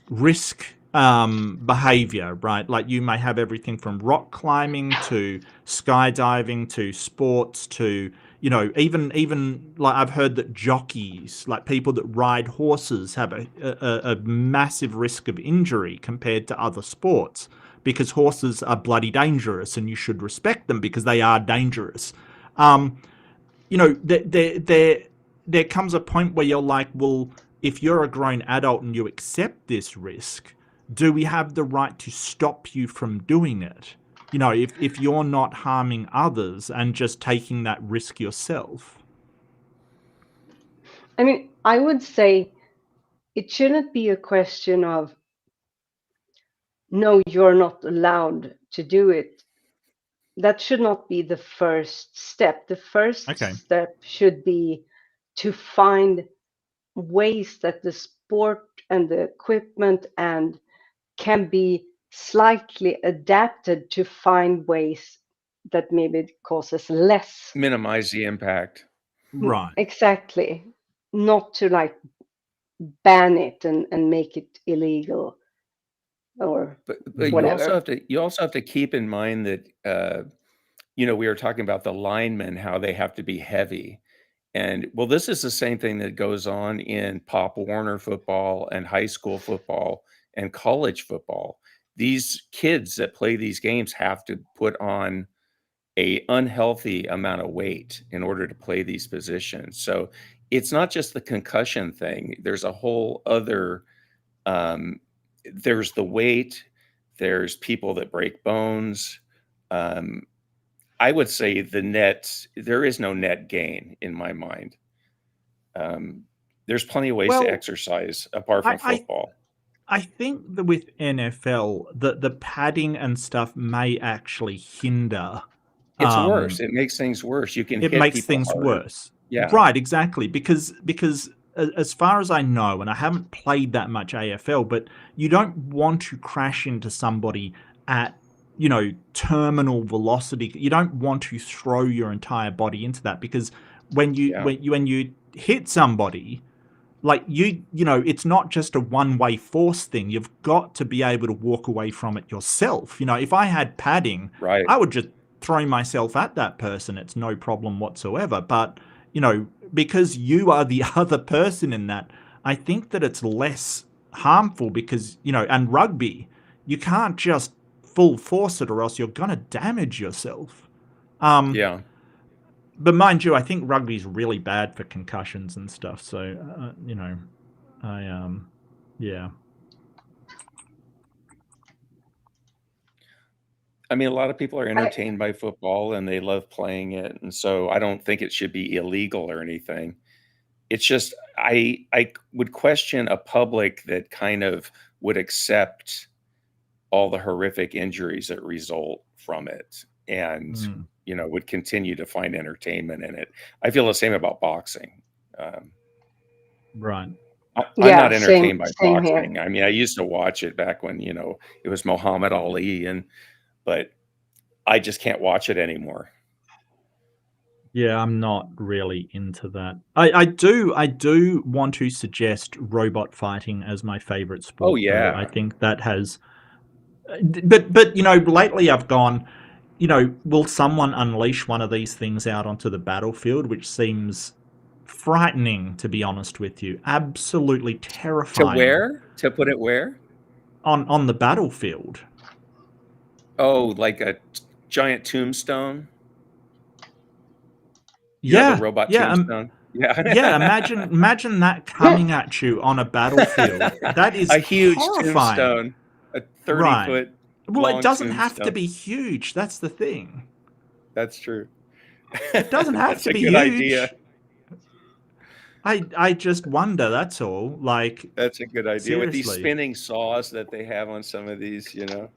Speaker 1: behavior, right? Like you may have everything from rock climbing to skydiving to sports to even like I've heard that jockeys, like people that ride horses, have a massive risk of injury compared to other sports, because horses are bloody dangerous and you should respect them because they are dangerous. There comes a point where you're like, well, if you're a grown adult and you accept this risk, do we have the right to stop you from doing it? If you're not harming others and just taking that risk yourself.
Speaker 8: I mean, I would say it shouldn't be a question of, no, you're not allowed to do it. That should not be the first step. The first step should be to find ways that the sport and the equipment and can be slightly adapted to find ways that maybe causes less.
Speaker 7: Minimize the impact.
Speaker 1: Right.
Speaker 8: Exactly. Not to like ban it and make it illegal or
Speaker 7: But
Speaker 8: whatever.
Speaker 7: you also have to keep in mind that you know, we were talking about the linemen, how they have to be heavy. And well, this is the same thing that goes on in Pop Warner football and high school football and college football. These kids that play these games have to put on a unhealthy amount of weight in order to play these positions. So it's not just the concussion thing. There's a whole other there's the weight, there's people that break bones. I would say there is no net gain in my mind. There's plenty of ways to exercise apart from football.
Speaker 1: I think that with NFL, the padding and stuff may actually hinder.
Speaker 7: It's worse. It makes things worse. You can
Speaker 1: it
Speaker 7: hit
Speaker 1: makes
Speaker 7: people
Speaker 1: things
Speaker 7: harder.
Speaker 1: worse.
Speaker 7: Yeah.
Speaker 1: Right, exactly. Because as far as I know, and I haven't played that much AFL, but you don't want to crash into somebody at, you know, terminal velocity. You don't want to throw your entire body into that, because when you hit somebody, like you know, it's not just a one-way force thing. You've got to be able to walk away from it yourself. You know, if I had padding,
Speaker 7: right,
Speaker 1: I would just throw myself at that person. It's no problem whatsoever. But, you know, because you are the other person in that, I think that it's less harmful because, you know, and rugby, you can't just full force it or else you're going to damage yourself.
Speaker 7: Yeah.
Speaker 1: But mind you, I think rugby's really bad for concussions and stuff. So, you know, yeah.
Speaker 7: I mean, a lot of people are entertained by football and they love playing it. And so I don't think it should be illegal or anything. It's just, I would question a public that kind of would accept all the horrific injuries that result from it and, you know, would continue to find entertainment in it. I feel the same about boxing.
Speaker 1: Right.
Speaker 7: I'm not entertained by boxing.
Speaker 8: Here.
Speaker 7: I mean, I used to watch it back when, you know, it was Muhammad Ali but I just can't watch it anymore.
Speaker 1: Yeah, I'm not really into that. I do want to suggest robot fighting as my favorite sport.
Speaker 7: Oh yeah.
Speaker 1: Though. I think that has, but you know, lately I've gone, you know, will someone unleash one of these things out onto the battlefield, which seems frightening, to be honest with you. Absolutely terrifying.
Speaker 7: To where? To put it where?
Speaker 1: On the battlefield.
Speaker 7: Oh, like a giant tombstone?
Speaker 1: Yeah,
Speaker 7: the robot tombstone.
Speaker 1: Yeah, imagine that coming at you on a battlefield. That is
Speaker 7: a huge
Speaker 1: horrifying.
Speaker 7: Tombstone, a 30-foot.
Speaker 1: Well, it doesn't
Speaker 7: tombstone.
Speaker 1: have to be huge. That's the thing.
Speaker 7: That's true.
Speaker 1: It doesn't have to be huge.
Speaker 7: That's a good idea.
Speaker 1: I just wonder. That's all. Like,
Speaker 7: that's a good idea.
Speaker 1: Seriously.
Speaker 7: With these spinning saws that they have on some of these, you know.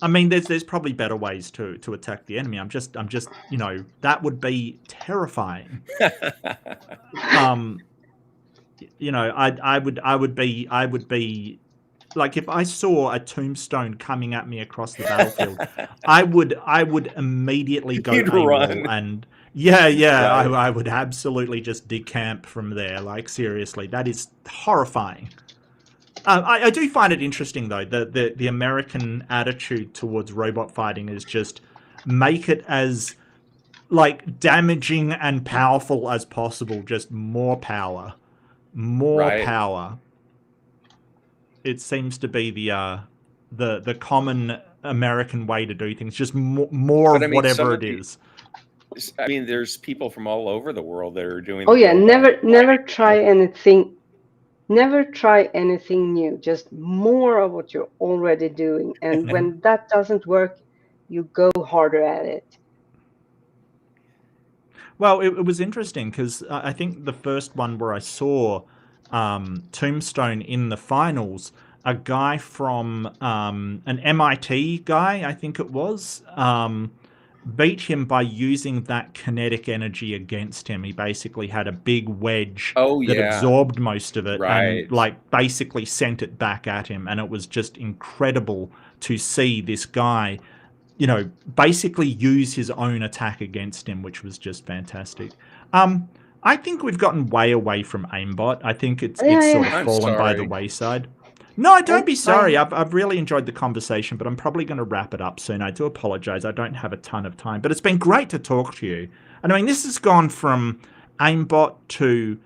Speaker 1: I mean, there's probably better ways to attack the enemy. I'm just, you know, that would be terrifying. You know, I would be like, if I saw a tombstone coming at me across the battlefield, I would immediately go AWOL and I would absolutely just decamp from there. Like, seriously, that is horrifying. I do find it interesting, though, the American attitude towards robot fighting is just make it as, like, damaging and powerful as possible. Just more power. More power. It seems to be the common American way to do things. Just more of whatever it is.
Speaker 7: I mean, there's people from all over the world that are doing.
Speaker 8: Oh yeah, never try anything. Never try anything new. Just more of what you're already doing. And when that doesn't work, you go harder at it.
Speaker 1: Well, it was interesting because I think the first one where I saw Tombstone in the finals, a guy from an MIT guy, I think it was, beat him by using that kinetic energy against him. He basically had a big wedge that absorbed most of it and like basically sent it back at him. And it was just incredible to see this guy, you know, basically use his own attack against him, which was just fantastic. I think we've gotten way away from AIMBOT. I think it's sort of fallen by the wayside. No, don't be sorry. I've really enjoyed the conversation, but I'm probably going to wrap it up soon. I do apologize. I don't have a ton of time, but it's been great to talk to you. And I mean, this has gone from AIMBOT to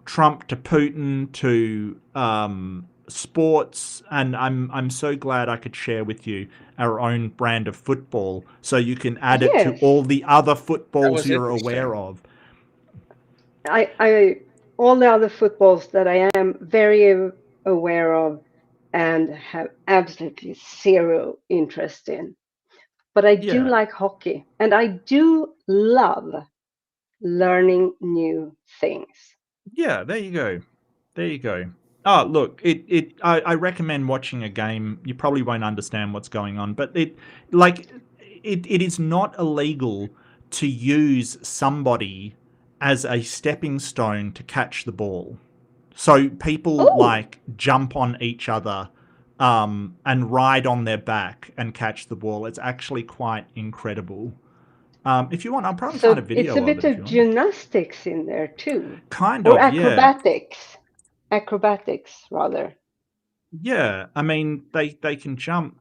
Speaker 1: Trump to Putin to sports, and I'm so glad I could share with you our own brand of football, so you can add it to all the other footballs you're aware of.
Speaker 8: All the other footballs that I am very aware of and have absolutely zero interest in. But I do like hockey, and I do love learning new things.
Speaker 1: Yeah, there you go. There you go. Oh, look, I recommend watching a game. You probably won't understand what's going on, but it is not illegal to use somebody as a stepping stone to catch the ball. So people like jump on each other and ride on their back and catch the ball. It's actually quite incredible. If you want, I'll probably find a video of it.
Speaker 8: It's a bit of gymnastics in there too.
Speaker 1: Kind of,
Speaker 8: acrobatics. Acrobatics, rather.
Speaker 1: Yeah, I mean, they can jump.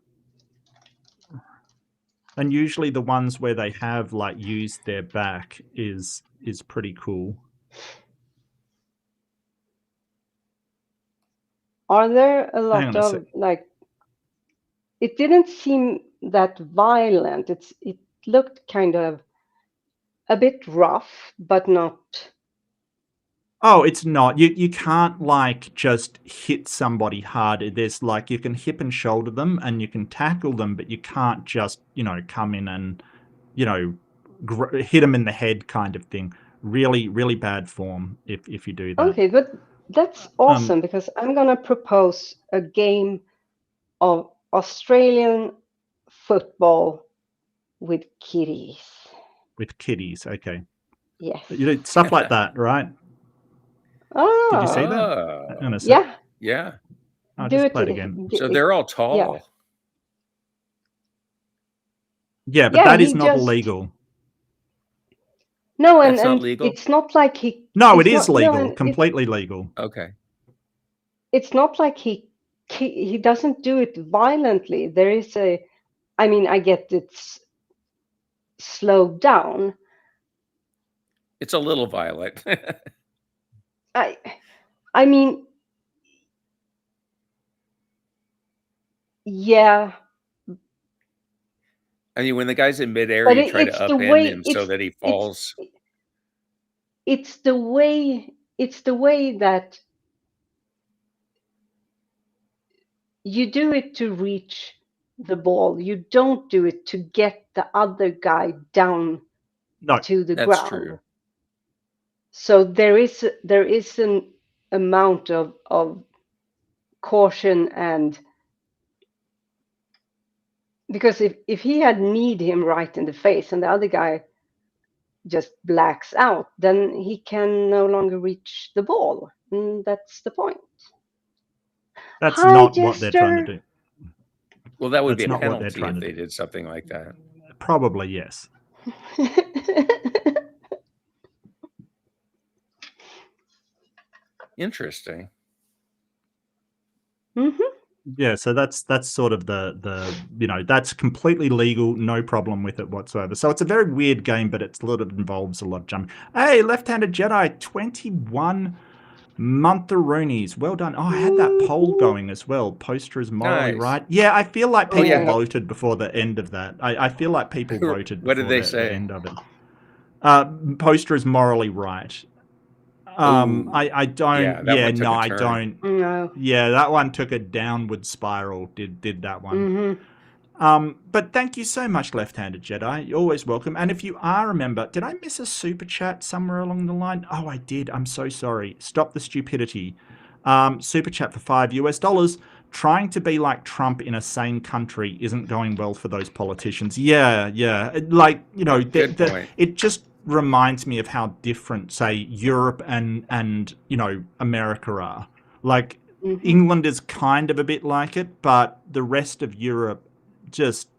Speaker 1: And usually the ones where they have like used their back is pretty cool.
Speaker 8: Are there a lot of like? It didn't seem that violent. It looked kind of a bit rough, but not.
Speaker 1: Oh, it's not. You can't like just hit somebody hard. There's like you can hip and shoulder them and you can tackle them, but you can't just come in and hit them in the head kind of thing. Really, really bad form if you do that.
Speaker 8: Okay, but that's awesome because I'm gonna propose a game of Australian football with kitties.
Speaker 1: With kitties, okay.
Speaker 8: Yes.
Speaker 1: You do stuff like that, right?
Speaker 8: Oh.
Speaker 1: Did you see that?
Speaker 8: Yeah.
Speaker 7: Yeah.
Speaker 1: I'll just play it again.
Speaker 7: So they're all tall.
Speaker 1: Yeah, but that is not illegal.
Speaker 8: No, and
Speaker 7: not legal?
Speaker 8: It's not like he.
Speaker 1: No, it is legal. Completely legal.
Speaker 7: Okay.
Speaker 8: It's not like he doesn't do it violently. There is I get it's slowed down.
Speaker 7: It's a little violent.
Speaker 8: I mean, yeah.
Speaker 7: I mean, when the guy's in midair, you try to upend him so that he falls.
Speaker 8: It's the way that you do it to reach the ball. You don't do it to get the other guy down to the ground.
Speaker 7: That's true.
Speaker 8: So there is an amount of caution, and because if he had kneed him right in the face and the other guy just blacks out, then he can no longer reach the ball. And that's the point.
Speaker 1: That's not what they're trying to do.
Speaker 7: Well, that would be a penalty if they did something like that.
Speaker 1: Probably, yes.
Speaker 7: Interesting.
Speaker 8: Mm-hmm.
Speaker 1: Yeah, so that's sort of the that's completely legal, no problem with it whatsoever. So it's a very weird game, but it involves a lot of jumping. Hey, Left-Handed Jedi, 21 Montheroonies. Well done. Oh, I had that poll going as well. Poster is morally right. Yeah, I feel like people voted before the end of that. I feel like people voted before
Speaker 7: what did they say?
Speaker 1: The end of it. Poster is morally right. I don't. I don't.
Speaker 8: No.
Speaker 1: Yeah, that one took a downward spiral. Did that one? Mm-hmm. But thank you so much, Left-Handed Jedi. You're always welcome. And if you are a member, did I miss a super chat somewhere along the line? Oh, I did. I'm so sorry. Stop the stupidity. Super chat for $5. trying to be like Trump in a sane country isn't going well for those politicians. Yeah. Like, you know,
Speaker 7: Good point.
Speaker 1: it just reminds me of how different, say, Europe and you know, America are. Like, England is kind of a bit like it, but the rest of Europe just,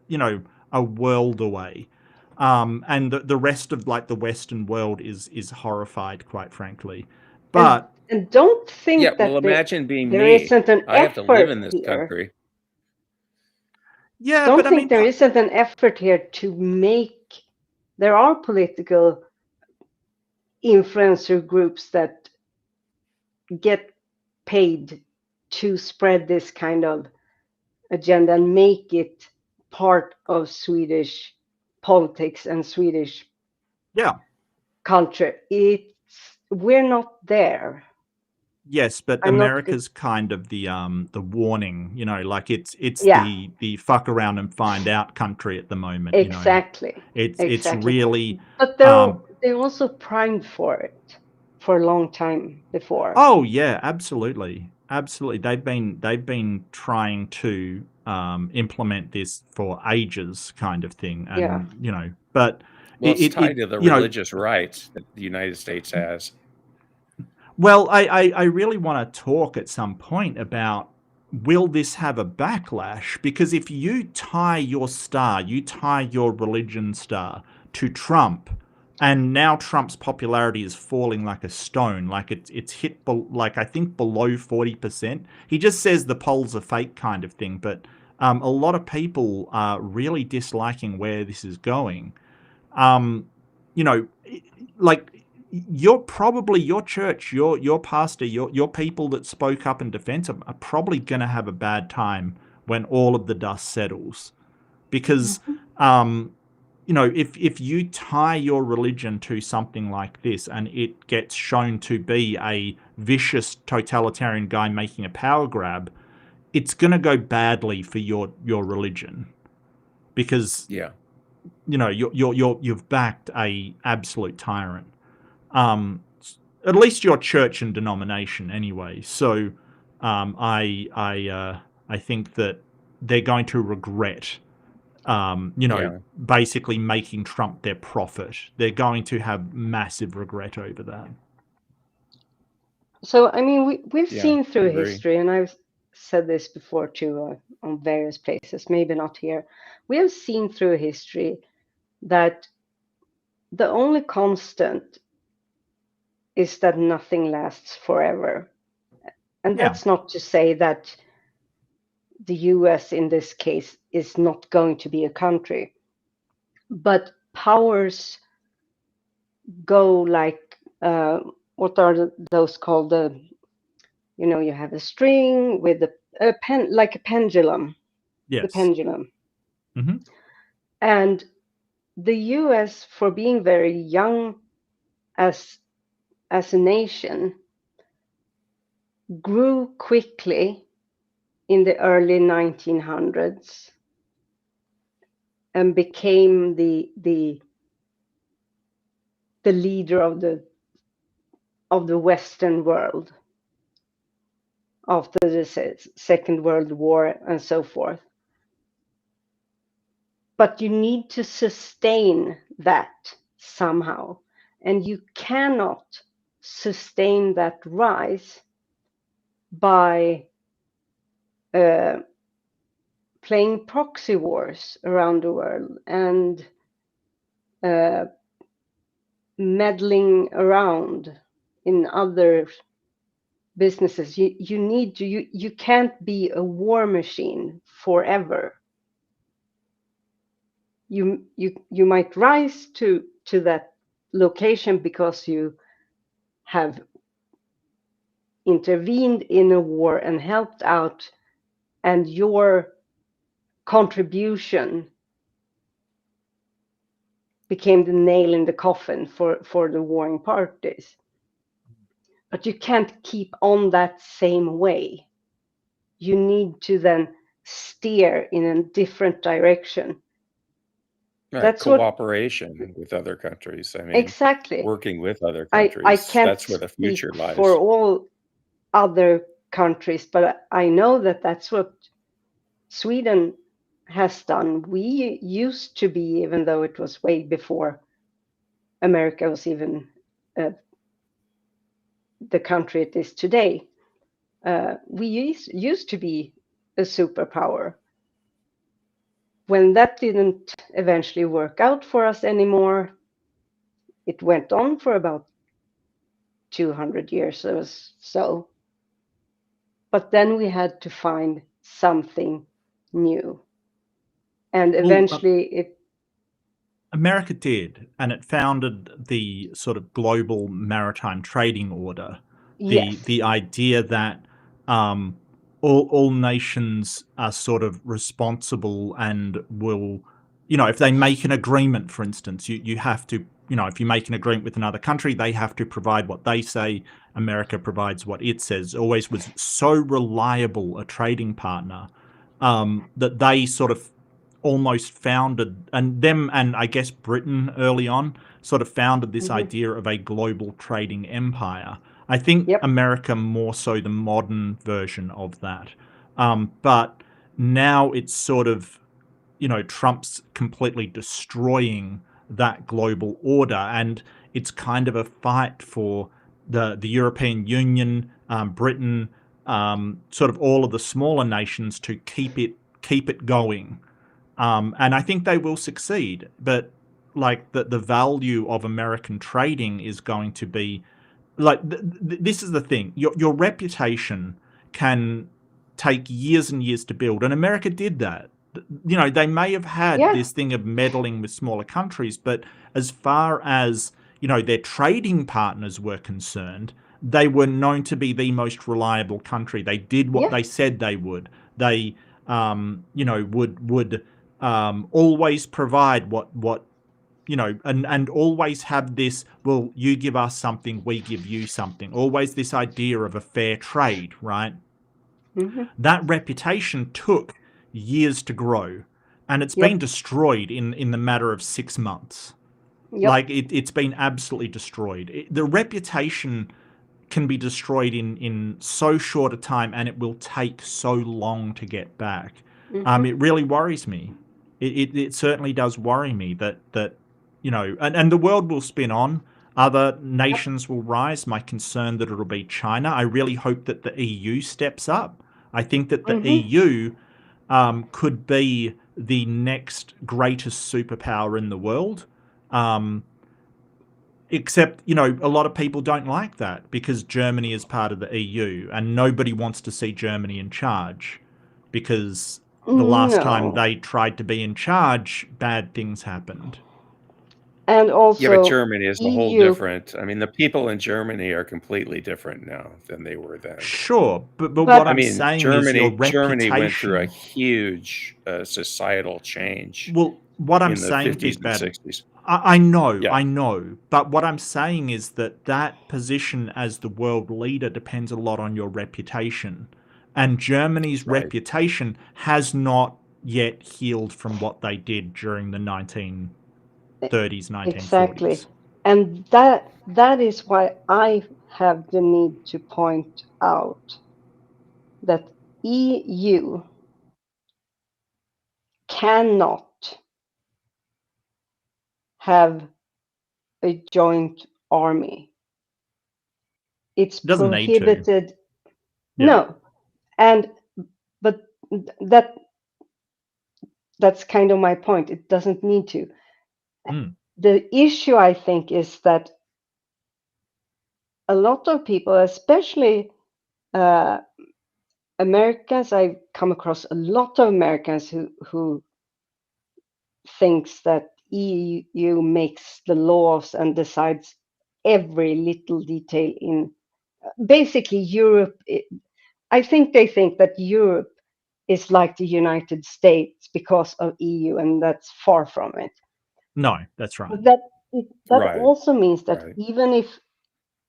Speaker 1: you know, a world away. And the rest of like the Western world is horrified, quite frankly. But
Speaker 8: and don't think
Speaker 7: Yeah,
Speaker 8: that
Speaker 7: well, imagine being
Speaker 8: there
Speaker 7: me.
Speaker 8: isn't an
Speaker 7: I have to live
Speaker 8: effort
Speaker 7: in this
Speaker 8: here.
Speaker 7: country.
Speaker 1: yeah,
Speaker 8: Don't
Speaker 1: but I
Speaker 8: think
Speaker 1: mean,
Speaker 8: there isn't an effort here to make. There are political influencer groups that get paid to spread this kind of agenda and make it part of Swedish politics and Swedish
Speaker 1: yeah.
Speaker 8: culture. We're not there.
Speaker 1: Yes, but
Speaker 8: I'm not.
Speaker 1: America's kind of the warning, you know, like it's
Speaker 8: Yeah.
Speaker 1: the fuck around and find out country at the moment, you know.
Speaker 8: Exactly.
Speaker 1: It's
Speaker 8: Exactly.
Speaker 1: really
Speaker 8: But they also primed for it for a long time before.
Speaker 1: oh yeah, absolutely. Absolutely. They've been trying to implement this for ages, kind of thing. And
Speaker 8: Yeah.
Speaker 1: you know, but
Speaker 7: Well, it's tied to the
Speaker 1: you know,
Speaker 7: religious rights that the United States has.
Speaker 1: well, I really want to talk at some point about, will this have a backlash? Because if you tie your star, you tie your religion star to Trump, and now Trump's popularity is falling like a stone, like it's hit like I think below 40%. He just says the polls are fake, kind of thing, but a lot of people are really disliking where this is going. You know, like, you're probably, your church, your pastor, your people that spoke up in defense are probably going to have a bad time when all of the dust settles, because you know, if you tie your religion to something like this and it gets shown to be a vicious totalitarian guy making a power grab, it's going to go badly for your religion, because
Speaker 7: Yeah.
Speaker 1: you know, you've backed a absolute tyrant. At least your church and denomination, anyway. So, I think that they're going to regret, you know,
Speaker 7: Yeah.
Speaker 1: basically making Trump their prophet. They're going to have massive regret over that.
Speaker 8: So, I mean, we've
Speaker 7: Yeah,
Speaker 8: seen through
Speaker 7: agree.
Speaker 8: history, and I've said this before too, on various places, maybe not here. We have seen through history that the only constant is that nothing lasts forever. And
Speaker 1: Yeah.
Speaker 8: that's not to say that the US in this case is not going to be a country, but powers go like, what are those called? You know, you have a string with a pen, like a pendulum.
Speaker 1: Yes.
Speaker 8: The pendulum.
Speaker 1: Mhm.
Speaker 8: And the US, for being very young as a nation, grew quickly in the early 1900s and became the leader of the Western world after the Second World War and so forth. But you need to sustain that somehow, and you cannot sustain that rise by playing proxy wars around the world and meddling around in other businesses. You can't be a war machine forever. You might rise to that location because you have intervened in a war and helped out, and your contribution became the nail in the coffin for the warring parties. But you can't keep on that same way. You need to then steer in a different direction.
Speaker 7: Right.
Speaker 8: That's
Speaker 7: Cooperation with other countries. I mean,
Speaker 8: exactly.
Speaker 7: working with other
Speaker 8: I
Speaker 7: countries.
Speaker 8: can't
Speaker 7: That's where the
Speaker 8: speak
Speaker 7: future lies.
Speaker 8: for all other countries, but I know that that's what Sweden has done. We used to be, even though it was way before America was even the country it is today, we used to be a superpower. When that didn't eventually work out for us anymore, it went on for about 200 years or so. But then we had to find something new. And eventually
Speaker 1: America did, and it founded the sort of global maritime trading order.
Speaker 8: Yes.
Speaker 1: The idea that all nations are sort of responsible and will, if they make an agreement, for instance, you have to, if you make an agreement with another country, they have to provide what they say. America provides what it says. Always was so reliable a trading partner that they sort of almost founded, and I guess Britain early on sort of founded this idea of a global trading empire. I think America more so the modern version of that. But now it's sort of, Trump's completely destroying that global order, and it's kind of a fight for the European Union, Britain, sort of all of the smaller nations to keep it going. And I think they will succeed, but like the value of American trading is going to be like this is the thing. Your reputation can take years and years to build, and America did that. They may have had this thing of meddling with smaller countries, but as far as their trading partners were concerned, they were known to be the most reliable country. They did what they said they would. They would always provide what and always have this, well, you give us something, we give you something. Always this idea of a fair trade, right? That reputation took years to grow, and it's been destroyed in the matter of 6 months. Like it's been absolutely destroyed. The reputation can be destroyed in so short a time, and it will take so long to get back. It really worries me. It certainly does worry me that and the world will spin on. Other nations will rise. My concern that it'll be China. I really hope that the EU steps up. I think that the EU could be the next greatest superpower in the world. Except, a lot of people don't like that because Germany is part of the EU and nobody wants to see Germany in charge because the last time they tried to be in charge, bad things happened.
Speaker 8: And also,
Speaker 7: but Germany is a whole different. I mean, the people in Germany are completely different now than they were then.
Speaker 1: Sure, but what I'm saying is your reputation.
Speaker 7: Germany went through a huge societal change.
Speaker 1: Well, what I'm
Speaker 7: in the
Speaker 1: saying
Speaker 7: 50s
Speaker 1: is bad.
Speaker 7: and 60s.
Speaker 1: I know. But what I'm saying is that position as the world leader depends a lot on your reputation. And Germany's reputation has not yet healed from what they did during the 1930s, 1940s.
Speaker 8: Exactly. And that is why I have the need to point out that EU cannot have a joint army. It's prohibited. No, but that's kind of my point. It doesn't need to. The issue, I think, is that a lot of people, especially Americans, I've come across a lot of Americans who thinks that EU makes the laws and decides every little detail in basically Europe. I think they think that Europe is like the United States because of EU, and that's far from it.
Speaker 1: No, that's right.
Speaker 8: But that also means that even if,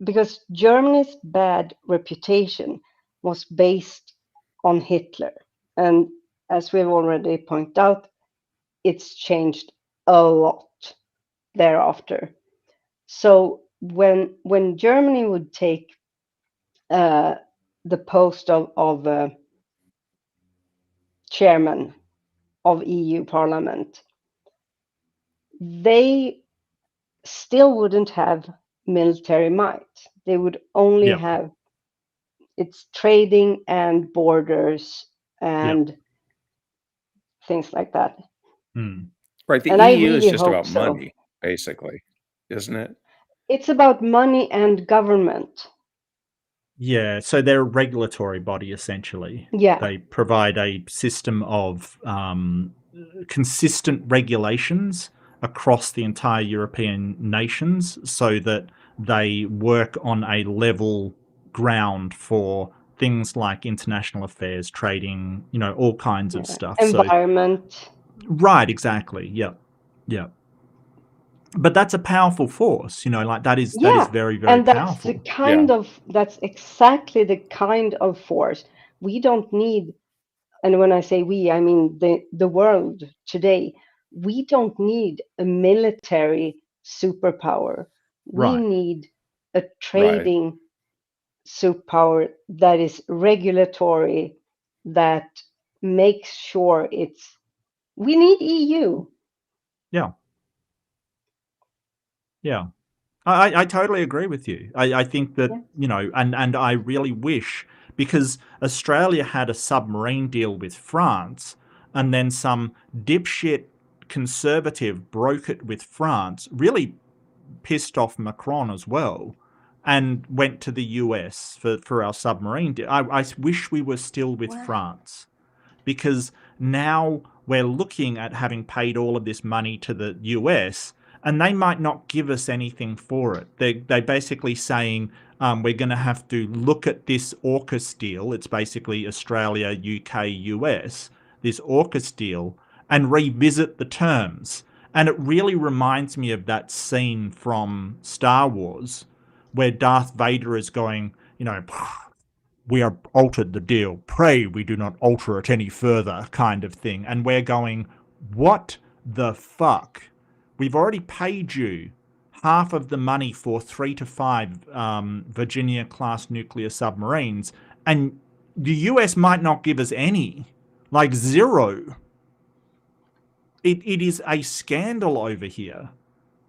Speaker 8: because Germany's bad reputation was based on Hitler, and as we've already pointed out, it's changed a lot thereafter. So when Germany would take the post of chairman of EU Parliament, they still wouldn't have military might. They would only
Speaker 1: Yep.
Speaker 8: have its trading and borders and things like that.
Speaker 1: Mm.
Speaker 7: Right. The
Speaker 8: And I
Speaker 7: EU is
Speaker 8: really
Speaker 7: just
Speaker 8: hope
Speaker 7: about
Speaker 8: so.
Speaker 7: money, basically, isn't it?
Speaker 8: It's about money and government.
Speaker 1: Yeah, so they're a regulatory body essentially.
Speaker 8: Yeah.
Speaker 1: They provide a system of consistent regulations across the entire European nations so that they work on a level ground for things like international affairs, trading, all kinds of stuff.
Speaker 8: Environment.
Speaker 1: So, right, exactly. Yep. Yep. But that's a powerful force, like that is very, very
Speaker 8: and that's
Speaker 1: powerful.
Speaker 8: the kind of that's exactly the kind of force we don't need. And when I say we, I mean the world today. We don't need a military superpower. We
Speaker 1: Right.
Speaker 8: need a trading superpower that is regulatory, that makes sure we need EU.
Speaker 1: Yeah. Yeah. I totally agree with you. I think that, and I really wish, because Australia had a submarine deal with France, and then some dipshit conservative broke it with France, really pissed off Macron as well, and went to the US for our submarine deal. I wish we were still with France, because now we're looking at having paid all of this money to the US, and they might not give us anything for it. They're basically saying we're going to have to look at this AUKUS deal. It's basically Australia, UK, US, this AUKUS deal, and revisit the terms. And it really reminds me of that scene from Star Wars where Darth Vader is going, we have altered the deal. Pray we do not alter it any further, kind of thing. And we're going, what the fuck? We've already paid you half of the money for 3 to 5 Virginia-class nuclear submarines, and the US might not give us any, like zero. It is a scandal over here.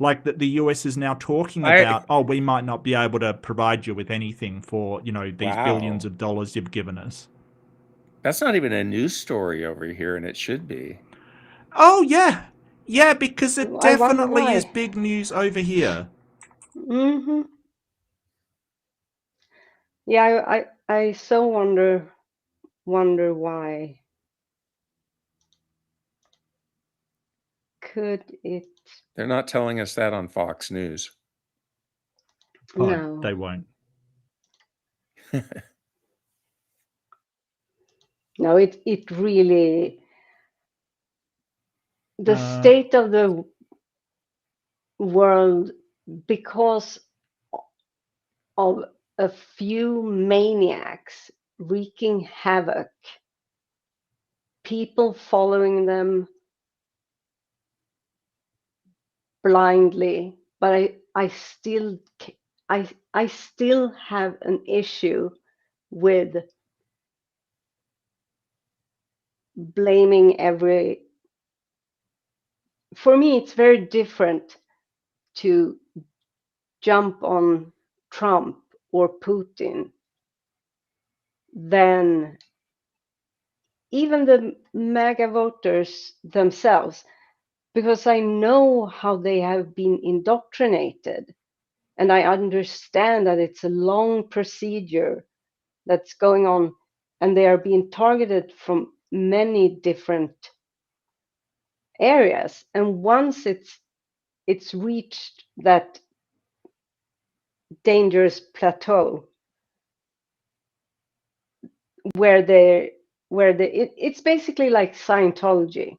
Speaker 1: Like that the US is now talking about, we might not be able to provide you with anything for, these billions of dollars you've given us.
Speaker 7: That's not even a news story over here, and it should be.
Speaker 1: Oh, yeah. Yeah, because it definitely is big news over here.
Speaker 8: Mm-hmm. Yeah, I so wonder why. Could it?
Speaker 7: They're not telling us that on Fox News.
Speaker 8: No,
Speaker 1: they won't.
Speaker 8: No, it really, the state of the world, because of a few maniacs wreaking havoc, people following them blindly. But I still have an issue with blaming for me, it's very different to jump on Trump or Putin than even the MAGA voters themselves, because I know how they have been indoctrinated, and I understand that it's a long procedure that's going on, and they are being targeted from many different areas. And once it's reached that dangerous plateau where it's basically like Scientology.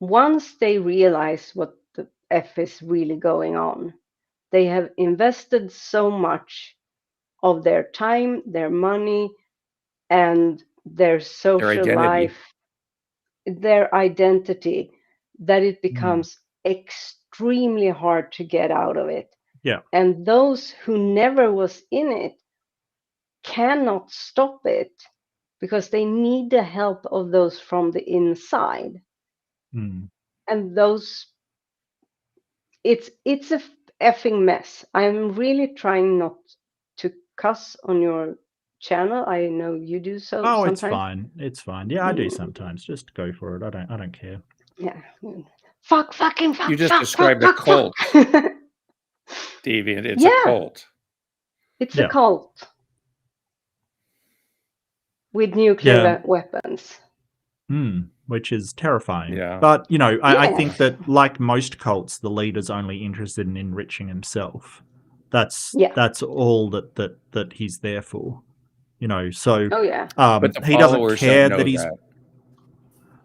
Speaker 8: Once they realize what the F is really going on, they have invested so much of their time, their money, and their social life, their identity, that it becomes extremely hard to get out of it.
Speaker 1: Yeah.
Speaker 8: And those who never was in it cannot stop it because they need the help of those from the inside. And those, it's a effing mess. I'm really trying not to cuss on your channel. I know you do so.
Speaker 1: Oh,
Speaker 8: sometimes.
Speaker 1: It's fine. It's fine. Yeah, I do sometimes. Just go for it. I don't care.
Speaker 8: Yeah. Fucking fuck.
Speaker 7: You just described a cult. Deviant. It's a cult.
Speaker 8: It's a cult with nuclear weapons.
Speaker 1: Which is terrifying.
Speaker 7: Yeah.
Speaker 1: But, you know, I think that, like most cults, the leader's only interested in enriching himself. That's all that he's there for. You know, so
Speaker 7: but the
Speaker 1: he doesn't care
Speaker 7: don't know
Speaker 1: that he's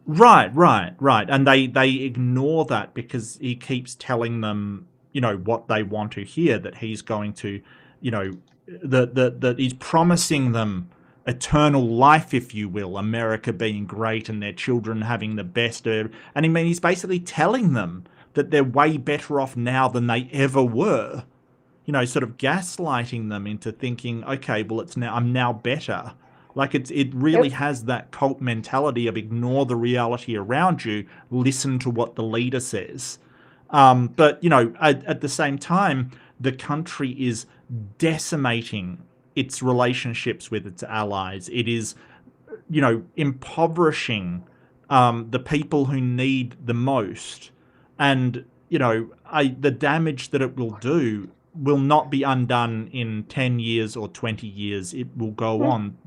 Speaker 1: right. And they ignore that because he keeps telling them, you know, what they want to hear, that he's going to, you know, that he's promising them eternal life, if you will, America being great and their children having the best. And I mean, he's basically telling them that they're way better off now than they ever were. You know, sort of gaslighting them into thinking, okay, well, I'm now better. Like it really has that cult mentality of ignore the reality around you, listen to what the leader says. But, you know, at the same time, the country is decimating its relationships with its allies. It is, you know, impoverishing the people who need the most. And, you know, the damage that it will do will not be undone in 10 years or 20 years. It will go on.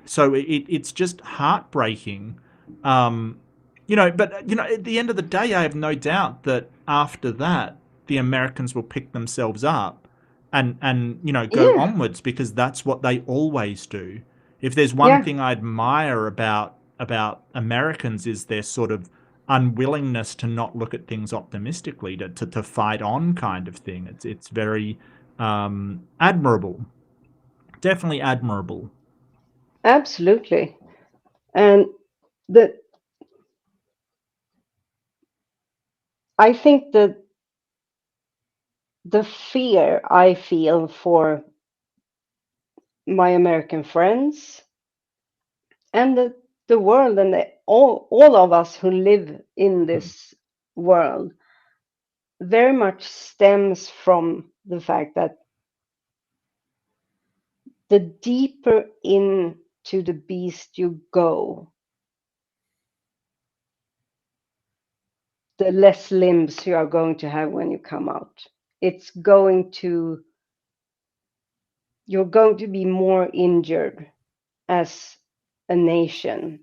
Speaker 1: So it's just heartbreaking. You know, but, you know, at the end of the day, I have no doubt that after that, the Americans will pick themselves up and you know, go onwards, because that's what they always do. If there's one thing I admire about Americans, is their sort of unwillingness to not look at things optimistically, to fight on kind of thing. It's very admirable. Definitely admirable.
Speaker 8: Absolutely. And I think that the fear I feel for my American friends and the world, and all of us who live in this world, very much stems from the fact that the deeper into the beast you go, the less limbs you are going to have when you come out. You're going to be more injured as a nation.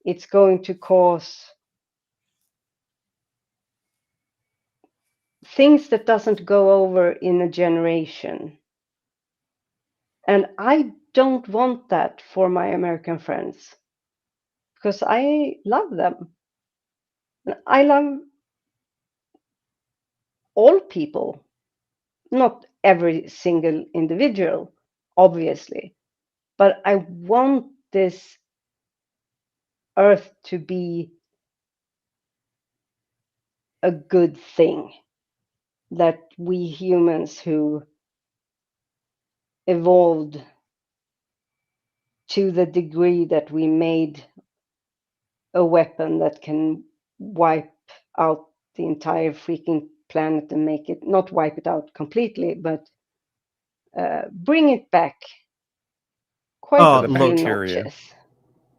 Speaker 8: It's going to cause things that doesn't go over in a generation. And I don't want that for my American friends, because I love them. I love all people, not every single individual, obviously, but I want this earth to be a good thing, that we humans who evolved to the degree that we made a weapon that can wipe out the entire freaking planet and make it, not wipe it out completely, but bring it back quite a few notches.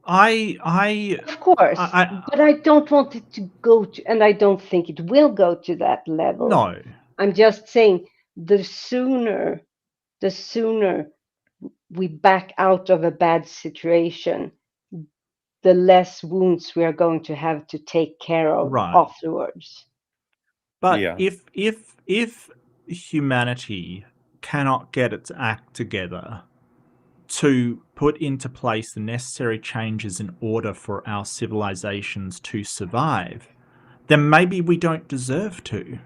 Speaker 8: Of course, but I don't want it to go to, and I don't think it will go to that level.
Speaker 1: No.
Speaker 8: I'm just saying the sooner we back out of a bad situation, the less wounds we are going to have to take care of afterwards.
Speaker 1: But if humanity cannot get its act together to put into place the necessary changes in order for our civilizations to survive, then maybe we don't deserve to.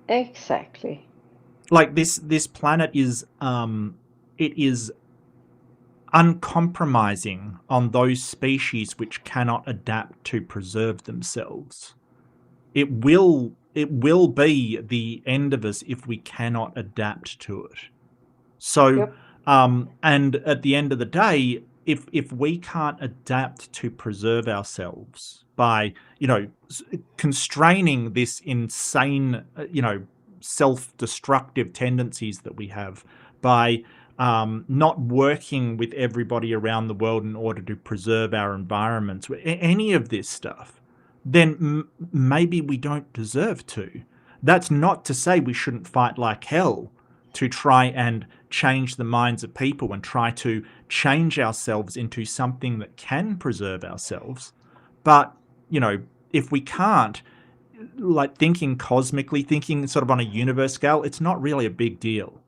Speaker 8: Exactly.
Speaker 1: Like this planet is it is uncompromising on those species which cannot adapt to preserve themselves. It will be the end of us if we cannot adapt to it. So And at the end of the day, if we can't adapt to preserve ourselves by, constraining this insane, self-destructive tendencies that we have, by not working with everybody around the world in order to preserve our environments, any of this stuff, then maybe we don't deserve to. That's not to say we shouldn't fight like hell to try and change the minds of people and try to change ourselves into something that can preserve ourselves. But, if we can't, like thinking cosmically, thinking sort of on a universe scale, it's not really a big deal.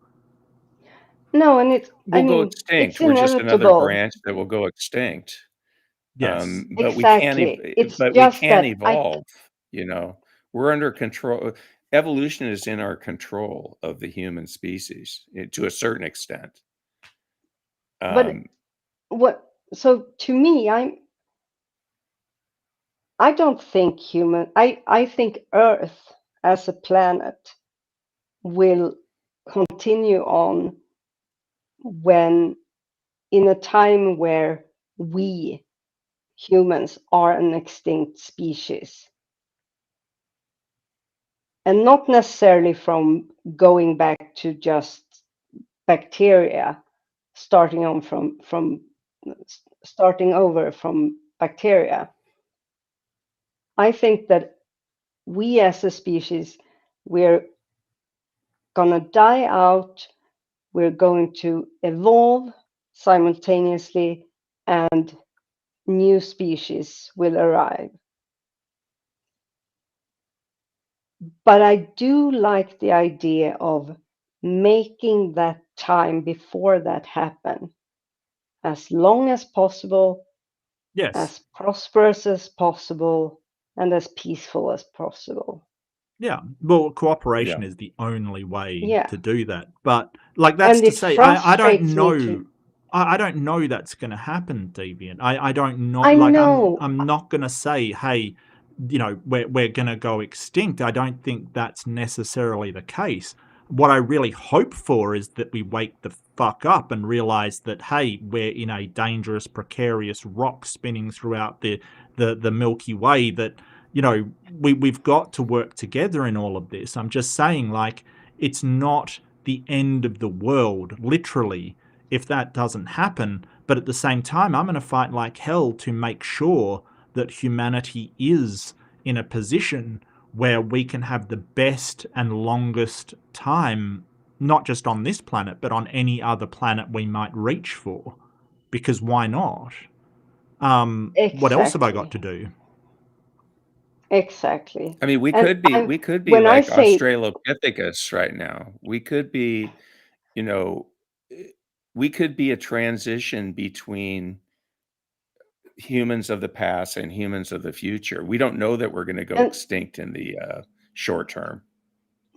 Speaker 8: No, and
Speaker 7: We'll go extinct.
Speaker 8: it's
Speaker 7: We're just another
Speaker 8: inevitable.
Speaker 7: branch that will go extinct.
Speaker 1: Yes.
Speaker 7: But
Speaker 8: Exactly. It's
Speaker 7: we
Speaker 8: just
Speaker 7: can
Speaker 8: that
Speaker 7: evolve. We're under control. Evolution is in our control of the human species to a certain extent.
Speaker 8: But so to me, I don't think I think Earth as a planet will continue on when, in a time where we humans are an extinct species. And not necessarily from going back to just bacteria, starting over from bacteria. I think that we as a species, we're gonna die out, we're going to evolve simultaneously, and new species will arrive. But I do like the idea of making that time before that happen as long as possible,
Speaker 1: Yes.
Speaker 8: as prosperous as possible, and as peaceful as possible.
Speaker 1: Yeah. Well, cooperation is the only way to do that. But that's
Speaker 8: and
Speaker 1: to
Speaker 8: it
Speaker 1: say, I don't
Speaker 8: frustrates me
Speaker 1: know.
Speaker 8: too.
Speaker 1: I don't know that's going to happen, Deviant. I don't know.
Speaker 8: I know.
Speaker 1: I'm not going to say, hey, we're going to go extinct. I don't think that's necessarily the case. What I really hope for is that we wake the fuck up and realize that, hey, we're in a dangerous, precarious rock spinning throughout the Milky Way, that, we've got to work together in all of this. I'm just saying, it's not the end of the world, literally, if that doesn't happen. But at the same time, I'm going to fight like hell to make sure that humanity is in a position where we can have the best and longest time, not just on this planet, but on any other planet we might reach for. Because why not? What else have I got to do?
Speaker 8: Exactly.
Speaker 7: I mean, we could be like Australopithecus right now. We could be, we could be a transition between humans of the past and humans of the future. We don't know that we're going to go extinct in the short term.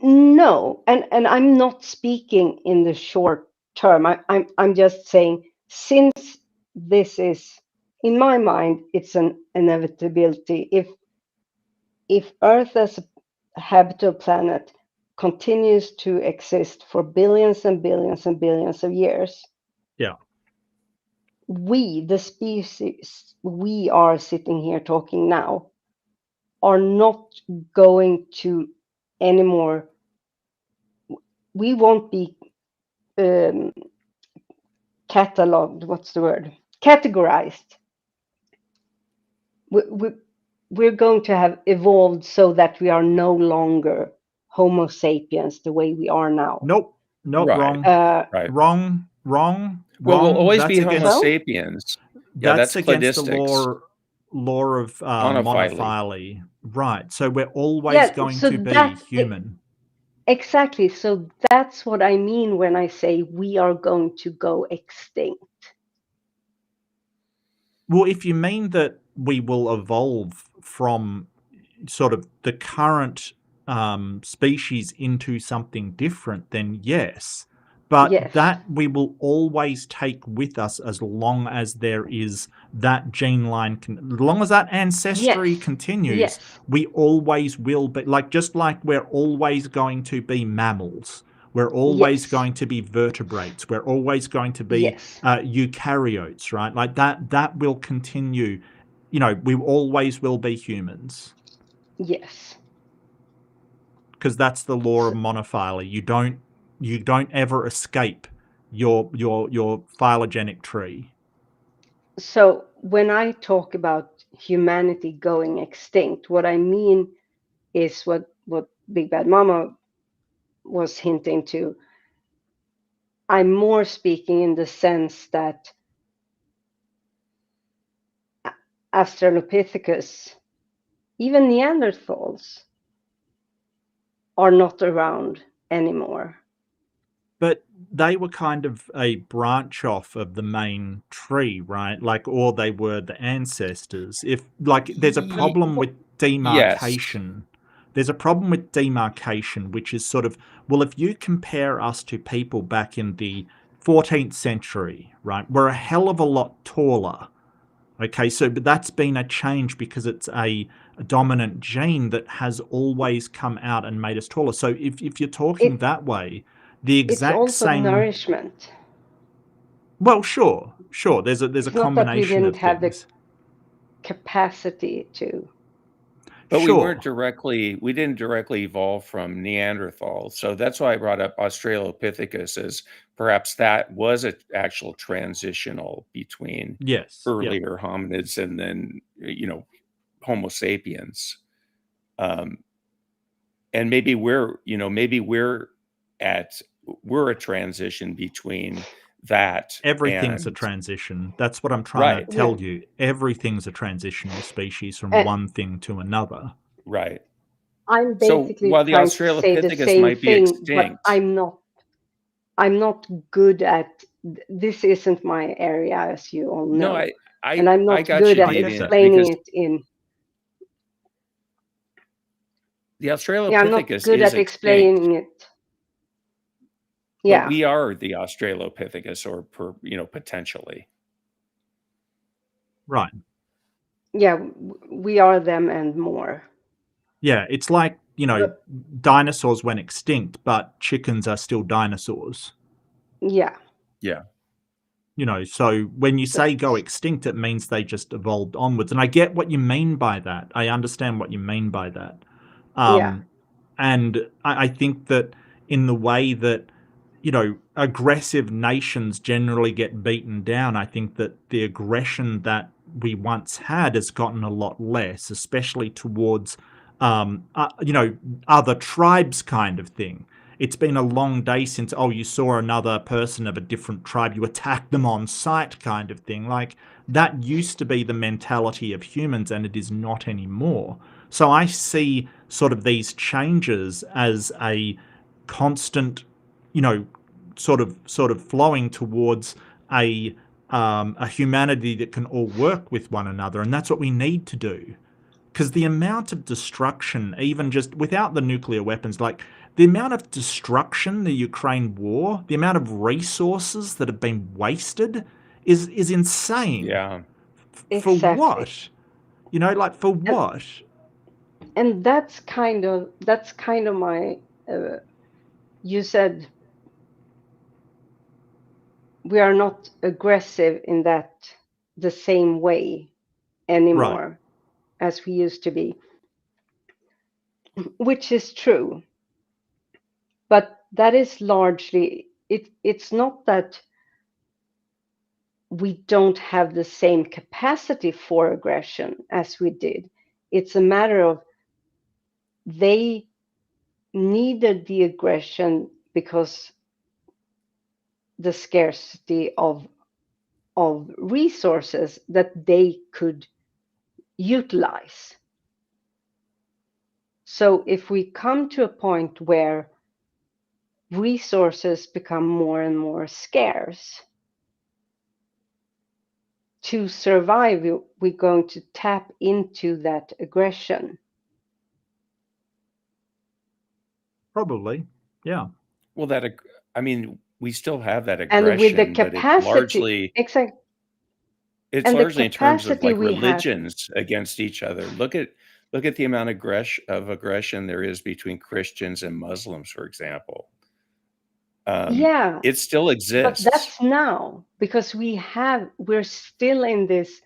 Speaker 8: No, and I'm not speaking in the short term. I'm just saying, since this is, in my mind, it's an inevitability. If Earth as a habitable planet continues to exist for billions and billions and billions of years, we, the species we are sitting here talking now, are not going to anymore. We won't be cataloged. What's the word? Categorized. We're going to have evolved so that we are no longer Homo sapiens the way we are now.
Speaker 1: Nope. Wrong. Wrong.
Speaker 7: Well, we'll always
Speaker 1: That's
Speaker 7: be Homo sapiens. Yeah, that's
Speaker 1: against
Speaker 7: cladistics.
Speaker 1: the law of monophyly. Right. So we're always going to be human.
Speaker 8: Exactly. So that's what I mean when I say we are going to go extinct.
Speaker 1: Well, if you mean that we will evolve from sort of the current species into something different, then yes. But that we will always take with us as long as there is that gene line, as long as that ancestry continues, we always will be, just like we're always going to be mammals. We're always
Speaker 8: Yes.
Speaker 1: going to be vertebrates. We're always going to be
Speaker 8: Yes.
Speaker 1: eukaryotes, right? Like that will continue. We always will be humans
Speaker 8: Yes.
Speaker 1: because that's the law of monophyly. You don't ever escape your phylogenetic tree.
Speaker 8: So when I talk about humanity going extinct, what I mean is what Big Bad Mama was hinting to. I'm more speaking in the sense that Australopithecus, even Neanderthals, are not around anymore.
Speaker 1: But they were kind of a branch off of the main tree, right? Like, or they were the ancestors. If, like, there's a problem with demarcation. There's a problem with demarcation, which is sort of, well, if you compare us to people back in the 14th century, right, we're a hell of a lot taller. Okay, so but that's been a change because it's a dominant gene that has always come out and made us taller. So if you're talking that way, the
Speaker 8: It's
Speaker 1: exact
Speaker 8: also
Speaker 1: same
Speaker 8: nourishment.
Speaker 1: Well, sure. There's a
Speaker 8: It's not that we
Speaker 1: combination
Speaker 8: didn't
Speaker 1: of
Speaker 8: have the
Speaker 1: things.
Speaker 8: capacity to.
Speaker 7: But we
Speaker 1: Sure.
Speaker 7: didn't directly evolve from Neanderthal. So that's why I brought up Australopithecus as perhaps that was an actual transitional between
Speaker 1: Yes. Yep.
Speaker 7: earlier hominids and then, Homo sapiens. And maybe we're a transition between that.
Speaker 1: Everything's a
Speaker 7: and
Speaker 1: transition. That's what I'm trying to tell you. Everything's a transitional species from one thing to another.
Speaker 7: Right.
Speaker 8: I'm
Speaker 7: So
Speaker 8: basically
Speaker 7: while the
Speaker 8: trying to say the
Speaker 7: Australopithecus
Speaker 8: same
Speaker 7: might be
Speaker 8: thing, but
Speaker 7: extinct,
Speaker 8: I'm not good at. This isn't my area, as you all know,
Speaker 7: no,
Speaker 8: and I'm
Speaker 7: I
Speaker 8: not
Speaker 7: got
Speaker 8: good
Speaker 7: you,
Speaker 8: at
Speaker 7: David,
Speaker 8: explaining
Speaker 7: because
Speaker 8: it in.
Speaker 7: the
Speaker 8: Yeah, I'm not
Speaker 7: Australopithecus
Speaker 8: good
Speaker 7: is
Speaker 8: at
Speaker 7: extinct,
Speaker 8: explaining it.
Speaker 7: but
Speaker 8: Yeah,
Speaker 7: we are the Australopithecus, or potentially.
Speaker 1: Right.
Speaker 8: yeah, we are them and more.
Speaker 1: Yeah, it's like, dinosaurs went extinct, but chickens are still dinosaurs.
Speaker 8: Yeah.
Speaker 7: Yeah.
Speaker 1: So when you say go extinct, it means they just evolved onwards. And I get what you mean by that. I understand what you mean by that.
Speaker 8: Yeah.
Speaker 1: And I think that in the way that, aggressive nations generally get beaten down, I think that the aggression that we once had has gotten a lot less, especially towards, other tribes kind of thing. It's been a long day since, you saw another person of a different tribe, you attacked them on sight kind of thing. Like, that used to be the mentality of humans, and it is not anymore. So I see sort of these changes as a constant, sort of flowing towards a humanity that can all work with one another, and that's what we need to do. Because the amount of destruction, even just without the nuclear weapons, like the amount of destruction, the Ukraine war, the amount of resources that have been wasted is insane.
Speaker 7: Yeah.
Speaker 1: For
Speaker 8: Exactly.
Speaker 1: what? For what?
Speaker 8: And that's kind of my. You said we are not aggressive in that the same way anymore as we used to be, which is true. But that is largely it. It's not that we don't have the same capacity for aggression as we did. It's a matter of they needed the aggression because the scarcity of resources that they could utilize. So if we come to a point where resources become more and more scarce, to survive, we're going to tap into that aggression.
Speaker 1: Probably, yeah.
Speaker 7: Well, we still have that
Speaker 8: And
Speaker 7: aggression,
Speaker 8: with the
Speaker 7: but it's
Speaker 8: capacity,
Speaker 7: largely
Speaker 8: exactly.
Speaker 7: it's
Speaker 8: And the
Speaker 7: largely in terms of
Speaker 8: capacity
Speaker 7: like
Speaker 8: we have.
Speaker 7: religions against each other. Look at the amount of aggression there is between Christians and Muslims, for example.
Speaker 8: Yeah,
Speaker 7: it still
Speaker 8: but
Speaker 7: exists.
Speaker 8: that's now, because we're still in this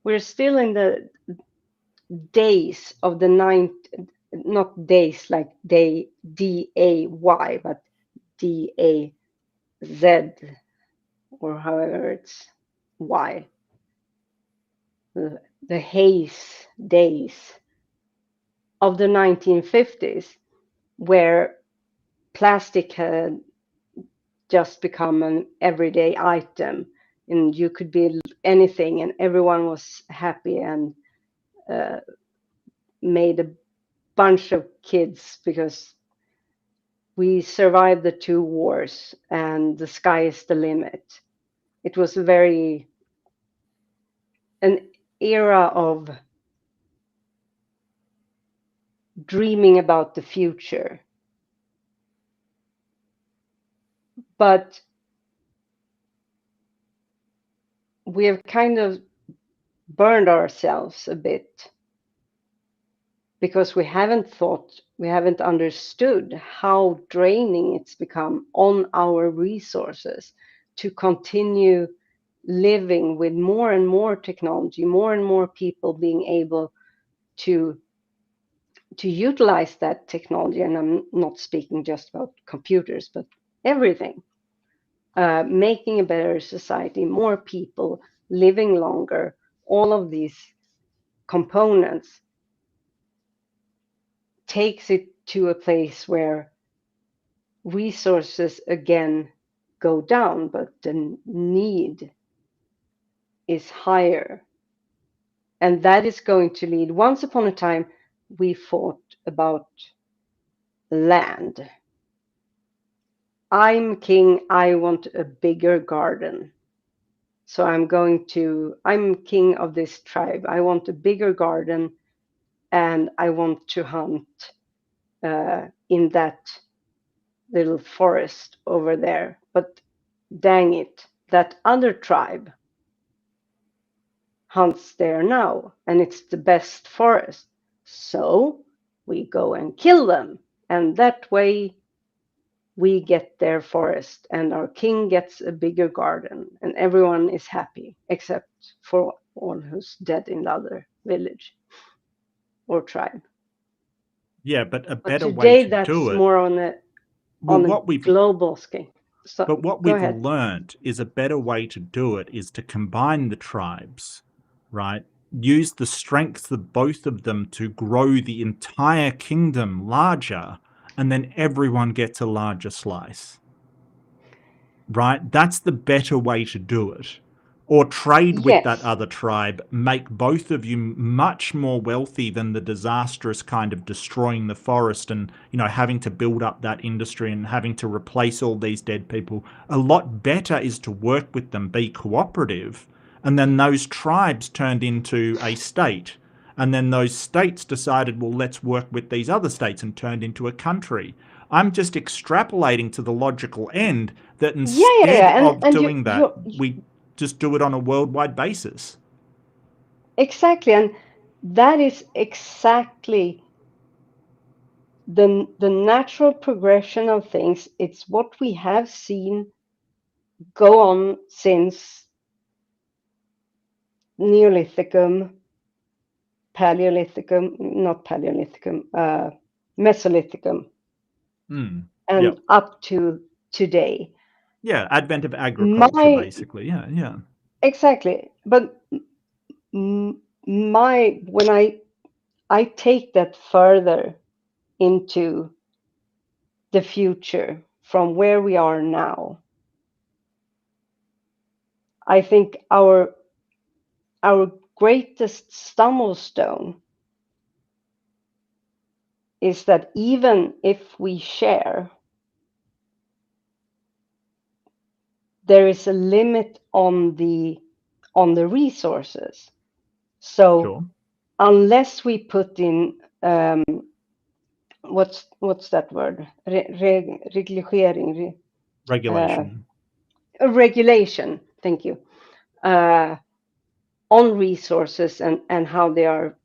Speaker 8: we're still in the days of the not days like day, D-A-Y, but D-A-Z, or however it's Y. The haze days of the 1950s, where plastic had just become an everyday item, and you could build anything and everyone was happy and made a bunch of kids because we survived the 2 wars and the sky is the limit. It was an era of dreaming about the future. But we have kind of burned ourselves a bit because we haven't understood how draining it's become on our resources to continue living with more and more technology, more and more people being able to utilize that technology. And I'm not speaking just about computers, but everything. Making a better society, more people living longer, all of these components takes it to a place where resources again go down, but the need is higher. And that is going to lead, once upon a time, we fought about land. I'm king, I want a bigger garden. So I'm king of this tribe. I want a bigger garden and I want to hunt in that little forest over there. But dang it, that other tribe hunts there now and it's the best forest. So we go and kill them. And that way we get their forest and our king gets a bigger garden and everyone is happy except for one who's dead in the other village or tribe.
Speaker 1: Yeah, but a
Speaker 8: But
Speaker 1: better way
Speaker 8: today
Speaker 1: to
Speaker 8: that's
Speaker 1: do it.
Speaker 8: more on a global scale. So,
Speaker 1: But what
Speaker 8: go
Speaker 1: we've
Speaker 8: ahead.
Speaker 1: learnt is a better way to do it is to combine the tribes, right? Use the strength of both of them to grow the entire kingdom larger, and then everyone gets a larger slice, right? That's the better way to do it. Or trade with that
Speaker 8: Yes.
Speaker 1: other tribe, make both of you much more wealthy than the disastrous kind of destroying the forest and, having to build up that industry and having to replace all these dead people. A lot better is to work with them, be cooperative, and then those tribes turned into a state. And then those states decided, well, let's work with these other states and turned into a country. I'm just extrapolating to the logical end that instead of doing that, we just do it on a worldwide basis.
Speaker 8: Exactly. And that is exactly the natural progression of things. It's what we have seen go on since Neolithicum, Mesolithicum, and up to today.
Speaker 1: Yeah, advent of agriculture, basically. Yeah.
Speaker 8: Exactly. But when I take that further into the future from where we are now, I think our greatest stumbling stone is that even if we share, there is a limit on the resources. So unless we put in what's that word? Regulation. Regulation. Thank you. On resources and how they are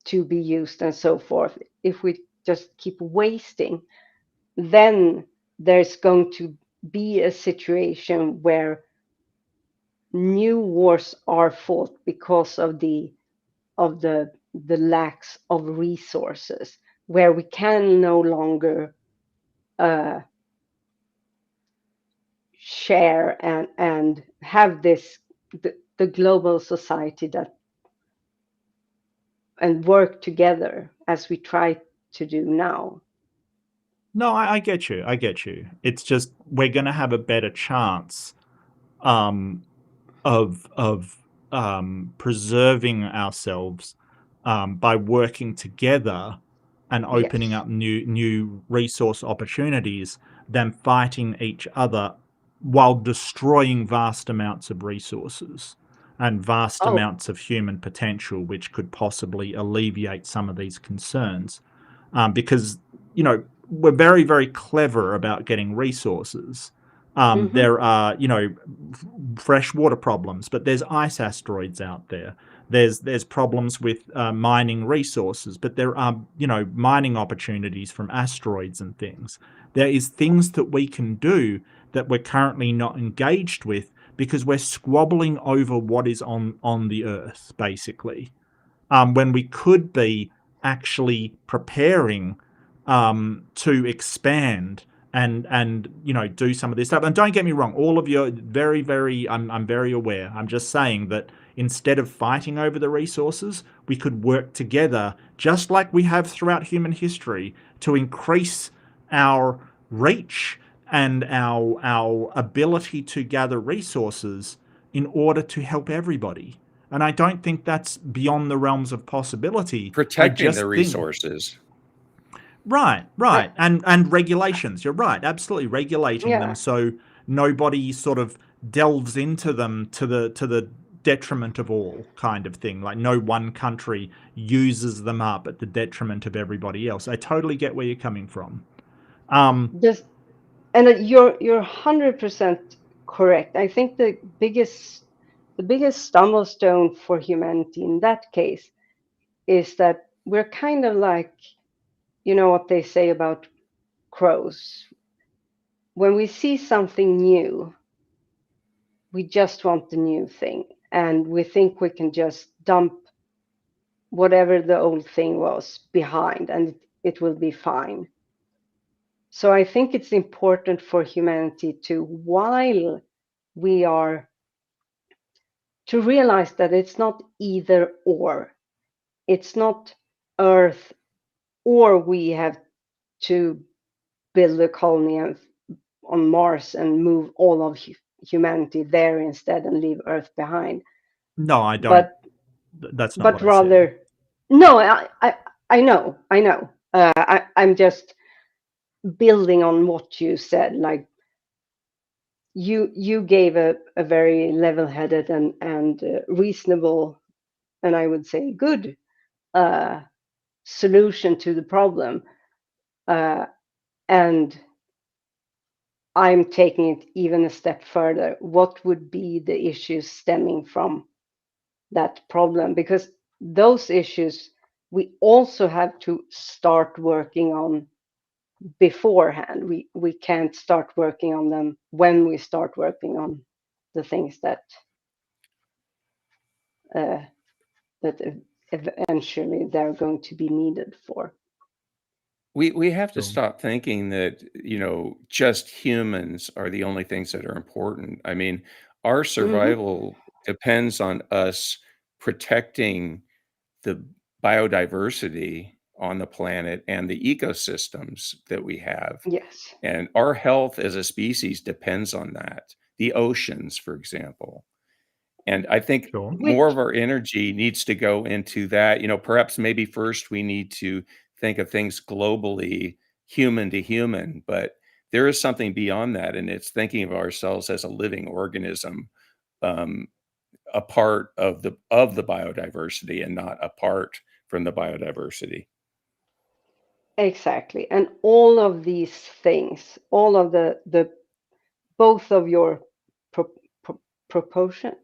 Speaker 8: to be used and so forth. If we just keep wasting, then there's going to be a situation where new wars are fought because of the lacks of resources, where we can no longer share and have this the global society that and work together as we try to do now.
Speaker 1: No, I get you. I get you. It's just we're going to have a better chance of preserving ourselves by working together and opening
Speaker 8: Yes.
Speaker 1: up new resource opportunities than fighting each other while destroying vast amounts of resources and vast
Speaker 8: Oh.
Speaker 1: amounts of human potential, which could possibly alleviate some of these concerns. Because, you know, we're very, very clever about getting resources. There are, you know, freshwater problems, but there's ice asteroids out there. There's problems with mining resources, but there are, you know, mining opportunities from asteroids and things. There is things that we can do that we're currently not engaged with because we're squabbling over what is on the Earth, basically. When we could be actually preparing to expand and you know, do some of this stuff. And don't get me wrong, all of you very, very, I'm very aware. I'm just saying that instead of fighting over the resources, we could work together, just like we have throughout human history, to increase our reach and our ability to gather resources in order to help everybody. And I don't think that's beyond the realms of possibility.
Speaker 7: Protecting the resources.
Speaker 1: Right. And regulations. You're right. Absolutely. Regulating them so nobody sort of delves into them to the detriment of all, kind of thing. Like no one country uses them up at the detriment of everybody else. I totally get where you're coming from.
Speaker 8: And you're 100% correct. I think the biggest stumble stone for humanity in that case is that we're kind of like, you know what they say about crows. When we see something new, we just want the new thing, and we think we can just dump whatever the old thing was behind and it will be fine. So I think it's important for humanity to, while we are, to realize that it's not either or. It's not Earth or we have to build a colony on Mars and move all of humanity there instead and leave Earth behind.
Speaker 1: No, I don't. That's not
Speaker 8: but
Speaker 1: what
Speaker 8: rather,
Speaker 1: I said.
Speaker 8: No, I know. I'm just building on what you said. Like you gave a very level-headed and reasonable, and I would say good solution to the problem. And I'm taking it even a step further. What would be the issues stemming from that problem? Because those issues we also have to start working on beforehand. We can't start working on them when we start working on the things that eventually they're going to be needed for.
Speaker 7: We have to stop thinking that, you know, just humans are the only things that are important. I mean, our survival depends on us protecting the biodiversity on the planet and the ecosystems that we have.
Speaker 8: Yes.
Speaker 7: And our health as a species depends on that. The oceans, for example. And I think more of our energy needs to go into that. You know, perhaps maybe first we need to think of things globally, human to human, but there is something beyond that, and it's thinking of ourselves as a living organism, a part of the biodiversity and not apart from the biodiversity.
Speaker 8: Exactly. And all of these things, all of the both of your propositions,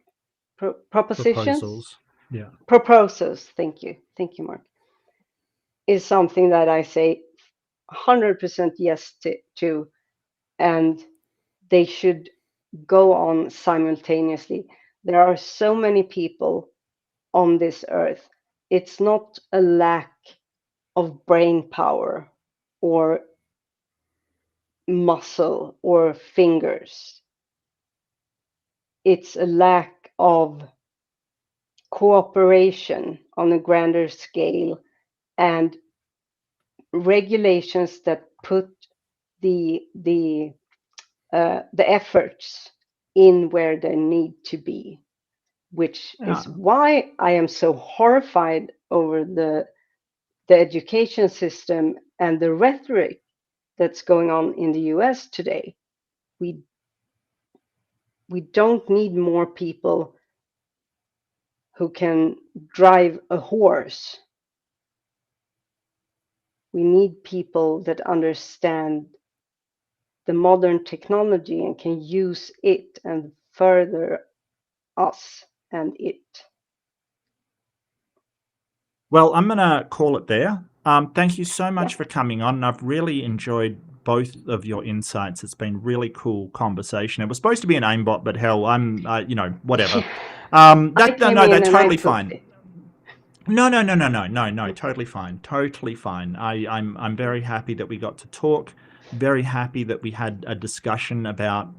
Speaker 8: proposals, thank you, Mark, is something that I say 100% yes to, and they should go on simultaneously. There are so many people on this earth. It's not a lack of brain power or muscle or fingers. It's a lack of cooperation on a grander scale and regulations that put the efforts in where they need to be, which is why I am so horrified over the education system and the rhetoric that's going on in the US today. We don't need more people who can drive a horse. We need people that understand the modern technology and can use it and further us and it.
Speaker 1: Well, I'm going to call it there. Thank you so much for coming on. I've really enjoyed both of your insights. It's been really cool conversation. It was supposed to be an aimbot, but hell, I'm, whatever. They're totally fine. No, totally fine. Totally fine. I'm very happy that we got to talk. Very happy that we had a discussion about,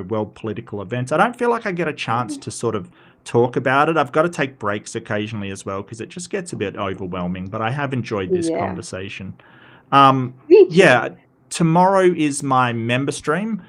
Speaker 1: world political events. I don't feel like I get a chance to sort of talk about it. I've got to take breaks occasionally as well because it just gets a bit overwhelming, but I have enjoyed this conversation. Tomorrow is my member stream,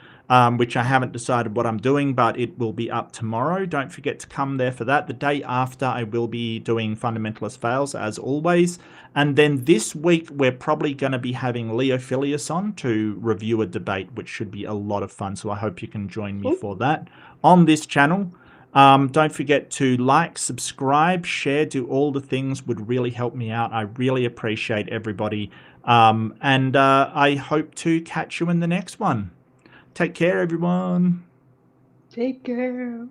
Speaker 1: which I haven't decided what I'm doing, but it will be up tomorrow. Don't forget to come there for that. The day after, I will be doing Fundamentalist Fails as always. And then this week, we're probably going to be having Leo Filius on to review a debate, which should be a lot of fun. So I hope you can join me for that on this channel. Don't forget to like, subscribe, share, do all the things would really help me out. I really appreciate everybody. And I hope to catch you in the next one. Take care, everyone.
Speaker 8: Take care.